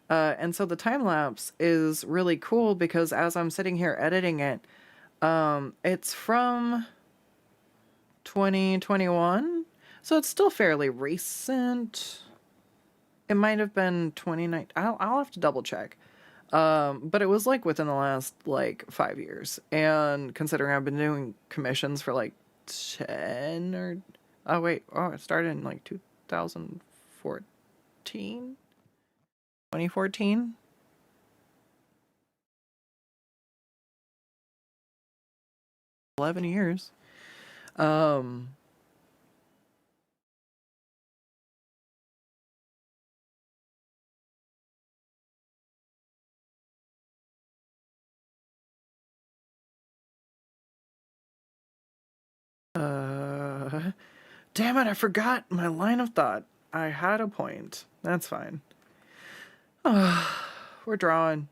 And so the time lapse is really cool because as I'm sitting here editing it, it's from 2021. So it's still fairly recent. It might have been 2019. I'll have to double check. But it was like within the last like 5 years. And considering I've been doing commissions for like 10 or it started in like 2014. 2014. 11 years. Damn it, I forgot my line of thought. I had a point. That's fine. We're drawing.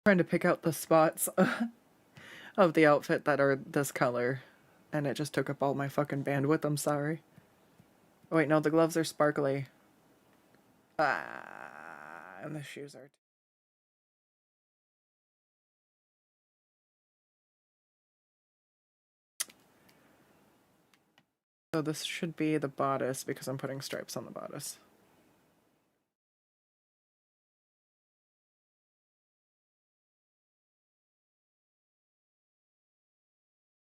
Trying to pick out the spots of the outfit that are this color, and it just took up all my fucking bandwidth. I'm sorry. Oh, wait, no, the gloves are sparkly. And the shoes are. So this should be the bodice because I'm putting stripes on the bodice.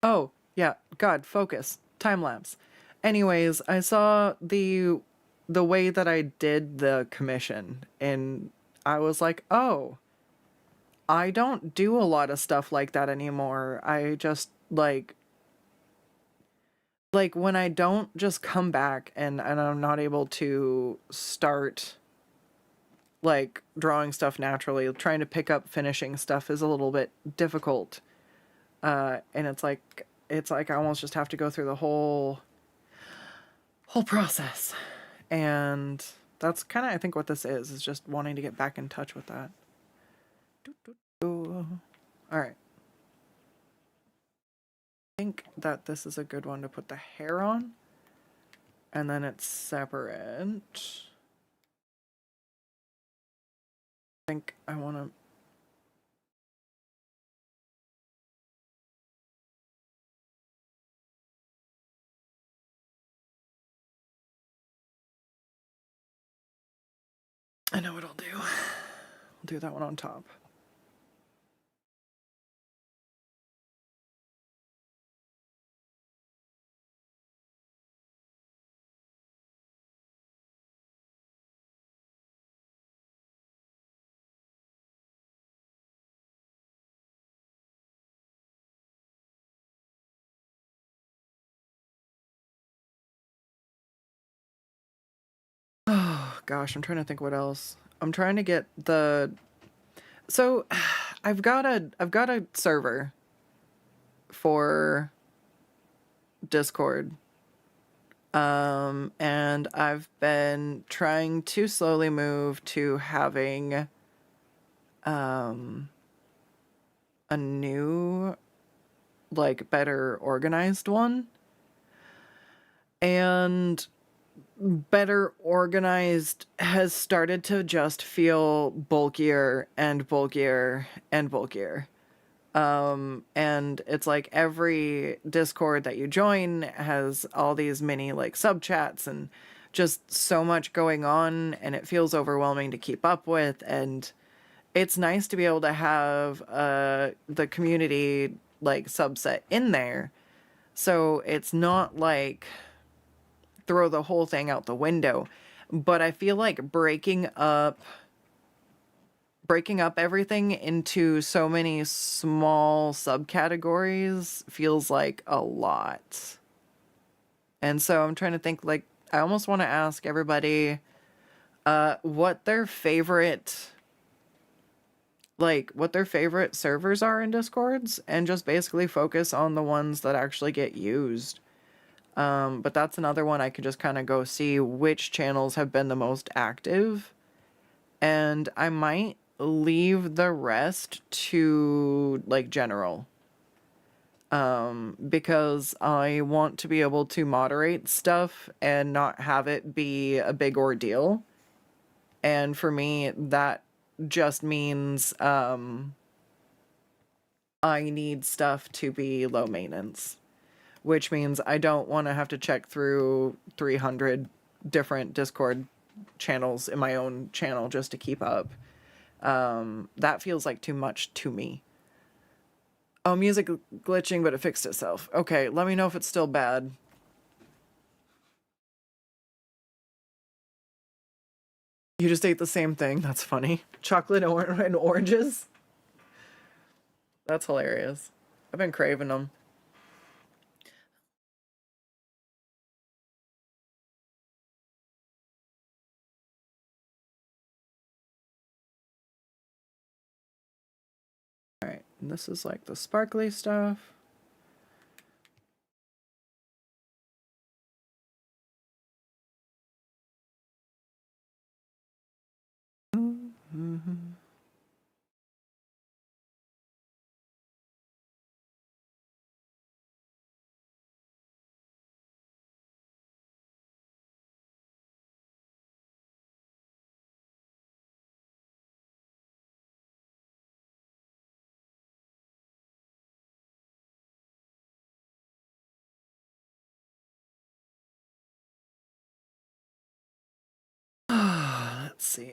Oh, yeah, God, focus. Time lapse. Anyways, I saw the way that I did the commission, and I was like, oh, I don't do a lot of stuff like that anymore. I just, like when I don't just come back and I'm not able to start, like, drawing stuff naturally, trying to pick up finishing stuff is a little bit difficult. And it's like I almost just have to go through the whole process. And that's kind of, I think, what this is just wanting to get back in touch with that. All right. I think that this is a good one to put the hair on. And then it's separate. I think I want to... I know what I'll do. I'll do that one on top. Oh gosh, I'm trying to think what else. I'm trying to get the... So I've got a server for Discord. And I've been trying to slowly move to having a new, like, better organized one. And better organized has started to just feel bulkier and bulkier and bulkier. And it's like every Discord that you join has all these mini like sub chats and just so much going on, and it feels overwhelming to keep up with. And it's nice to be able to have the community like subset in there, so it's not like throw the whole thing out the window. But I feel like breaking up everything into so many small subcategories feels like a lot. And so I'm trying to think, like, I almost want to ask everybody what their favorite servers are in Discords, and just basically focus on the ones that actually get used. But that's another one I could just kind of go see which channels have been the most active, and I might leave the rest to like general, because I want to be able to moderate stuff and not have it be a big ordeal. And for me, that just means I need stuff to be low maintenance, which means I don't want to have to check through 300 different Discord channels in my own channel just to keep up. That feels like too much to me. Oh, music glitching, but it fixed itself. Okay, let me know if it's still bad. You just ate the same thing. That's funny. Chocolate and oranges? That's hilarious. I've been craving them. Alright, and this is like the sparkly stuff. Let's see.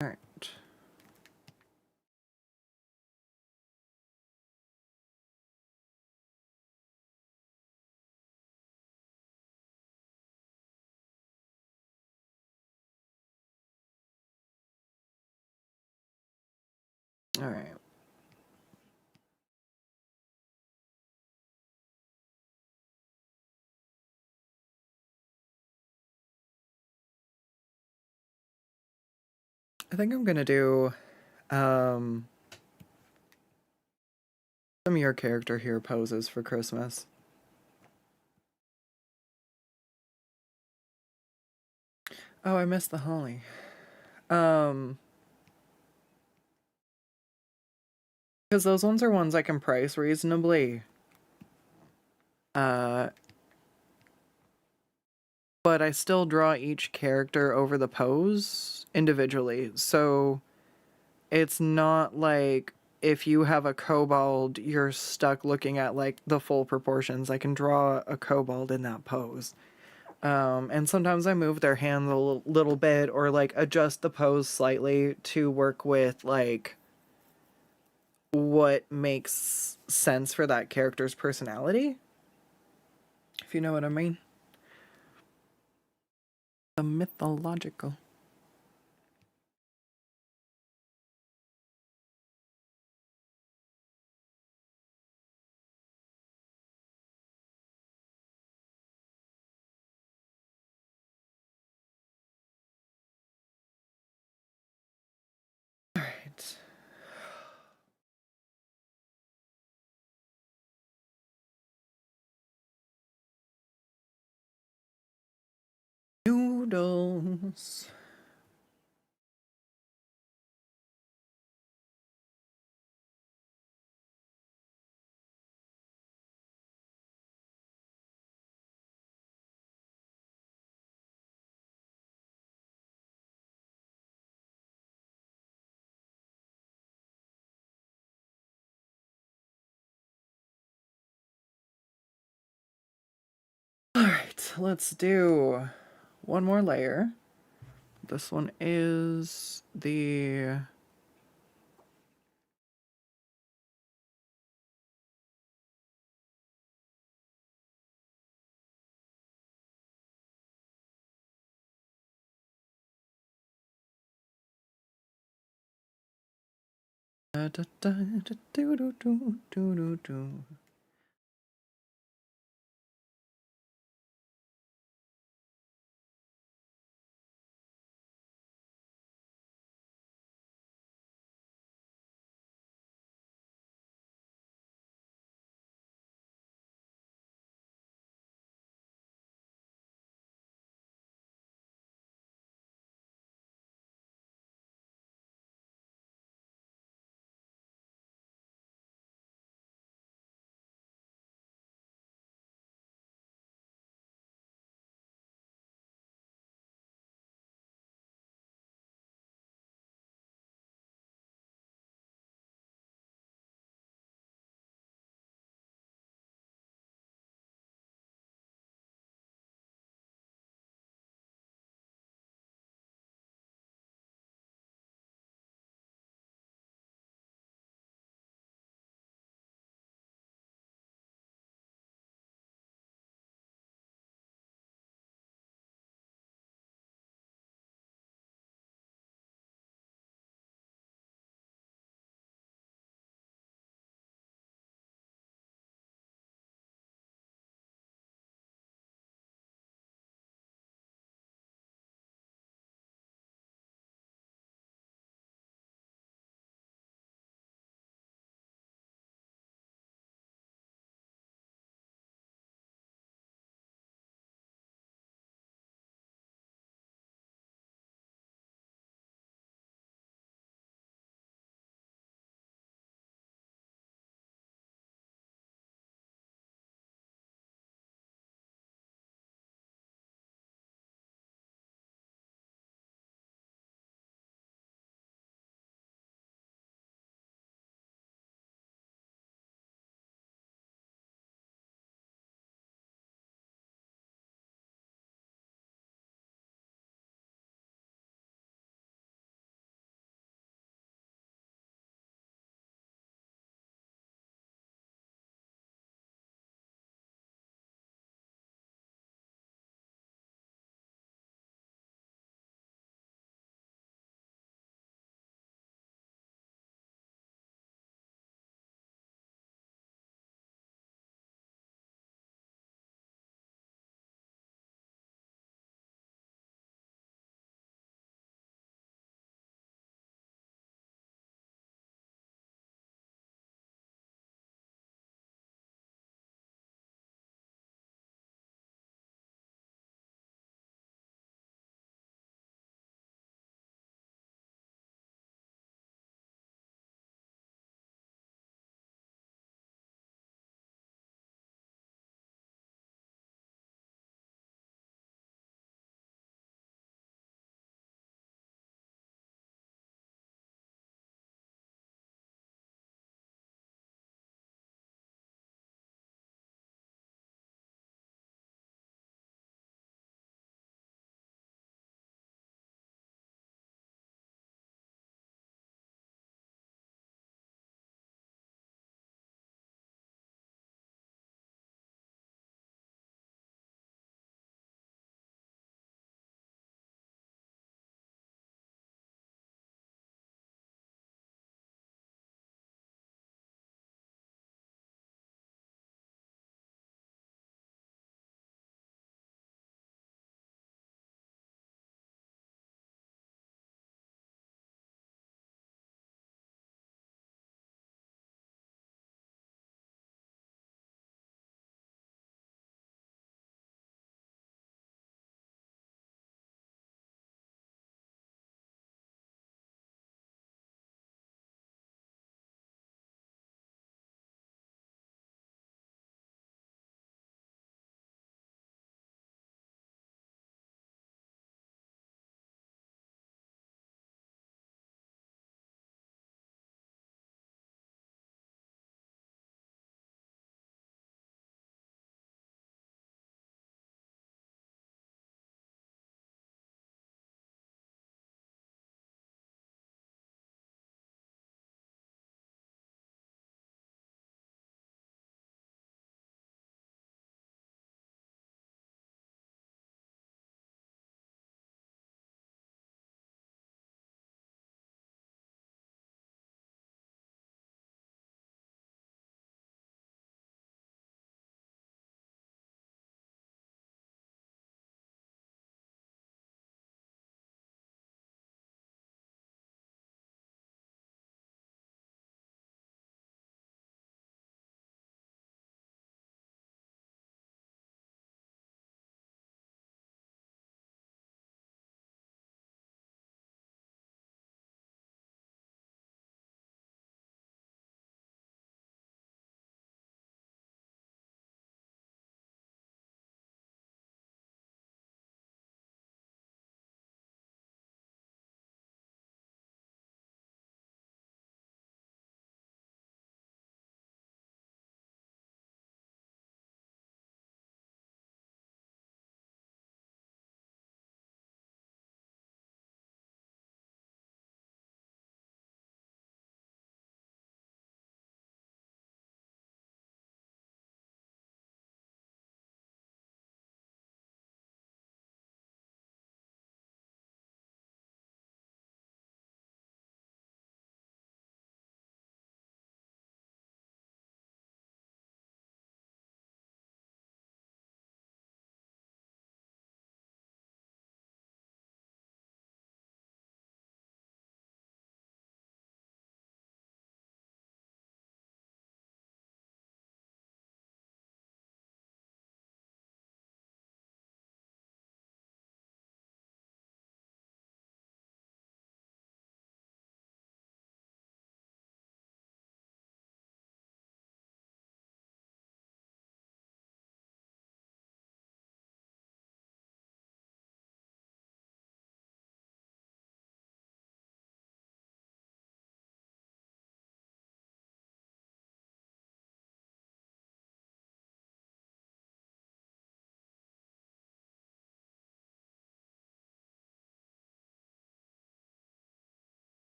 All right. All right. I think I'm gonna do some of your character here poses for Christmas. Oh, I missed the holly. Because those ones are ones I can price reasonably. But I still draw each character over the pose individually. So it's not like if you have a kobold, you're stuck looking at like the full proportions. I can draw a kobold in that pose. And sometimes I move their hands a little bit or like adjust the pose slightly to work with like what makes sense for that character's personality. If you know what I mean. The mythological. All right. Noodles. All right, let's do one more layer. This one is the da, da, da, da, do, do, do, do, do, do.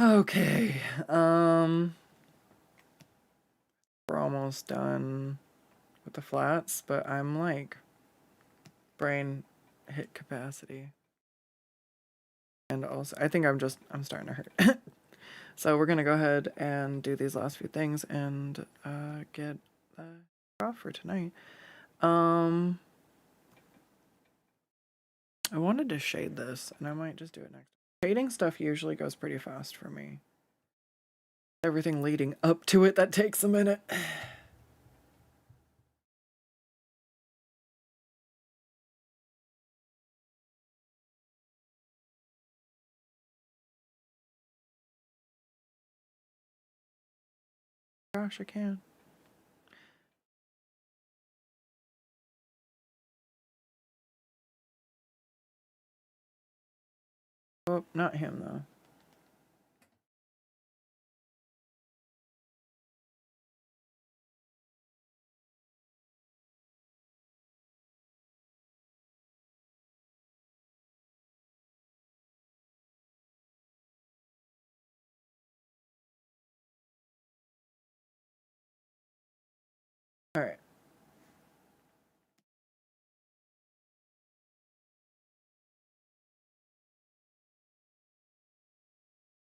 Okay, we're almost done with the flats, but I'm like brain hit capacity. And also, I think I'm starting to hurt. So we're gonna go ahead and do these last few things and get off for tonight. I wanted to shade this, and I might just do it next. Shading stuff usually goes pretty fast for me. Everything leading up to it, that takes a minute. Gosh, I can. Oh, not him, though. All right.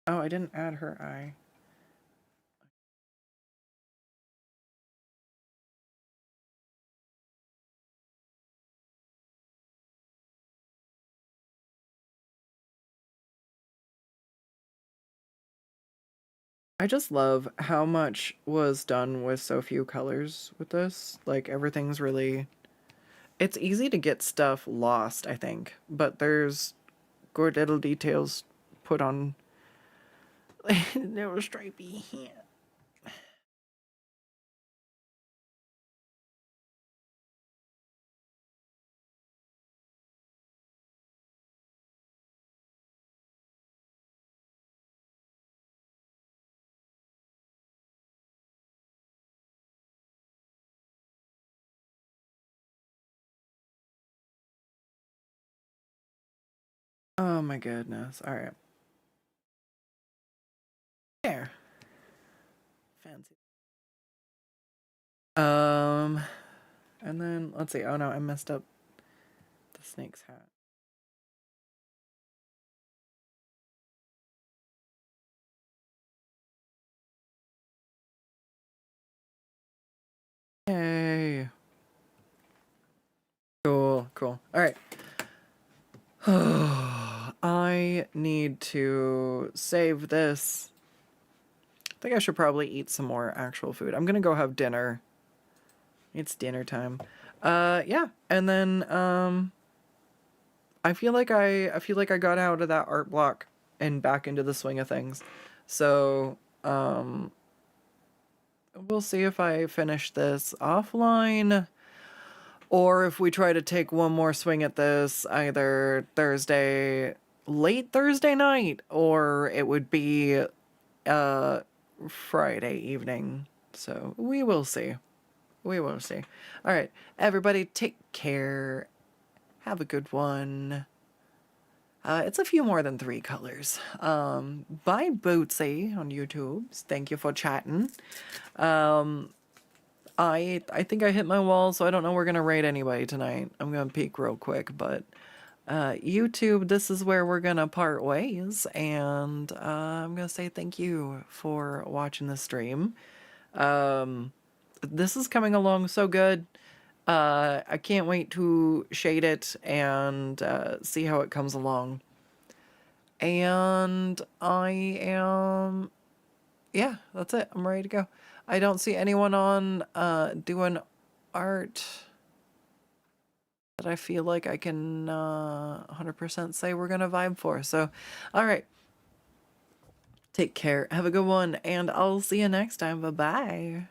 Oh, I didn't add her eye. I just love how much was done with so few colors with this. Like, everything's really... It's easy to get stuff lost, I think, but there's good little details put on. Little stripey hand. Oh my goodness. All right. There. Fancy. And then let's see. Oh no, I messed up the snake's hat. Yay. Cool, cool. All right. I need to save this. I think I should probably eat some more actual food. I'm gonna go have dinner. It's dinner time. Yeah. And then, I feel like I got out of that art block and back into the swing of things. So, we'll see if I finish this offline or if we try to take one more swing at this either late Thursday night, or it would be Friday evening. So we will see. We will see. All right, everybody, take care. Have a good one. It's a few more than 3 colors. Bye, Bootsy on YouTube. Thank you for chatting. I think I hit my wall, so I don't know we're gonna raid anybody tonight. I'm gonna peek real quick, but YouTube, this is where we're gonna part ways, and I'm gonna say thank you for watching the stream. This is coming along so good. I can't wait to shade it and see how it comes along. And yeah, that's it. I'm ready to go. I don't see anyone on doing art that I feel like I can 100% say we're gonna vibe for. So, all right. Take care. Have a good one, and I'll see you next time. Bye-bye.